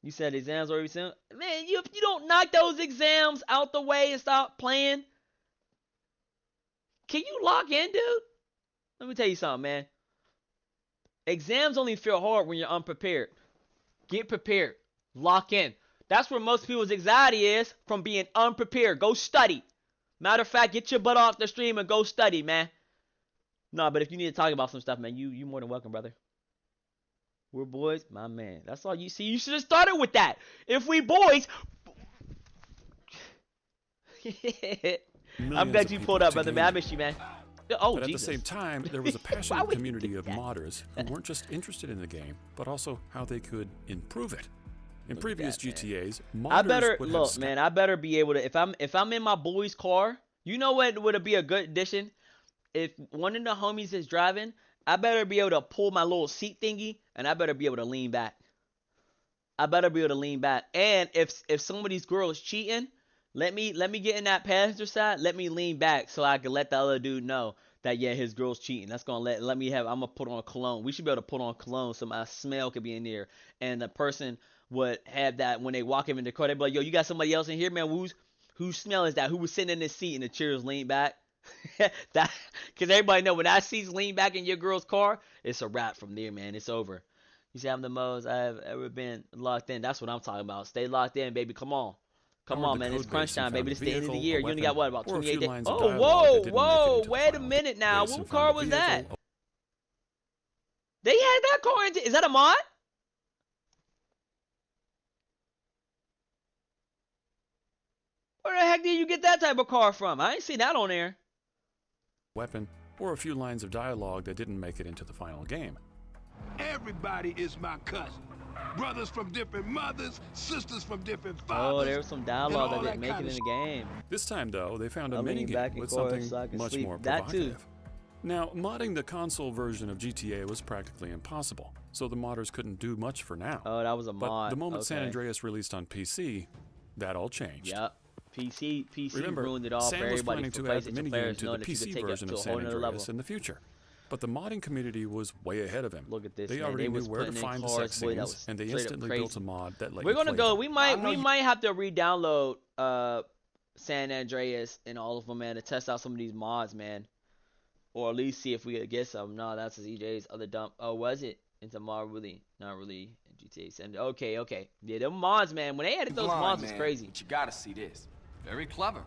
You said exams already sent. Man, if you don't knock those exams out the way and stop playing, can you lock in, dude? Let me tell you something, man. Exams only feel hard when you're unprepared. Get prepared. Lock in. That's where most people's anxiety is, from being unprepared. Go study. Matter of fact, get your butt off the stream and go study, man. No, but if you need to talk about some stuff, man, you more than welcome, brother. We're boys, my man. That's all you see. You should have started with that. If we boys... I'm glad you pulled up, brother, man. I miss you, man. Oh, but at Jesus. the same time, there was a passionate community of modders who weren't just interested in the game, but also how they could improve it. In previous GTAs, modders would have man. I better be able to. If I'm in my boy's car, you know what would be a good addition? If one of the homies is driving, I better be able to pull my little seat thingy, and I better be able to lean back. I better be able to lean back. And if somebody's girl is cheating, let me get in that passenger side. Let me lean back so I can let the other dude know that, yeah, his girl's cheating. That's gonna let me have. I'm gonna put on cologne. We should be able to put on cologne so my smell could be in there, and the person would have that when they walk in the car. They be like, yo, you got somebody else in here, man? Whose smell is that? Who was sitting in this seat and the chairs leaned back? That, because everybody know when that seat's leaned back in your girl's car, it's a wrap from there, man. It's over. You see, I'm the most I've ever been locked in. That's what I'm talking about. Stay locked in, baby. Come on. Come on, man. It's crunch time, baby. It's the end of the year. You only got, what, about 28 days? Oh, whoa. Wait a minute now. What car was that? They had that car. Is that a mod? Where the heck did you get that type of car from? I ain't seen that on there. Weapon, or a few lines of dialogue that didn't make it into the final game. Everybody is my cousin. Brothers from different mothers, sisters from different fathers. Oh, there was some dialogue that didn't make it in the game. This time, though, they found a minigame with something much more provocative. Now, modding the console version of GTA was practically impossible, so the modders couldn't do much for now. Oh, that was a mod. But the moment San Andreas released on PC, that all changed. Yep. PC Remember, ruined it all Sam for was everybody. planning For to add the PlayStation minigame players, to knowing the that you could PC take it version to of a San whole nother level. Andreas in the future. But the modding community was way ahead of him. Look at this. They man. already They knew was where to putting in find the cars, sex boy, that scenes, was and they straight up instantly crazy. built a mod that let We're you gonna play go. them. We might have to re-download San Andreas and all of them, man, to test out some of these mods, man, or at least see if we could get some. No, that's EJ's other dump. Oh, was it? It's a mod, really? Not really. GTA San. Okay. Yeah, them mods, man. When they added those mods, it's crazy. But you gotta see this. Very clever.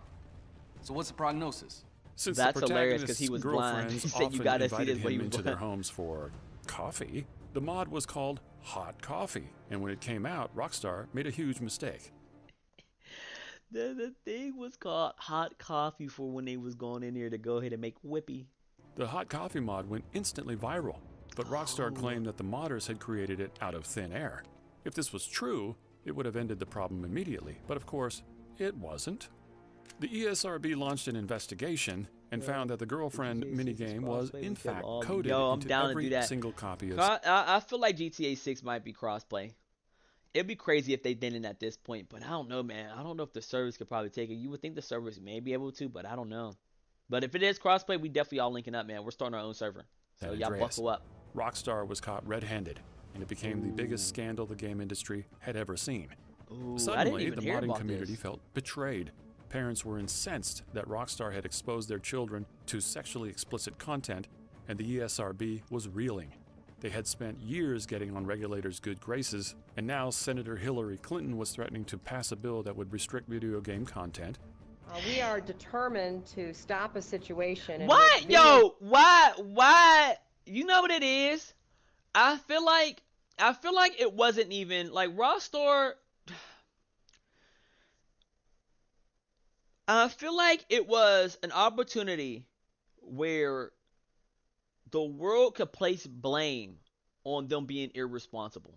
So what's the prognosis? Since That's the hilarious because he was blind. girlfriends He said you often gotta see invited this, but he him was into their blind. homes for coffee, the mod was called Hot Coffee. And when it came out, Rockstar made a huge mistake. The thing was called Hot Coffee for when they was going in here to go ahead and make whippy. The Hot Coffee mod went instantly viral, but Rockstar claimed that the modders had created it out of thin air. If this was true, it would have ended the problem immediately, but of course, it wasn't. The ESRB launched an investigation and found that the girlfriend minigame was, in fact, coded into every single copy of... I feel like GTA 6 might be crossplay. It'd be crazy if they didn't at this point, but I don't know, man. I don't know if the servers could probably take it. You would think the servers may be able to, but I don't know. But if it is crossplay, we definitely all linking up, man. We're starting our own server. So y'all buckle up. Rockstar was caught red-handed, and it became the biggest scandal the game industry had ever seen. Suddenly, the modding community felt betrayed. Parents were incensed that Rockstar had exposed their children to sexually explicit content, and the ESRB was reeling. They had spent years getting on regulators' good graces, and now Senator Hillary Clinton was threatening to pass a bill that would restrict video game content. We are determined to stop a situation. What? Yo, why? You know what it is? I feel like it wasn't even like Rockstar. I feel like it was an opportunity where the world could place blame on them being irresponsible.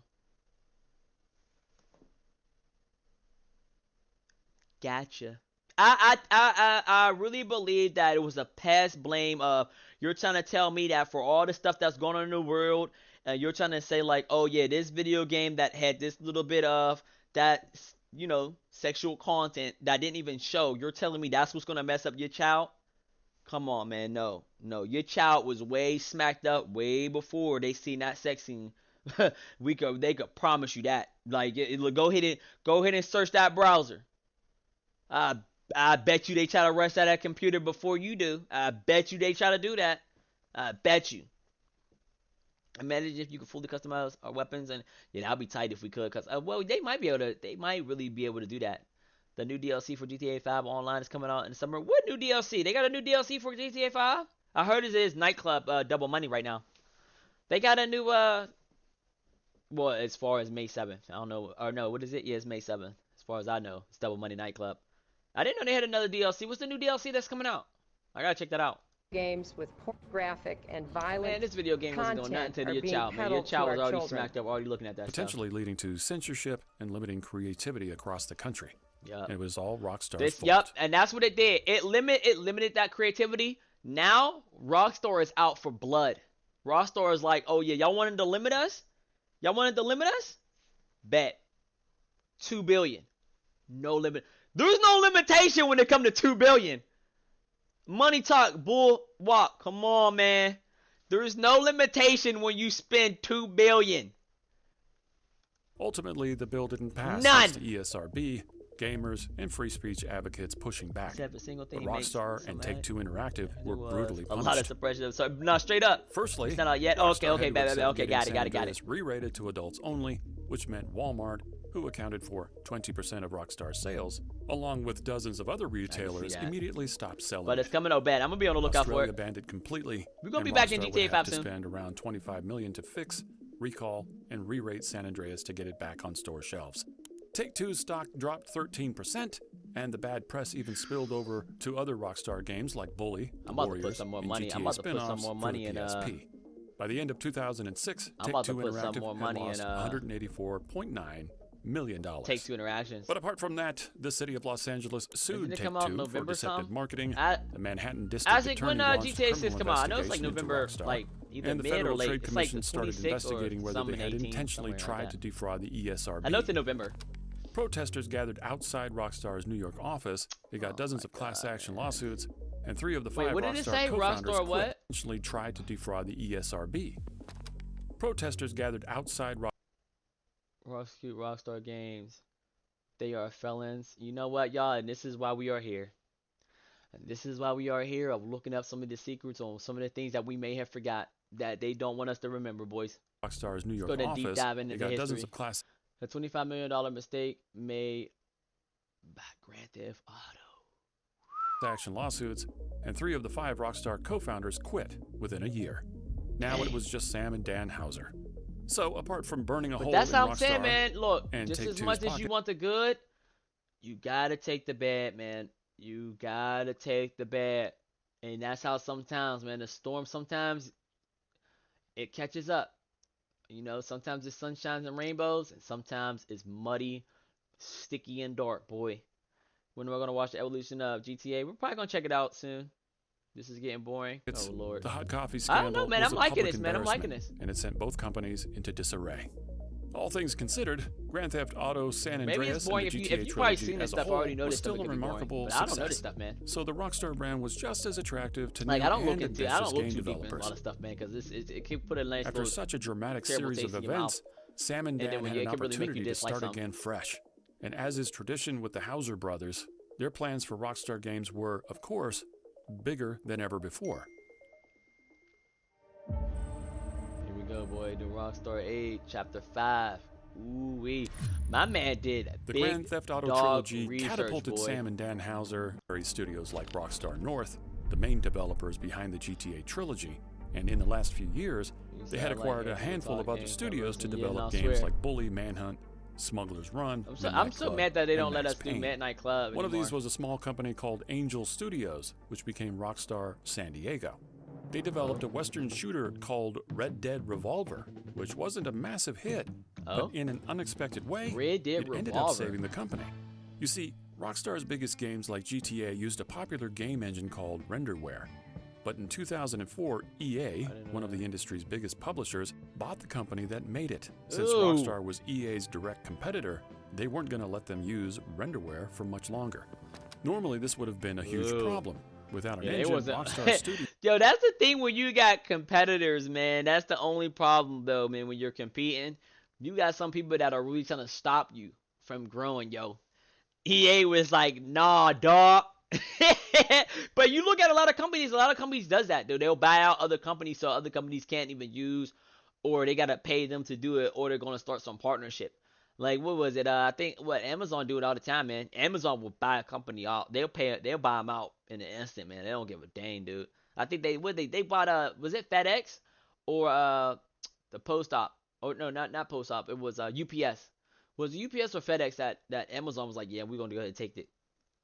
Gotcha. I really believe that it was a past blame of you're trying to tell me that for all the stuff that's going on in the world, you're trying to say like, oh yeah, this video game that had this little bit of that, you know, sexual content that didn't even show. You're telling me that's what's gonna mess up your child? Come on, man. No. Your child was way smacked up way before they seen that sex scene. They could promise you that. Like, go ahead and search that browser. I bet you they try to rush that computer before you do. I bet you they try to do that. I bet you. Imagine if you could fully customize our weapons, and yeah, that'd be tight if we could. Cause well, they might really be able to do that. The new DLC for GTA 5 Online is coming out in the summer. What new DLC? They got a new DLC for GTA 5? I heard it is Nightclub Double Money right now. They got a new well, as far as May 7th, I don't know. Or no, what is it? Yeah, it's May 7th. As far as I know, it's Double Money Nightclub. I didn't know they had another DLC. What's the new DLC that's coming out? I gotta check that out. Games with pornographic and violent man, this video game wasn't doing nothing to your child, man. Your child was already smacked up, already looking at that potentially stuff. Leading to censorship and limiting creativity across the country. Yep. It was all Rockstar's fault. Yep, and that's what it did. It limited that creativity. Now Rockstar is out for blood. Rockstar is like, oh yeah, y'all wanted to limit us? Y'all wanted to limit us? Bet. 2 billion. No limit. There's no limitation when it comes to 2 billion. Money talk, bull walk. Come on, man. There's no limitation when you spend 2 billion. Ultimately, the bill didn't pass. None. Thanks to ESRB, gamers, and free speech advocates pushing back. But Rockstar and Take-Two Interactive were brutally punished. A lot of suppression. So, no, straight up. Firstly, it's not out yet. Okay, got it. Re-rated to adults only, which meant Walmart, who accounted for 20% of Rockstar's sales, along with dozens of other retailers, immediately stopped selling. But it's coming out bad. I'm gonna be on the lookout for it. Australia banned it completely. We're gonna be back in GTA 5 soon. Spend around $25 million to fix, recall, and re-rate San Andreas to get it back on store shelves. Take-Two's stock dropped 13%, and the bad press even spilled over to other Rockstar games like Bully, Warriors, to put some more money. I'm about to put some more money in PSP. By the end of 2006, Take-Two Interactive had lost $184.9 million. Take-Two Interactions. But apart from that, the city of Los Angeles sued Take-Two for deceptive marketing. The Manhattan District Attorney launched a criminal investigation I know it's like November, into Rockstar. like either and the mid Federal or late. Trade Commission started investigating whether they had 18, intentionally tried to defraud the ESRB. I know it's in November. Protesters gathered outside Rockstar's New York office. They got dozens of class action lawsuits, and 3 of the 5 Rockstar co-founders eventually tried to defraud the ESRB. Protesters gathered outside Rockstar Games. They are felons. You know what, y'all? And this is why we are here. And this is why we are here, of looking up some of the secrets on some of the things that we may have forgot that they don't want us to remember, boys. Rockstar's New York office. Deep dive into the history. Dozens of class. A $25 million mistake made by Grand Theft Auto. Action lawsuits, and 3 of the 5 Rockstar co-founders quit within a year. Now it was just Sam and Dan Houser. So apart from burning a hole in Rockstar, that's how I'm saying, man. Look, just as much as you want the good, you gotta take the bad, man. You gotta take the bad, and that's how sometimes, man, the storm sometimes it catches up. You know, sometimes it's sunshines and rainbows, and sometimes it's muddy, sticky, and dark, boy. When we're gonna watch the evolution of GTA, we're probably gonna check it out soon. This is getting boring. Oh Lord. The hot coffee I scandal. don't know, man. I'm liking this, man. I'm liking this. And it sent both companies into disarray. All things considered, Grand Theft Auto San Andreas and the GTA trilogy as a whole was still a remarkable success. I don't know this stuff, man. So the Rockstar brand was just as attractive to new I don't and ambitious game too deep developers. in a lot of stuff, man, because it can put a nice. After such a dramatic series of events, Sam and Dan had an opportunity to start again fresh. And as is tradition with the Houser brothers, their plans for Rockstar Games were, of course, bigger than ever before. Here we go, boy. The Rockstar 8, Chapter 5. Ooh-wee. My man did the Grand Theft Auto trilogy catapulted Sam and Dan Houser, studios like Rockstar North, the main developers behind the GTA trilogy, and in the last few years, they had acquired a handful of other studios to develop games like Bully, Manhunt, Smuggler's Run. I'm so mad that they don't let us do Midnight Club anymore. One of these was a small company called Angel Studios, which became Rockstar San Diego. They developed a Western shooter called Red Dead Revolver, which wasn't a massive hit, but in an unexpected way, it ended up saving the company. You see, Rockstar's biggest games like GTA used a popular game engine called Renderware. But in 2004, EA, one of the industry's biggest publishers, bought the company that made it. Since Rockstar was EA's direct competitor, they weren't going to let them use Renderware for much longer. Normally, this would have been a huge problem. Without an engine, Rockstar Studios... Yo, that's the thing when you got competitors, man. That's the only problem, though, man, when you're competing. You got some people that are really trying to stop you from growing, yo. EA was like, nah, dog. But you look at a lot of companies does that, dude. They'll buy out other companies so other companies can't even use, or they got to pay them to do it, or they're going to start some partnership. Like, what was it? I think Amazon do it all the time, man. Amazon will buy a company out. They'll buy them out in an instant, man. They don't give a dang, dude. I think they bought was it FedEx or the Post Op? Oh no, not Post Op. It was UPS. Was it UPS or FedEx that Amazon was like, yeah, we're gonna go ahead and take it.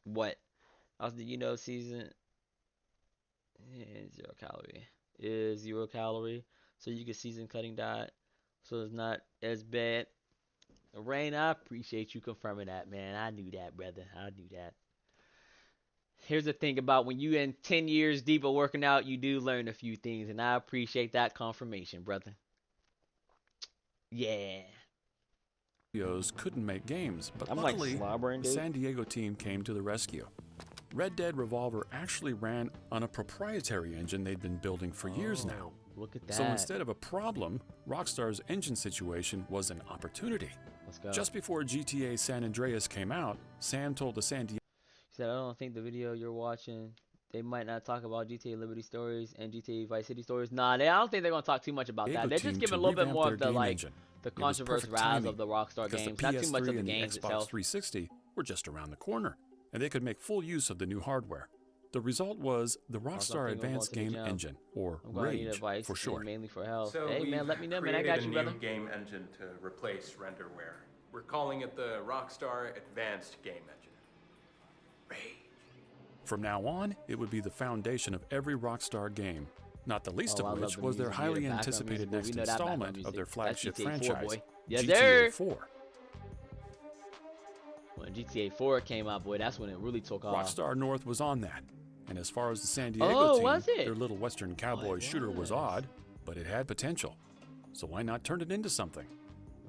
What? Season 0 calorie is 0 calorie, so you get season cutting diet, so it's not as bad. Rain, I appreciate you confirming that, man. I knew that, brother. I knew that. Here's the thing about when you in 10 years deep of working out, you do learn a few things, and I appreciate that confirmation, brother. Yeah. Studios couldn't make games, but luckily, the San Diego team came to the rescue. Red Dead Revolver actually ran on a proprietary engine they'd been building for years now. Look at that. So instead of a problem, Rockstar's engine situation was an opportunity. Let's go. Just before GTA San Andreas came out, Sam told the San Diego... He said, I don't think the video you're watching, they might not talk about GTA Liberty stories and GTA Vice City stories. Nah, I don't think they're going to talk too much about that. They're just giving a little bit more of the controversial rise of the Rockstar games. Not too much of the games itself. Xbox 360 were just around the corner, and they could make full use of the new hardware. The result was the Rockstar Advanced Game Engine, or RAGE for short. Mainly for health. So hey man, let me know, man. I got you, brother. A new game engine to replace Renderware. We're calling it the Rockstar Advanced Game Engine. RAGE. From now on, it would be the foundation of every Rockstar game. Not the least of which was their highly anticipated next installment of their flagship franchise, GTA 4. When GTA 4 came out, boy, that's when it really took off. Rockstar North was on that. And as far as the San Diego team, their little Western cowboy shooter was odd, but it had potential. So why not turn it into something?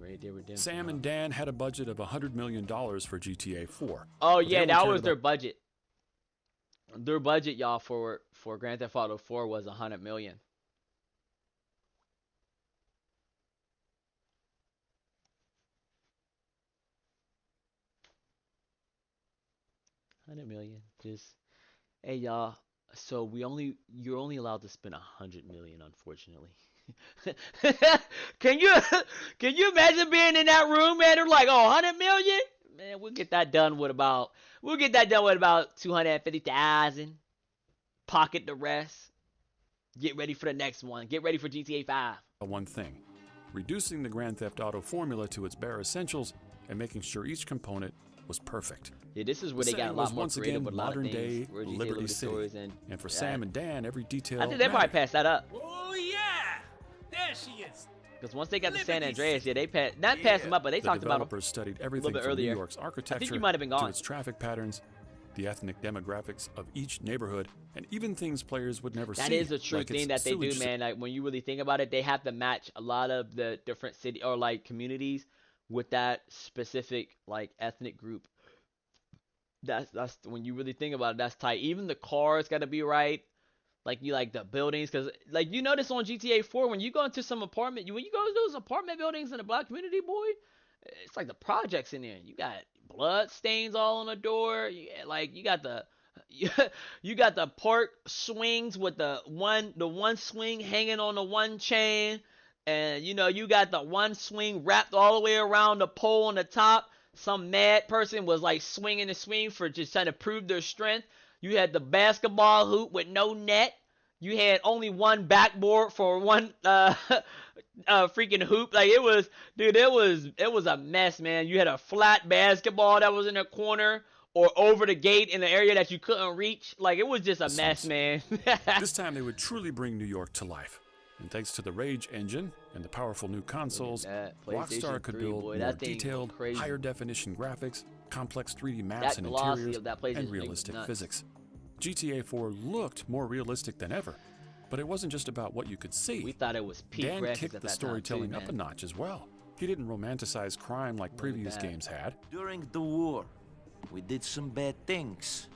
Red Dead Redemption. Sam and Dan had a budget of $100 million for GTA 4. Oh yeah, that was their budget. Their budget, y'all, for Grand Theft Auto 4 was $100 million. $100 million. Just, hey y'all. So you're only allowed to spend $100 million, unfortunately. Can you imagine being in that room, man? They're like, oh, $100 million? Man, we'll get that done with about 250,000. Pocket the rest. Get ready for the next one. Get ready for GTA 5. One thing, reducing the Grand Theft Auto formula to its bare essentials and making sure each component was perfect. Yeah, this is where they got a lot more creative with a lot of things. Modern day Liberty City. And for Sam and Dan, every detail I think they probably passed that up. Oh yeah, there she is. Because once they got to San Andreas, yeah, they passed them up, but they talked about them developers studied everything from New York's architecture I think you might have been gone. to its traffic patterns, the ethnic demographics of each neighborhood, and even things players would never see. That is a true thing that they do, man. Like when you really think about it, they have to match a lot of the different city or like communities with that specific like ethnic group. That's when you really think about it, that's tight. Even the cars got to be right. Like you like the buildings, because like you notice on GTA 4 when you go into some apartment, when you go to those apartment buildings in the black community, boy, it's like the projects in there. You got blood stains all on the door. You got the park swings with the one swing hanging on the one chain, and you got the one swing wrapped all the way around the pole on the top. Some mad person was like swinging the swing for just trying to prove their strength. You had the basketball hoop with no net. You had only one backboard for one freaking hoop. Like it was a mess, man. You had a flat basketball that was in the corner or over the gate in the area that you couldn't reach. Like it was just a mess, man. This time they would truly bring New York to life. And thanks to the Rage engine and the powerful new consoles, Rockstar could build more detailed, higher definition graphics, complex 3D maps and interiors, and realistic physics. GTA 4 looked more realistic than ever, but it wasn't just about what you could see. We thought it was peak graphics. Dan kicked the storytelling up a notch as well. He didn't romanticize crime like previous games had. During the war, we did some bad things.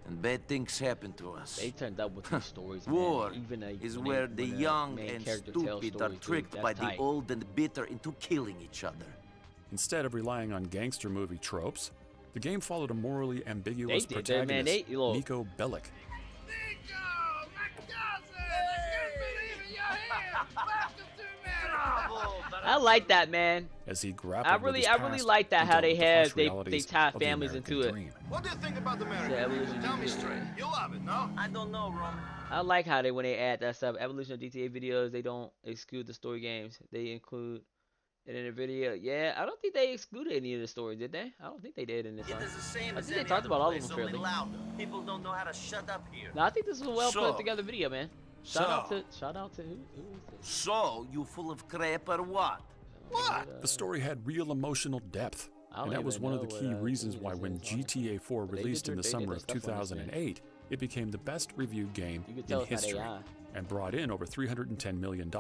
And bad things happen to us. They turned up with these stories, War man. is where the young and stupid are tricked by the old and bitter into killing each other. Instead of relying on gangster movie tropes, the game followed a morally ambiguous protagonist, Nico Bellic. I like that, man. As he grappled I really like that how they tie families into it. What do you think about the marriage? Tell me straight. You love it, no? I don't know, Roman. I like how when they add that stuff, evolution of GTA videos, they don't exclude the story games. They include it in the video. Yeah, I don't think they excluded any of the stories, did they? I don't think they did in this one. I think they talked about all of them fairly. People don't know how to shut up here. No, I think this was a well put together video, man. Shout out to who is this? So, you full of crap or what? What? The story had real emotional depth, and that was one of the key reasons why when GTA 4 released in the summer of 2008, it became the best reviewed game in history and brought in over $310 million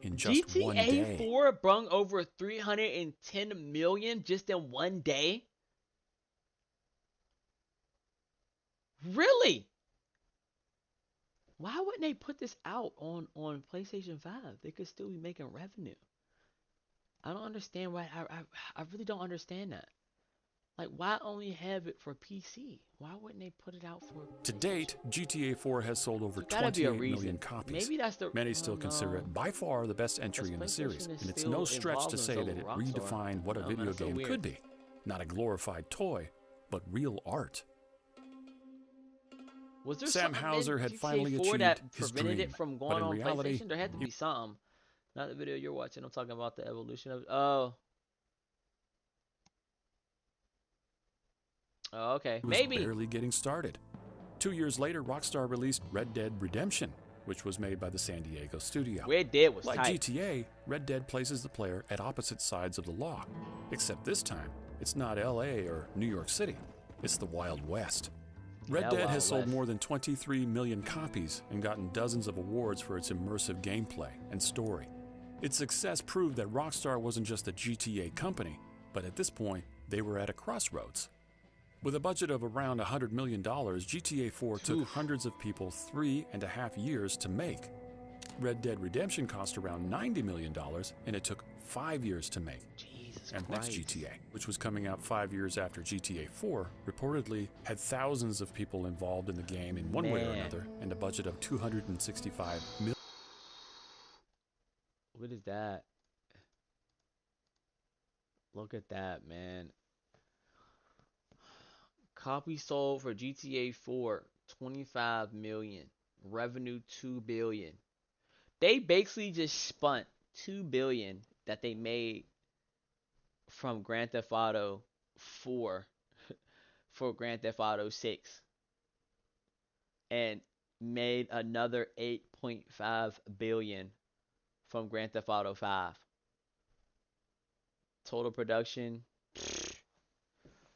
in just one day. GTA 4 brung over $310 million just in one day? Really? Why wouldn't they put this out on PlayStation 5? They could still be making revenue. I don't understand why. I really don't understand that. Like, why only have it for PC? Why wouldn't they put it out for To date, GTA 4 has sold over 28 million copies. Maybe that's the... Many still consider it by far the best entry in the series, and it's no stretch to say that it redefined what a video game could be. Not a glorified toy, but real art. Was there Sam Hauser had finally achieved that his prevented dream, it from but going in on reality, PlayStation? There had to be something. Not the video you're watching. I'm talking about the evolution of. Oh. Oh, okay. Maybe. Was barely getting started. 2 years later, Rockstar released Red Dead Redemption, which was made by the San Diego studio. Red Dead was like tight. GTA, Red Dead places the player at opposite sides of the law, except this time, it's not LA or New York City. It's the Wild West. Red Dead has sold more than 23 million copies and gotten dozens of awards for its immersive gameplay and story. Its success proved that Rockstar wasn't just a GTA company, but at this point, they were at a crossroads. With a budget of around $100 million, GTA 4 took hundreds of people 3.5 years to make. Red Dead Redemption cost around $90 million, and it took 5 years to make. And next GTA, which was coming out 5 years after GTA 4, reportedly had thousands of people involved in the game in one way or another, and a budget of $265 million. What is that? Look at that, man. Copies sold for GTA 4, 25 million. Revenue, 2 billion. They basically just spent 2 billion that they made from Grand Theft Auto 4 for Grand Theft Auto 6. And made another 8.5 billion from Grand Theft Auto 5. Total production.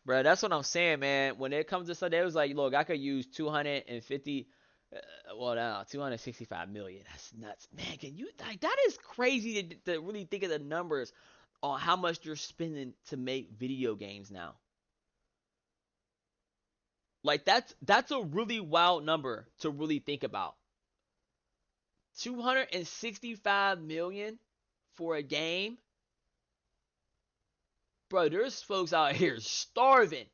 Bro, that's what I'm saying, man. When it comes to stuff, they was like, look, I could use 265 million. That's nuts. Man, can you, like, that is crazy to really think of the numbers on how much you're spending to make video games now. Like, that's a really wild number to really think about. 265 million for a game. Bro, there's folks out here starving.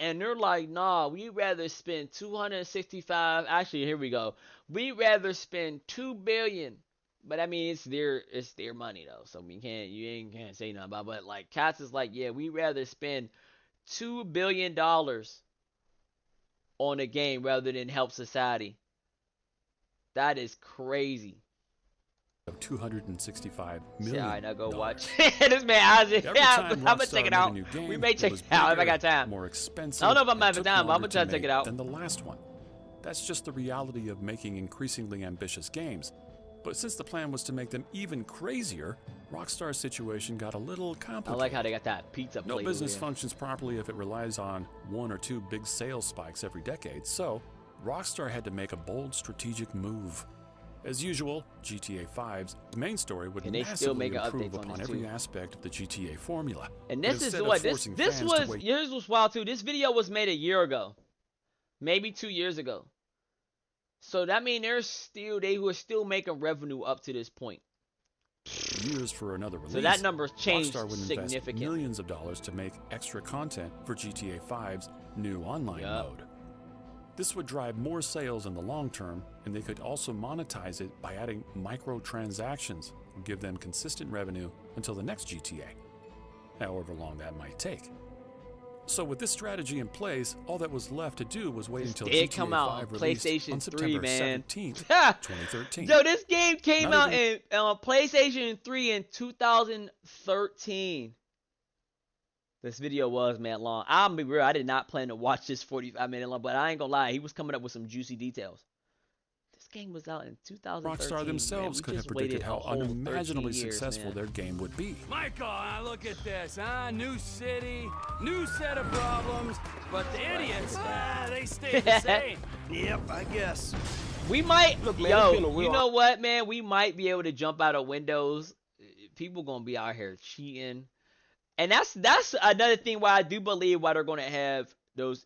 And they're like, nah, we'd rather spend 265. Actually, here we go. We'd rather spend 2 billion. But I mean, it's their money though. So you can't say nothing about it. But like Katz is like, yeah, we'd rather spend $2 billion on a game rather than help society. That is crazy. Of 265 million. Yeah, now go watch. This man, I'm gonna check it out. We may check it out if I got time. More expensive. I don't know if I'm having time, but I'm gonna try to check it out. Than the last one. That's just the reality of making increasingly ambitious games. But since the plan was to make them even crazier, Rockstar's situation got a little complicated. I like how they got that pizza plate. No business functions properly if it relies on 1 or 2 big sales spikes every decade. So Rockstar had to make a bold strategic move. As usual, GTA 5's main story would massively improve upon every aspect of the GTA formula. And this is what yours was wild too. This video was made a year ago, maybe 2 years ago. So that means they were still making revenue up to this point. Years for another release. So that number's changed Rockstar would invest significantly. millions of dollars to make extra content for GTA 5's new online mode. This would drive more sales in the long term, and they could also monetize it by adding microtransactions and give them consistent revenue until the next GTA, however long that might take. So with this strategy in place, all that was left to do was wait until GTA 5 released on September 17th, 2013. Yo, this game came out on PlayStation 3 in 2013. This video was, man, long. I'll be real, I did not plan to watch this 45-minute long, but I ain't gonna lie, he was coming up with some juicy details. This game was out in 2013. Rockstar themselves could have predicted how unimaginably successful their game would be. Michael, look at this, huh? New city, new set of problems, but the idiots, they stay the same. Yep, I guess. We might, look, man, you know what, man? We might be able to jump out of windows. People gonna be out here cheating. And that's another thing why I do believe why they're going to have those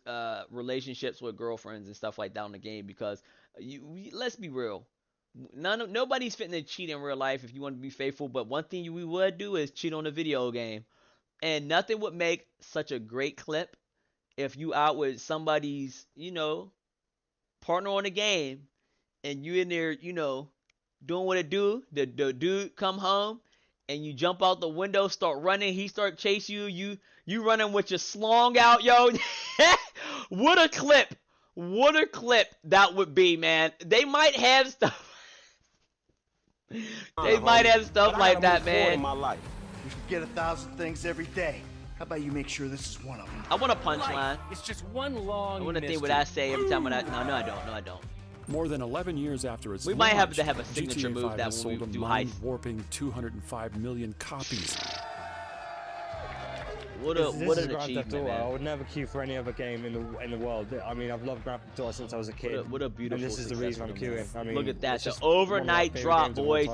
relationships with girlfriends and stuff like that in the game, because let's be real, nobody's fitting to cheat in real life if you want to be faithful. But one thing we would do is cheat on a video game, and nothing would make such a great clip if you out with somebody's partner on the game, and you in there doing what it do. The dude come home. And you jump out the window, start running. He start chasing you. You running with your slong out, yo. What a clip! What a clip that would be, man. They might have stuff. They might have stuff like that, man. In my life. You forget 1,000 things every day. How about you make sure this is one of them? I want a punchline. It's just one long. I want to think what I say every time when I. No, I don't. No, I don't. More than 11 years after its launch, might have to have a signature GTA move that sold when we do a heist. warping 205 million copies. What an achievement, man. I would never queue for any other game in the world. I mean, I've loved Grand Theft Auto since I was a kid. What a beautiful. And this is the reason I'm queuing. I mean, look at that, the overnight drop, boys.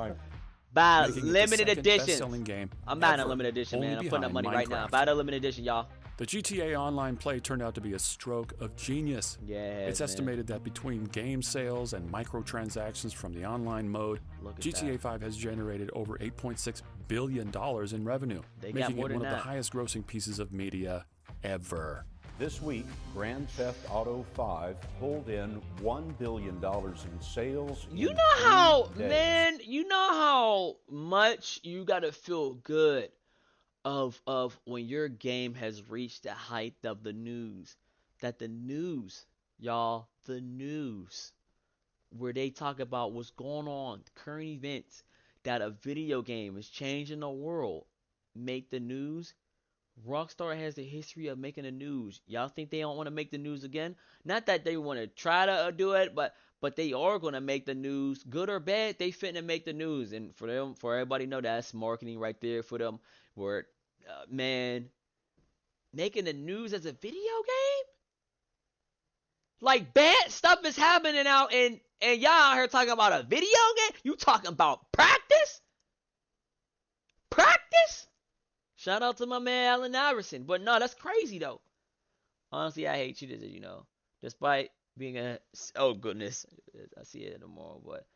Buy making it the limited second edition. best-selling game I'm buying a ever, limited edition, man. only I'm putting up money behind right now. Minecraft. Buy the limited edition, y'all. The GTA Online play turned out to be a stroke of genius. Yes, it's estimated that between game sales and microtransactions from the online mode, GTA 5 has generated over $8.6 billion in revenue, making it one of the highest-grossing pieces of media ever. This week, Grand Theft Auto 5 pulled in $1 billion in sales. You know how, man, you know how much you gotta feel good of when your game has reached the height of the news. That the news, y'all, the news, where they talk about what's going on, current events, that a video game is changing the world, make the news. Rockstar has a history of making the news. Y'all think they don't want to make the news again? Not that they want to try to do it, but they are going to make the news, good or bad. They finna make the news, and for them, for everybody know, that's marketing right there for them. Where, man, making the news as a video game, like bad stuff is happening out, and y'all out here talking about a video game. You talking about practice? Practice? Shout out to my man Allen Iverson. But no, that's crazy though. Honestly, I hate cheaters, you know. Despite being a, oh goodness, I see it tomorrow. But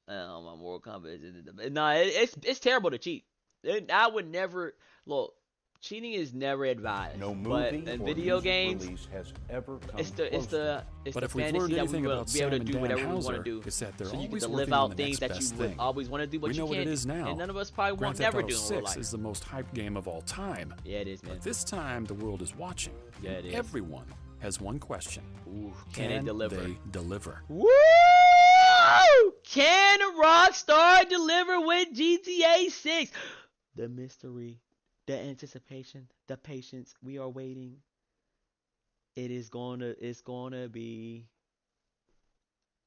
my Mortal Kombat. No, it's terrible to cheat. I would never look. Cheating is never advised. No movie but in or video games, release has ever come it's the but if we've fantasy learned that anything we will about be able to Sam do and whatever Dan we want to Houser, do. is that they're So you always can live working on out the things next that best you would thing. always want to do, but We you know what can't it is do. now. And none of us probably Grand won't Theft never Auto do in real 6 life. is the most hyped game of all time. Yeah, it is, man. But this time, the world is watching. Yeah, it is. Everyone has one question. Ooh, can they deliver? Woo! Can Rockstar deliver with GTA 6? The mystery, the anticipation, the patience. We are waiting. It's gonna be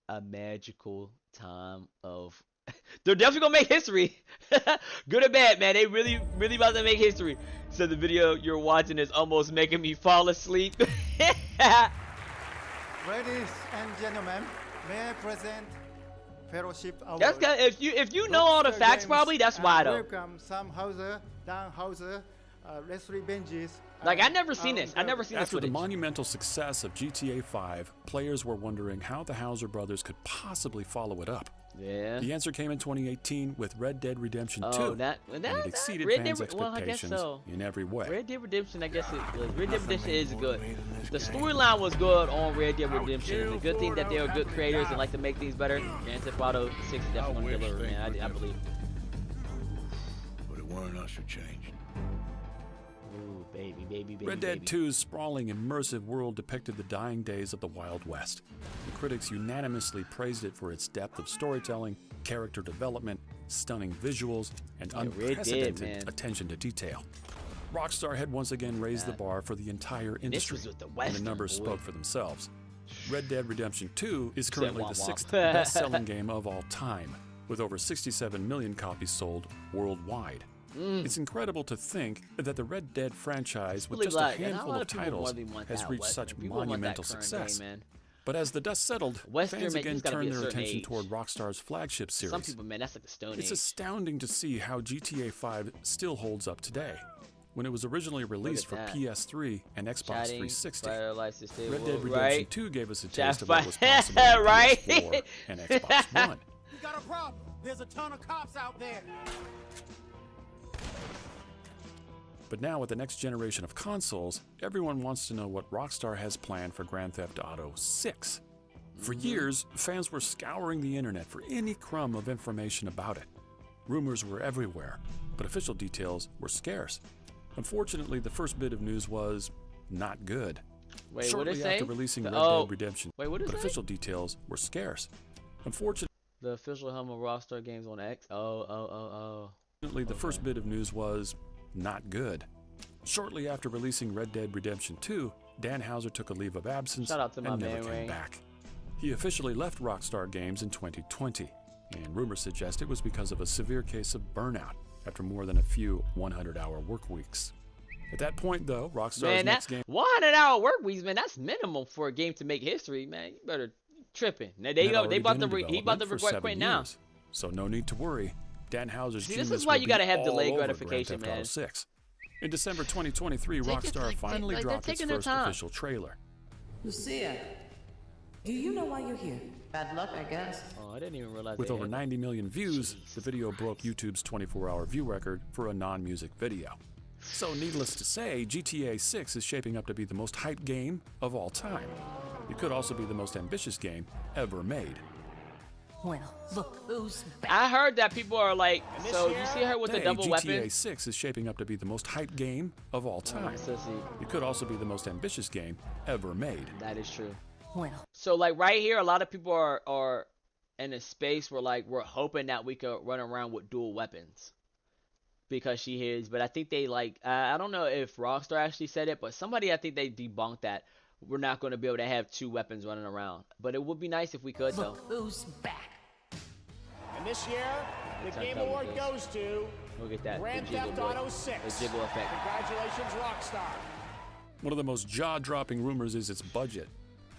a magical time of. They're definitely gonna make history. Good or bad, man. They really about to make history. So the video you're watching is almost making me fall asleep. Ladies and gentlemen, may I present Fellowship Award. That's good. If you know all the facts, probably that's why though. Welcome Sam Houser, Dan Houser, Leslie Benjis. Like I never seen this. I never seen this After the footage. monumental success of GTA 5, players were wondering how the Houser brothers could possibly follow it up. Yeah. The answer came in 2018 with Red Dead Redemption 2. Oh, that and it exceeded Red fans' Dead, well, I guess expectations so. in every way. Red Dead Redemption, I guess it was. Red Dead Redemption is good. The storyline was good on Red Dead Redemption. The good thing that they are good creators and like to make things better. Grand Theft Auto 6 is definitely going to deliver, man. I believe. But it weren't us who changed. Ooh, baby. Red Dead 2's sprawling, immersive world depicted the dying days of the Wild West. The critics unanimously praised it for its depth of storytelling, character development, stunning visuals, and unprecedented attention to detail. Rockstar had once again raised the bar for the entire industry, and the numbers spoke for themselves. Red Dead Redemption 2 is currently the 6th best-selling game of all time, with over 67 million copies sold worldwide. It's incredible to think that the Red Dead franchise, with just a handful of titles, has reached such monumental success. But as the dust settled, fans again turned their attention toward Rockstar's flagship series. Some people, man, that's like the Stone Age. It's astounding to see how GTA 5 still holds up today. When it was originally released for PS3 and Xbox 360, Red Dead Redemption 2 gave us a taste of what was possible on PS4 and Xbox One. We got a problem. There's a ton of cops out there. But now with the next generation of consoles, everyone wants to know what Rockstar has planned for Grand Theft Auto 6. For years, fans were scouring the internet for any crumb of information about it. Rumors were everywhere, but official details were scarce. Unfortunately, the first bit of news was not good. Wait, Shortly what did it say? after releasing Red Dead Redemption, Wait, what did it but say? official details were scarce. Unfortunately, the official home of Rockstar Games on X. Unfortunately, the first bit of news was not good. Shortly after releasing Red Dead Redemption 2, Dan Houser took a leave of absence and never came back. He officially left Rockstar Games in 2020, and rumors suggest it was because of a severe case of burnout after more than a few 100-hour work weeks. At that point, though, Rockstar's next game... 100-hour work weeks, man, that's minimum for a game to make history, man. You better tripping. Now, he about to regret quitting now. So no need to worry. Dan Houser's See, genius this is why you gotta have delayed Grand gratification, Theft Auto man. 6. In December 2023, Rockstar finally dropped its first official trailer. Lucia, do you know why you're here? Bad luck, I guess. Oh, I didn't even realize. With over 90 million views, the video broke YouTube's 24-hour view record for a non-music video. So needless to say, GTA 6 is shaping up to be the most hyped game of all time. It could also be the most ambitious game ever made. Well, look who's back. I heard that people are like, so you see her with the double GTA weapon? GTA 6 is shaping up to be the most hyped game of all time. It could also be the most ambitious game ever made. That is true. Well. So like right here, a lot of people are in a space where like we're hoping that we could run around with dual weapons. Because she is, but I think they like, I don't know if Rockstar actually said it, but somebody, I think they debunked that we're not going to be able to have two weapons running around. But it would be nice if we could, though. Look who's back. And this year, the Game Award goes to Look at that. Grand Theft Auto 6. The jiggle effect. Congratulations, Rockstar. One of the most jaw-dropping rumors is its budget.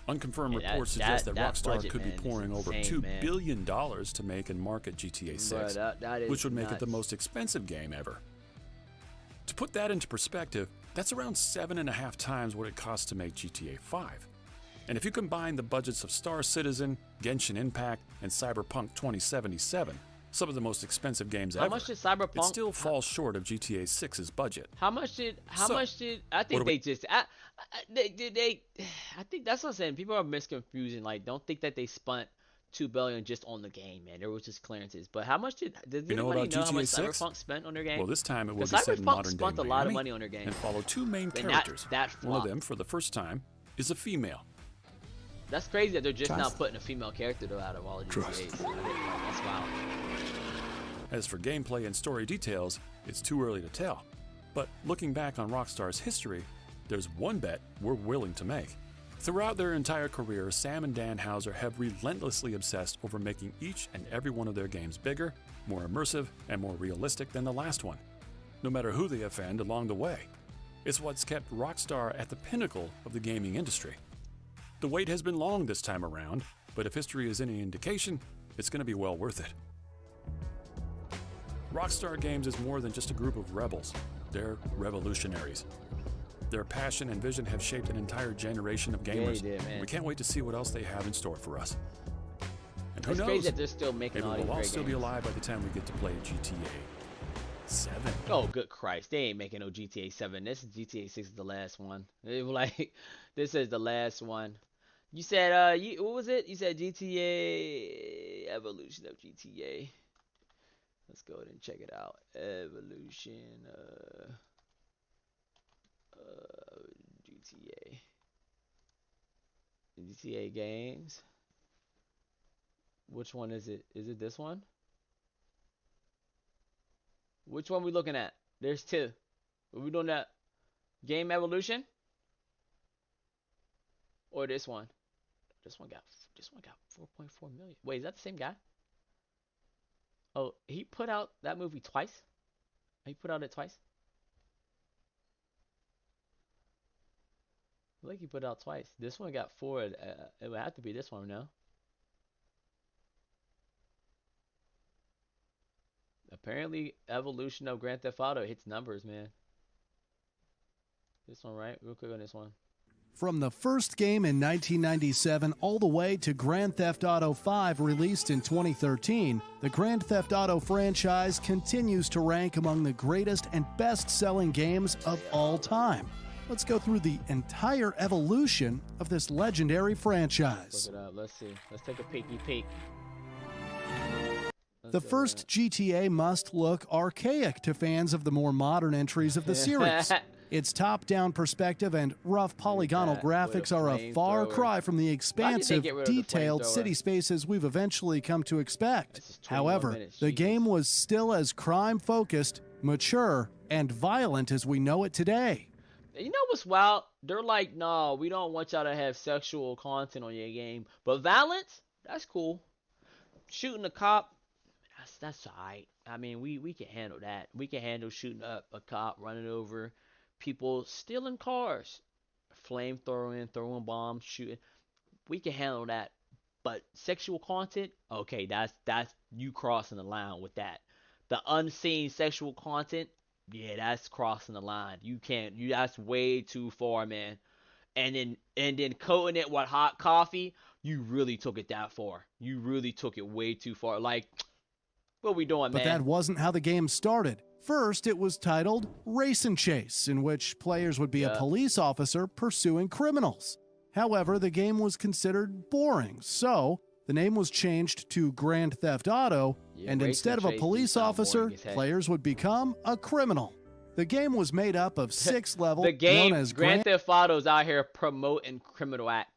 Unconfirmed Yeah, reports suggest that Rockstar budget, could be man, pouring is over insane, $2 billion to make and market GTA 6, that is which would make it nuts. the most expensive game ever. To put that into perspective, that's around 7.5 times what it costs to make GTA 5. And if you combine the budgets of Star Citizen, Genshin Impact, and Cyberpunk 2077, some of the most expensive games ever, much did Cyberpunk? it still falls short of GTA 6's budget. How much did I think they just I think that's what I'm saying. People are misconfusing. Like, don't think that they spent $2 billion just on the game, man. There was just clearances. But how much did anybody know how much Cyberpunk spent on their game? Well, this time it will be Cyberpunk set in modern day spent a lot of money on their game and follow two main And characters. that One of flopped. them, for the first time, is a female. That's crazy that they're just now putting a female character though out of all of these games. That's wild. As for gameplay and story details, it's too early to tell. But looking back on Rockstar's history, there's one bet we're willing to make. Throughout their entire career, Sam and Dan Houser have relentlessly obsessed over making each and every one of their games bigger, more immersive, and more realistic than the last one, no matter who they offend along the way. It's what's kept Rockstar at the pinnacle of the gaming industry. The wait has been long this time around, but if history is any indication, it's going to be well worth it. Rockstar Games is more than just a group of rebels. They're revolutionaries. Their passion and vision have shaped an entire generation of gamers. Yeah, man. We can't wait to see what else they have in store for us. And who It's knows? crazy that they're still making Maybe all these we'll all great still be games. alive by the time we get to play GTA 7. Oh, good Christ. They ain't making no GTA 7. This is GTA 6 is the last one. They were like, this is the last one. You said, what was it? You said GTA, Evolution of GTA. Let's go ahead and check it out. Evolution, GTA. GTA games. Which one is it? Is it this one? Which one we looking at? There's two. Are we doing that Game Evolution? Or this one? This one got 4.4 million. Wait, is that the same guy? Oh, he put out that movie twice? He put out it twice? I think he put it out twice. This one got 4. It would have to be this one, no? Apparently, Evolution of Grand Theft Auto hits numbers, man. This one, right? Real quick on this one. From the first game in 1997 all the way to Grand Theft Auto 5 released in 2013, the Grand Theft Auto franchise continues to rank among the greatest and best-selling games of all time. Let's go through the entire evolution of this legendary franchise. Look it up. Let's see. Let's take a peeky peek. The first GTA must look archaic to fans of the more modern entries of the series. Its top-down perspective and rough polygonal graphics are a far cry from the expansive, detailed city spaces we've eventually come to expect. However, the game was still as crime-focused, mature, and violent as we know it today. You know what's wild? They're like, no, we don't want y'all to have sexual content on your game. But violence? That's cool. Shooting a cop? That's alright. I mean, we can handle that. We can handle shooting up a cop, running over people, stealing cars, flamethrowing, throwing bombs, shooting. We can handle that. But sexual content? Okay, that's you crossing the line with that. the unseen sexual content, yeah, that's crossing the line. You can't. That's way too far, man. And then coating it with hot coffee, you really took it that far. You really took it way too far. Like, what we doing, man? But that wasn't how the game started. First, it was titled Race and Chase, in which players would be a police officer pursuing criminals. However, the game was considered boring, so the name was changed to Grand Theft Auto, and instead of a police officer, players would become a criminal. The game was made up of 6 levels known as Grand Theft Auto's out here promoting criminal act.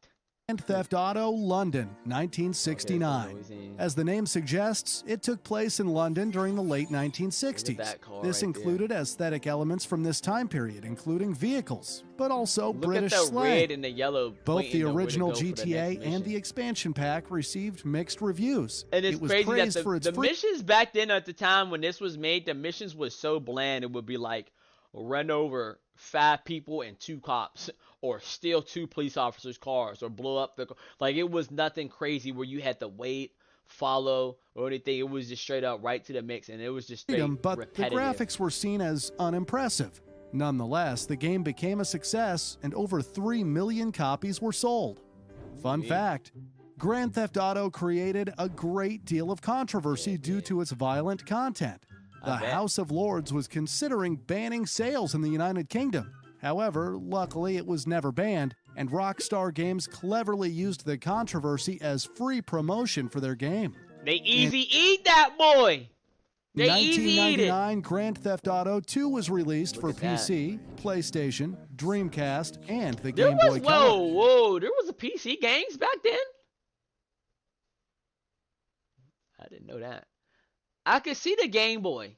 Grand Theft Auto London, 1969. As the name suggests, it took place in London during the late 1960s. This included aesthetic elements from this time period, including vehicles, but also British slang. Red and the yellow. Both the original GTA and the expansion pack received mixed reviews. And it's it was crazy praised that for its the missions back then at the time when this was made, the missions was so bland. It would be like run over 5 people and 2 cops, or steal 2 police officers' cars, or blow up the car. Like, it was nothing crazy where you had to wait, follow, or anything. It was just straight up right to the mix, and it was just straight but repetitive. the graphics were seen as unimpressive. Nonetheless, the game became a success, and over 3 million copies were sold. Fun fact, Grand Theft Auto created a great deal of controversy due to its violent content. The House of Lords was considering banning sales in the United Kingdom. However, luckily it was never banned, and Rockstar Games cleverly used the controversy as free promotion for their game. They easy eat that boy! In 1999, Grand Theft Auto 2 was released for PC, PlayStation, Dreamcast, and the Game Boy Color. Whoa, there was a PC games back then? I didn't know that. I could see the Game Boy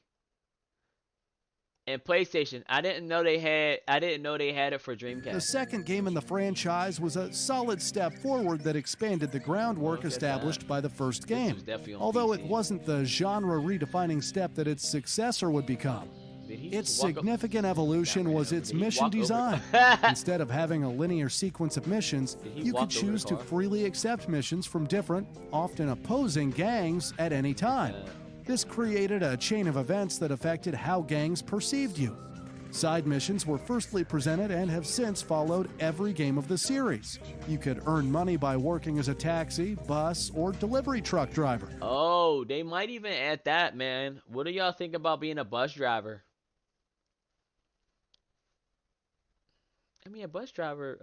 and PlayStation. I didn't know they had it for Dreamcast. The second game in the franchise was a solid step forward that expanded the groundwork established by the first game, although it wasn't the genre-redefining step that its successor would become. Its significant evolution was its mission design. Instead of having a linear sequence of missions, you could choose to freely accept missions from different, often opposing gangs at any time. This created a chain of events that affected how gangs perceived you. Side missions were firstly presented and have since followed every game of the series. You could earn money by working as a taxi, bus, or delivery truck driver. Oh, they might even add that, man. What do y'all think about being a bus driver? I mean, a bus driver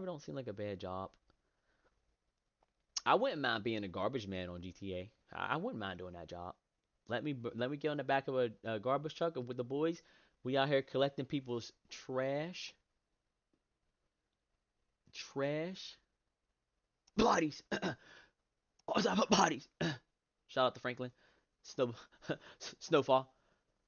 don't seem like a bad job. I wouldn't mind being a garbage man on GTA. I wouldn't mind doing that job. Let me get on the back of a garbage truck with the boys. We out here collecting people's trash. Bodies. Bodies. Shout out to Franklin. Snowfall.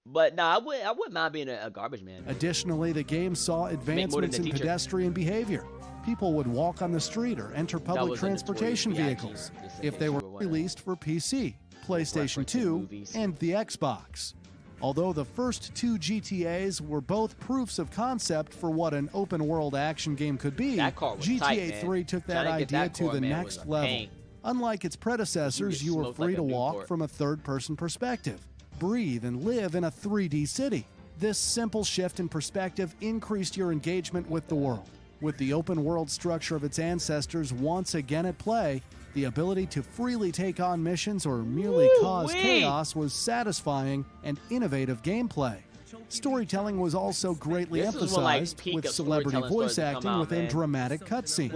But no, I wouldn't mind being a garbage man. Additionally, the game saw advancements in pedestrian behavior. People would walk on the street or enter public transportation vehicles if they were released for PC, PlayStation 2, and the Xbox. Although the first 2 GTAs were both proofs of concept for what an open-world action game could be, GTA 3 took that idea to the next level. Unlike its predecessors, you were free to walk from a third-person perspective, breathe and live in a 3D city. This simple shift in perspective increased your engagement with the world. With the open-world structure of its ancestors once again at play, the ability to freely take on missions or merely cause chaos was satisfying and innovative gameplay. Storytelling was also greatly emphasized, with celebrity voice acting within dramatic cutscenes.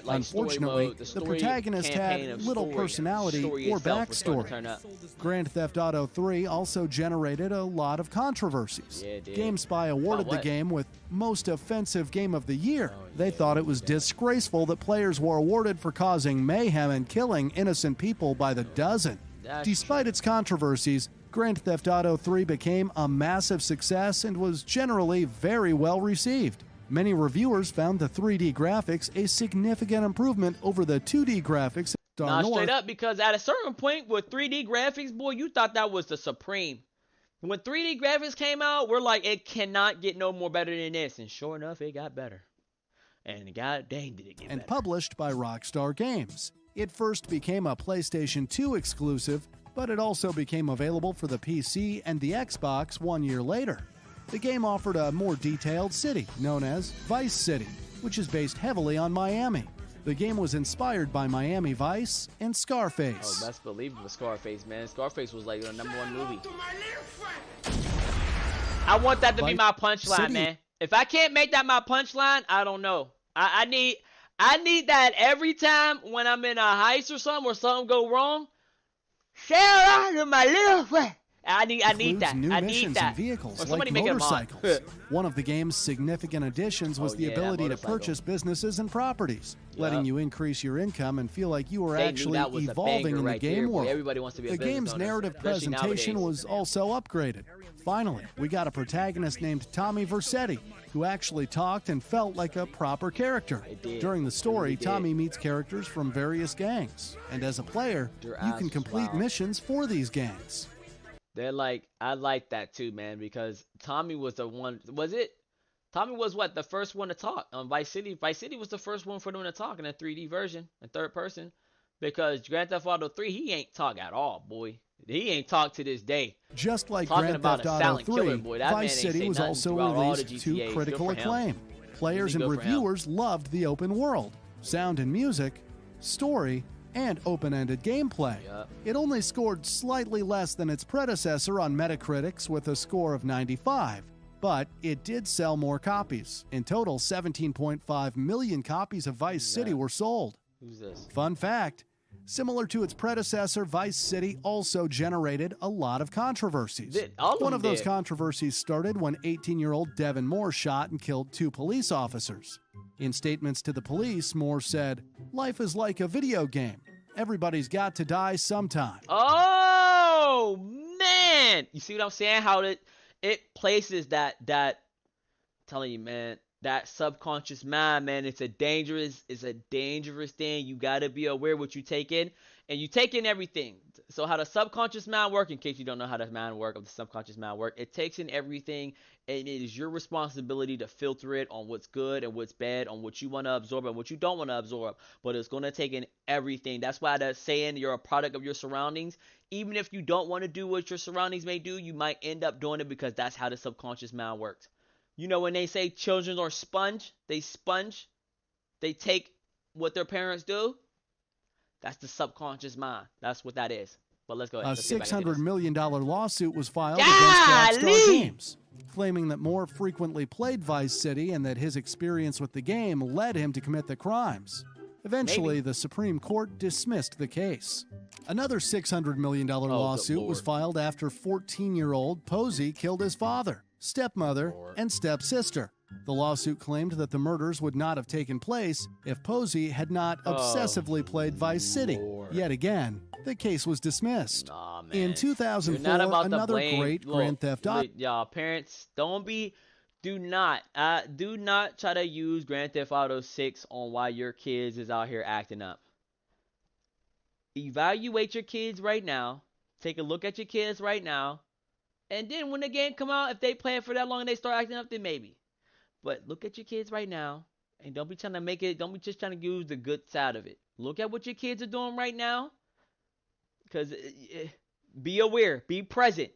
Unfortunately, the protagonist had little personality or backstory. Grand Theft Auto 3 also generated a lot of controversies. GameSpy awarded the game with Most Offensive Game of the Year. They thought it was disgraceful that players were awarded for causing mayhem and killing innocent people by the dozen. Despite its controversies, Grand Theft Auto 3 became a massive success and was generally very well received. Many reviewers found the 3D graphics a significant improvement over the 2D graphics. Nah, straight up, because at a certain point with 3D graphics, boy, you thought that was the supreme. When 3D graphics came out, we're like, it cannot get no more better than this. And sure enough, it got better. And god dang did it get better. And published by Rockstar Games. It first became a PlayStation 2 exclusive, but it also became available for the PC and the Xbox 1 year later. The game offered a more detailed city known as Vice City, which is based heavily on Miami. The game was inspired by Miami Vice and Scarface. Oh, best believe it was Scarface, man. Scarface was like the #1 movie. I want that to be my punchline, man. If I can't make that my punchline, I don't know. I need that every time when I'm in a heist or something, or something go wrong. Shout out to my little friend. I need that. New I missions need that. and vehicles Or somebody like make motorcycles. it One of the game's significant additions was the ability to purchase businesses and properties, letting you increase your income and feel like you were actually evolving in the game world. Everybody wants to be a the business game's owner, narrative especially presentation nowadays. was also upgraded. Finally, we got a protagonist named Tommy Vercetti, who actually talked and felt like a proper character. During the story, Tommy meets characters from various gangs, and as a player, you can complete missions for these gangs. They're like, I like that too, man, because Tommy was the one. Was it? Tommy was what, the first one to talk on Vice City. Vice City was the first one for them to talk in a 3D version, in third person, because Grand Theft Auto 3, he ain't talk at all, boy. He ain't talk to this day. Just like Talking Grand Theft about a Auto silent 3, killer, boy. That man Vice ain't City say was nothing also throughout all the released to GTAs. critical Good for him. acclaim. Players and Really good for him. reviewers loved the open world, sound and music, story, and open-ended gameplay. It only scored slightly less than its predecessor on Metacritic's with a score of 95, but it did sell more copies. In total, 17.5 million copies of Vice City were sold. Who's this? Fun fact, similar to its predecessor, Vice City also generated a lot of controversies. One of those controversies started when 18-year-old Devin Moore shot and killed 2 police officers. In statements to the police, Moore said, "Life is like a video game. Everybody's got to die sometime." Oh, man. You see what I'm saying? How it places that telling you, man, that subconscious mind, man, it's a dangerous thing. You got to be aware what you take in, and you take in everything. So how the subconscious mind works, in case you don't know how the mind work, of the subconscious mind work, it takes in everything, and it is your responsibility to filter it on what's good and what's bad, on what you want to absorb and what you don't want to absorb. But it's going to take in everything. That's why that saying, you're a product of your surroundings. Even if you don't want to do what your surroundings may do, you might end up doing it, because that's how the subconscious mind works. You know, when they say children are sponge, they take what their parents do. That's the subconscious mind. That's what that is. But let's go ahead. A $600 million lawsuit was filed Golly! against Rockstar Games, claiming that Moore frequently played Vice City and that his experience with the game led him to commit the crimes. Eventually, the Supreme Court dismissed the case. Another $600 million lawsuit was filed after 14-year-old Posey killed his father, stepmother, and stepsister. The lawsuit claimed that the murders would not have taken place if Posey had not obsessively played Vice City. Yet again, the case was dismissed. In 2004, another great Grand Theft Auto... Y'all, parents, do not try to use Grand Theft Auto 6 on why your kids is out here acting up. Evaluate your kids right now. Take a look at your kids right now. And then when the game come out, if they play it for that long and they start acting up, then maybe. But look at your kids right now, and don't be trying to make it, don't be just trying to use the good side of it. Look at what your kids are doing right now, because be aware, be present,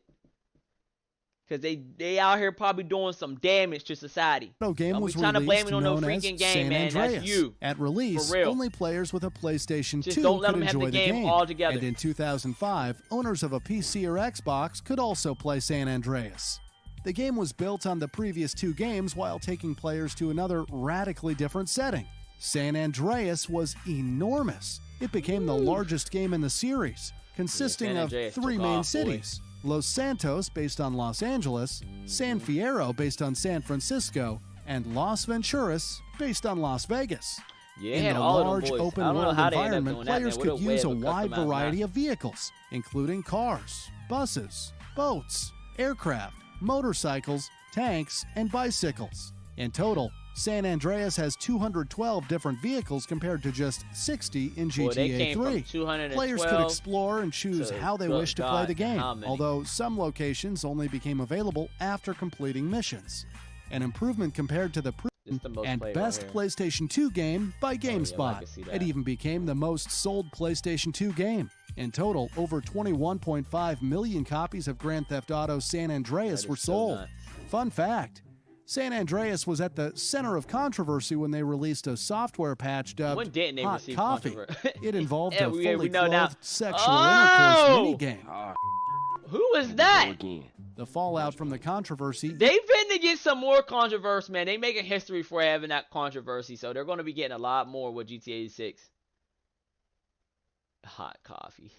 because they out here probably doing some damage to society. No game don't was be trying to blame released it on no known freaking as game, San man. Andreas. That's you. At release, For real. only players with a PlayStation Just 2 don't let could them have enjoy the game altogether. And in 2005, owners of a PC or Xbox could also play San Andreas. The game was built on the previous 2 games while taking players to another radically different setting. San Andreas was enormous. It became the largest game in the series, consisting of 3 main cities: Los Santos, based on Los Angeles, San Fierro, based on San Francisco, and Las Venturas, based on Las Vegas. In the large open-world environment, players could use a wide variety of vehicles, including cars, buses, boats, aircraft, motorcycles, tanks, and bicycles. In total, San Andreas has 212 different vehicles compared to just 60 in GTA 3. Players could explore and choose how they wish to play the game, although some locations only became available after completing missions. An improvement compared to the and Best PlayStation 2 Game by GameSpot. It even became the most sold PlayStation 2 game. In total, over 21.5 million copies of Grand Theft Auto San Andreas were sold. Fun fact, San Andreas was at the center of controversy when they released a software patch dubbed Hot Coffee. It involved a fully clothed sexual intercourse minigame. Who was that? The fallout from the controversy. They've been to get some more controversy, man. They making history for having that controversy, so they're going to be getting a lot more with GTA 6. Hot Coffee.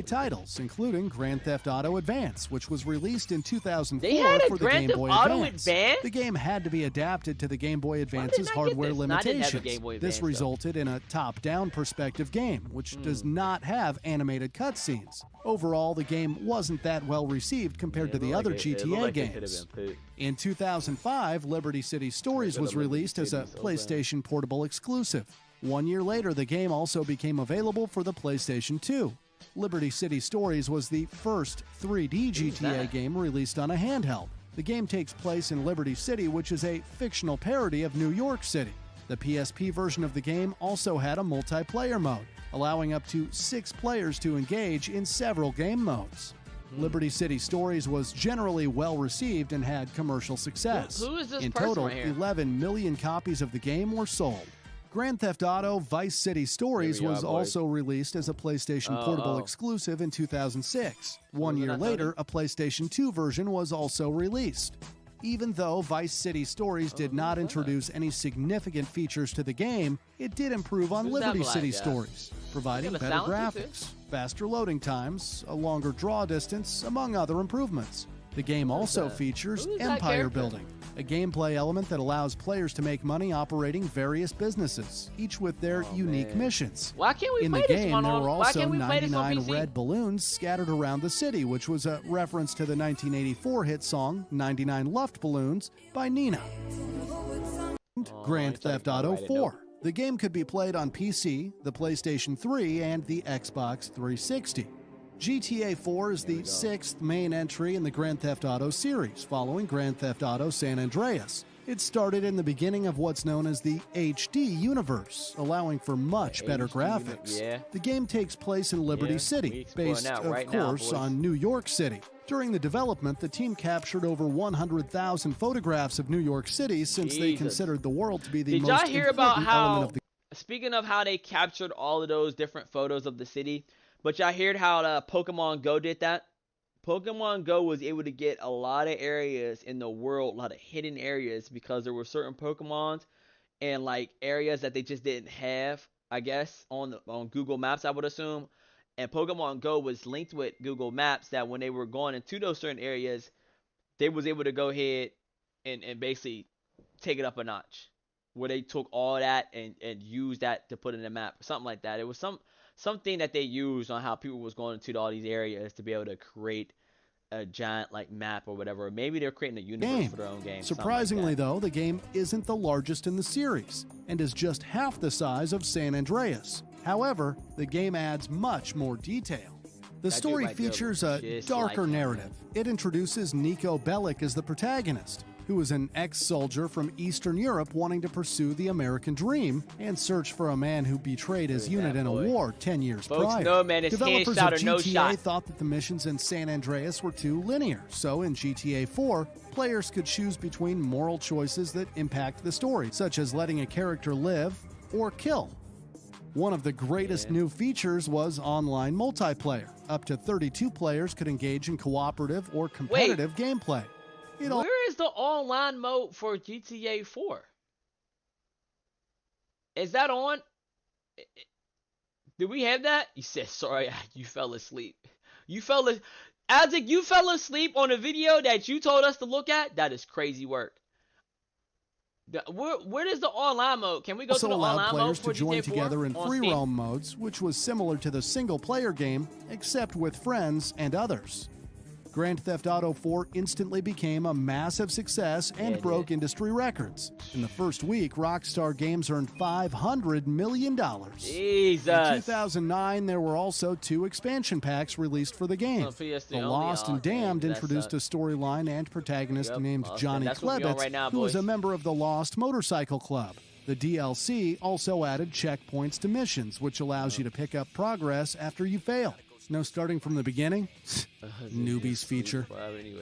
Titles, including Grand Theft Auto Advance, which was released in 2004 they had a for the Grand Game Boy Theft Auto Advance. Advance. The game had to be adapted to the Game Boy Advance's hardware limitations. This resulted in a top-down perspective game, which does not have animated cutscenes. Overall, the game wasn't that well received compared to the other GTA games. In 2005, Liberty City Stories was released as a PlayStation Portable exclusive. 1 year later, the game also became available for the PlayStation 2. Liberty City Stories was the first 3D GTA game released on a handheld. The game takes place in Liberty City, which is a fictional parody of New York City. The PSP version of the game also had a multiplayer mode, allowing up to 6 players to engage in several game modes. Liberty City Stories was generally well received and had commercial success. Who is this In person total, right here? 11 million copies of the game were sold. Grand Theft Auto Vice City Stories was also released as a PlayStation Portable exclusive in 2006. 1 year later, a PlayStation 2 version was also released. Even though Vice City Stories did not introduce any significant features to the game, it did improve on Liberty City Stories, providing better graphics, faster loading times, a longer draw distance, among other improvements. The game also features empire building, a gameplay element that allows players to make money operating various businesses, each with their unique missions. Why can't we In play the this game, one there on? were Why also can't we play this on 99 PC? red balloons scattered around the city, which was a reference to the 1984 hit song 99 Luftballons by Nina. Grand Theft Auto 4. The game could be played on PC, the PlayStation 3, and the Xbox 360. GTA 4 is the 6th main entry in the Grand Theft Auto series, following Grand Theft Auto San Andreas. It started in the beginning of what's known as the HD universe, allowing for much better graphics. The game takes place in Liberty City, based, of course, on New York City. During the development, the team captured over 100,000 photographs of New York City since they considered the world to be the most Did y'all hear about important element how, of the speaking of how they captured all of those different photos of the city, but y'all heard how Pokemon Go did that? Pokemon Go was able to get a lot of areas in the world, a lot of hidden areas, because there were certain Pokemons and like areas that they just didn't have, I guess, on Google Maps, I would assume. And Pokemon Go was linked with Google Maps, that when they were going into those certain areas, they was able to go ahead and basically take it up a notch, where they took all that and used that to put in the map, something like that. It was something that they used on how people was going into all these areas to be able to create a giant like map or whatever. Maybe they're creating a universe for their own game. Surprisingly, though, the game isn't the largest in the series and is just half the size of San Andreas. However, the game adds much more detail. The story features a darker narrative. It introduces Nico Bellic as the protagonist, who is an ex-soldier from Eastern Europe wanting to pursue the American dream and search for a man who betrayed his unit in a war 10 years prior. Developers of GTA thought that the missions in San Andreas were too linear, so in GTA 4, players could choose between moral choices that impact the story, such as letting a character live or kill. One of the greatest new features was online multiplayer. Up to 32 players could engage in cooperative or competitive gameplay. Where is the online mode for GTA 4? Is that on? Do we have that? You said, sorry, you fell asleep. Isaac, you fell asleep on a video that you told us to look at? That is crazy work. Where is the online mode? Can we go to the online mode for GTA 4? Also allowed players to join together in free roam modes, which was similar to the single-player game, except with friends and others. Grand Theft Auto 4 instantly became a massive success and broke industry records. In the first week, Rockstar Games earned $500 million. Jesus. In 2009, there were also 2 expansion packs released for the game. The Lost and Damned introduced a storyline and protagonist named Johnny Klebitz, who was a member of the Lost Motorcycle Club. The DLC also added checkpoints to missions, which allows you to pick up progress after you fail. No starting from the beginning? Newbies feature.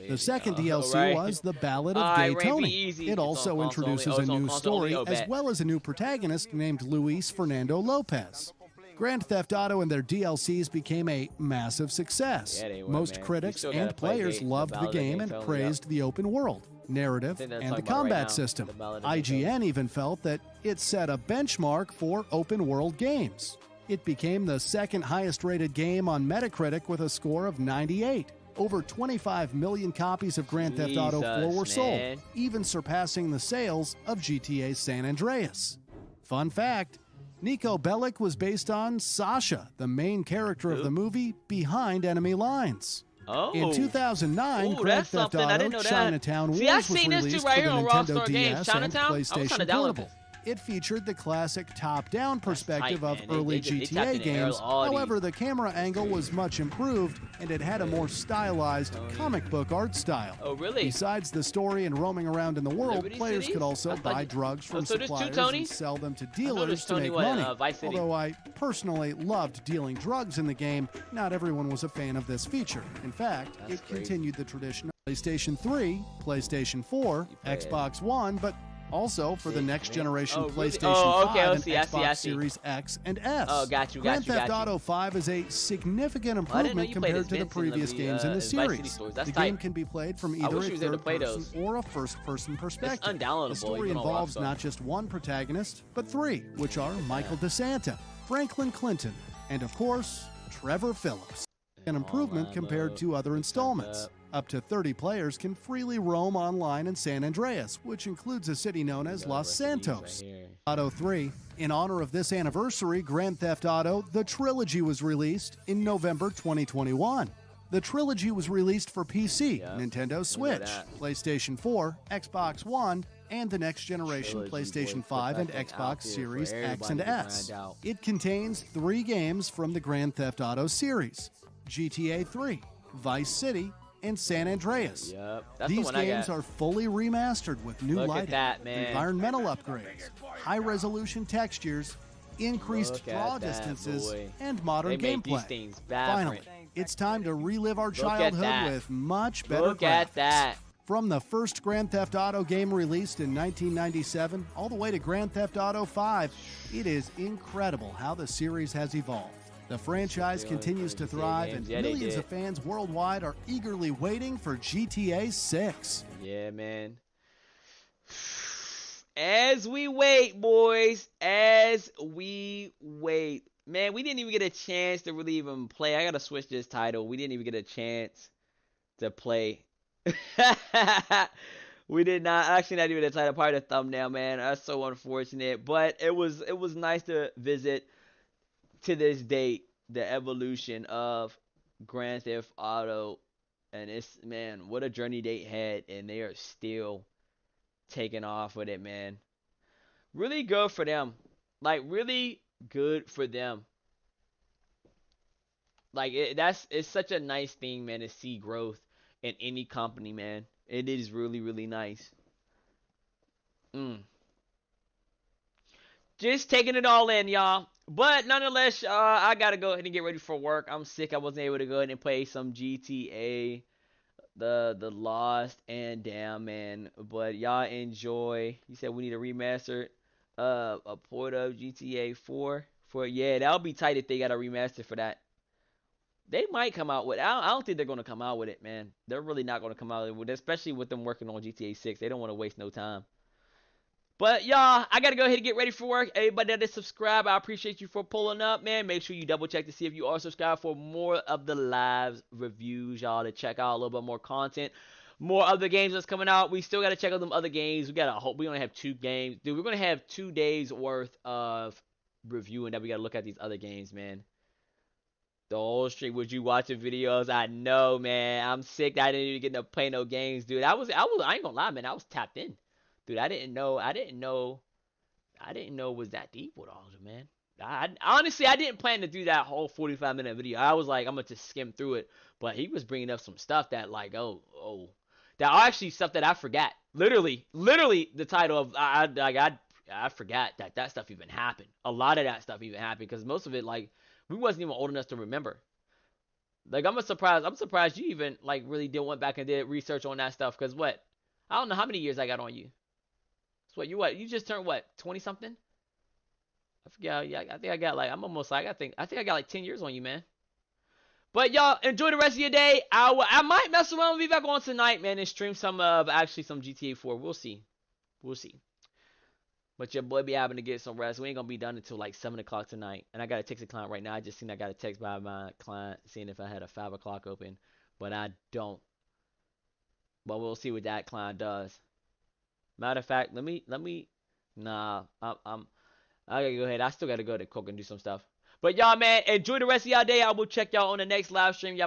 The second DLC was The Ballad of Gay Tony. It also introduces a new story as well as a new protagonist named Luis Fernando Lopez. Grand Theft Auto and their DLCs became a massive success. Most critics and players loved the game and praised the open world, narrative, and the combat system. IGN even felt that it set a benchmark for open world games. It became the second highest rated game on Metacritic with a score of 98. Over 25 million copies of Grand Theft Auto 4 were sold, even surpassing the sales of GTA San Andreas. Fun fact, Niko Bellic was based on Sasha, the main character of the movie Behind Enemy Lines. In 2009, Grand Theft Auto Chinatown Wars was released for the Nintendo DS and PlayStation Portable. It featured the classic top-down perspective of early GTA games. However, the camera angle was much improved, and it had a more stylized comic book art style. Oh, really? Besides the story and roaming around in the world, players could also buy drugs from suppliers and sell them to dealers to make money. Although I personally loved dealing drugs in the game, not everyone was a fan of this feature. In fact, it continued the tradition of PlayStation 3, PlayStation 4, Xbox One, but also for the next generation PlayStation 5 and Xbox Series X and S. Oh, got you. Grand Theft Auto 5 is a significant improvement compared to the previous games in the series. The game can be played from either a third-person or a first-person perspective. The story involves not just one protagonist, but 3, which are Michael DeSanta, Franklin Clinton, and of course, Trevor Phillips. An improvement compared to other installments. Up to 30 players can freely roam online in San Andreas, which includes a city known as Los Santos. Auto 3. In honor of this anniversary, Grand Theft Auto: The Trilogy was released in November 2021. The trilogy was released for PC, Nintendo Switch, PlayStation 4, Xbox One, and the next generation PlayStation 5 and Xbox Series X and S. It contains 3 games from the Grand Theft Auto series: GTA 3, Vice City, and San Andreas. These games are fully remastered with new lighting, environmental upgrades, high-resolution textures, increased draw distances, and modern gameplay. Finally, it's time to relive our childhood with much better graphics. From the first Grand Theft Auto game released in 1997 all the way to Grand Theft Auto 5, it is incredible how the series has evolved. The franchise continues to thrive, and millions of fans worldwide are eagerly waiting for GTA 6. Yeah, man. As we wait, boys, as we wait. Man, we didn't even get a chance to really even play. I got to switch this title. We didn't even get a chance to play. We did not. Actually, not even the title, part of the thumbnail, man. That's so unfortunate. But it was nice to visit, to this date, the evolution of Grand Theft Auto, and it's, man, what a journey they had, and they are still taking off with it, man. Really good for them. Like, really good for them. Like, it's such a nice thing, man, to see growth in any company, man. It is really, really nice. Just taking it all in, y'all. But nonetheless, I gotta go ahead and get ready for work. I'm sick. I wasn't able to go ahead and play some GTA, the Lost and Damned, man. But y'all enjoy. You said we need a remastered, a port of GTA 4. Yeah, that'll be tight if they got a remaster for that. They might come out with. I don't think they're gonna come out with it, man. They're really not gonna come out with it, especially with them working on GTA 6. They don't want to waste no time. But, y'all, I got to go ahead and get ready for work. Everybody that is subscribed, I appreciate you for pulling up, man. Make sure you double check to see if you are subscribed for more of the live reviews, y'all, to check out a little bit more content. More other games that's coming out. We still got to check out them other games. We only have 2 games. Dude, we're going to have 2 days worth of reviewing that we got to look at these other games, man. The whole stream was you watching videos. I know, man. I'm sick. I didn't even get to play no games, dude. I ain't gonna lie, man. I was tapped in, dude. I didn't know it was that deep with all of them, man. Honestly, I didn't plan to do that whole 45-minute video. I was like, I'm gonna just skim through it. But he was bringing up some stuff that, like, that are actually stuff that I forgot. Literally, the title of I forgot that stuff even happened. A lot of that stuff even happened because most of it, like, we wasn't even old enough to remember. Like, I'm surprised you even, like, really went back and did research on that stuff. Because what? I don't know how many years I got on you. So you just turned what, 20 something? I forget. Yeah, I think I got like, I'm almost like, I think I got like 10 years on you, man. But y'all enjoy the rest of your day. I might mess around with you back on tonight, man, and stream some actually some GTA 4. We'll see. But your boy be having to get some rest. We ain't gonna be done until like 7 o'clock tonight. And I got a text a client right now. I just seen I got a text by my client seeing if I had a 5 o'clock open, but I don't. But we'll see what that client does. Matter of fact, let me. Nah, I gotta go ahead. I still gotta go to Coke and do some stuff. But y'all, man, enjoy the rest of y'all day. I will check y'all on the next live stream. Y'all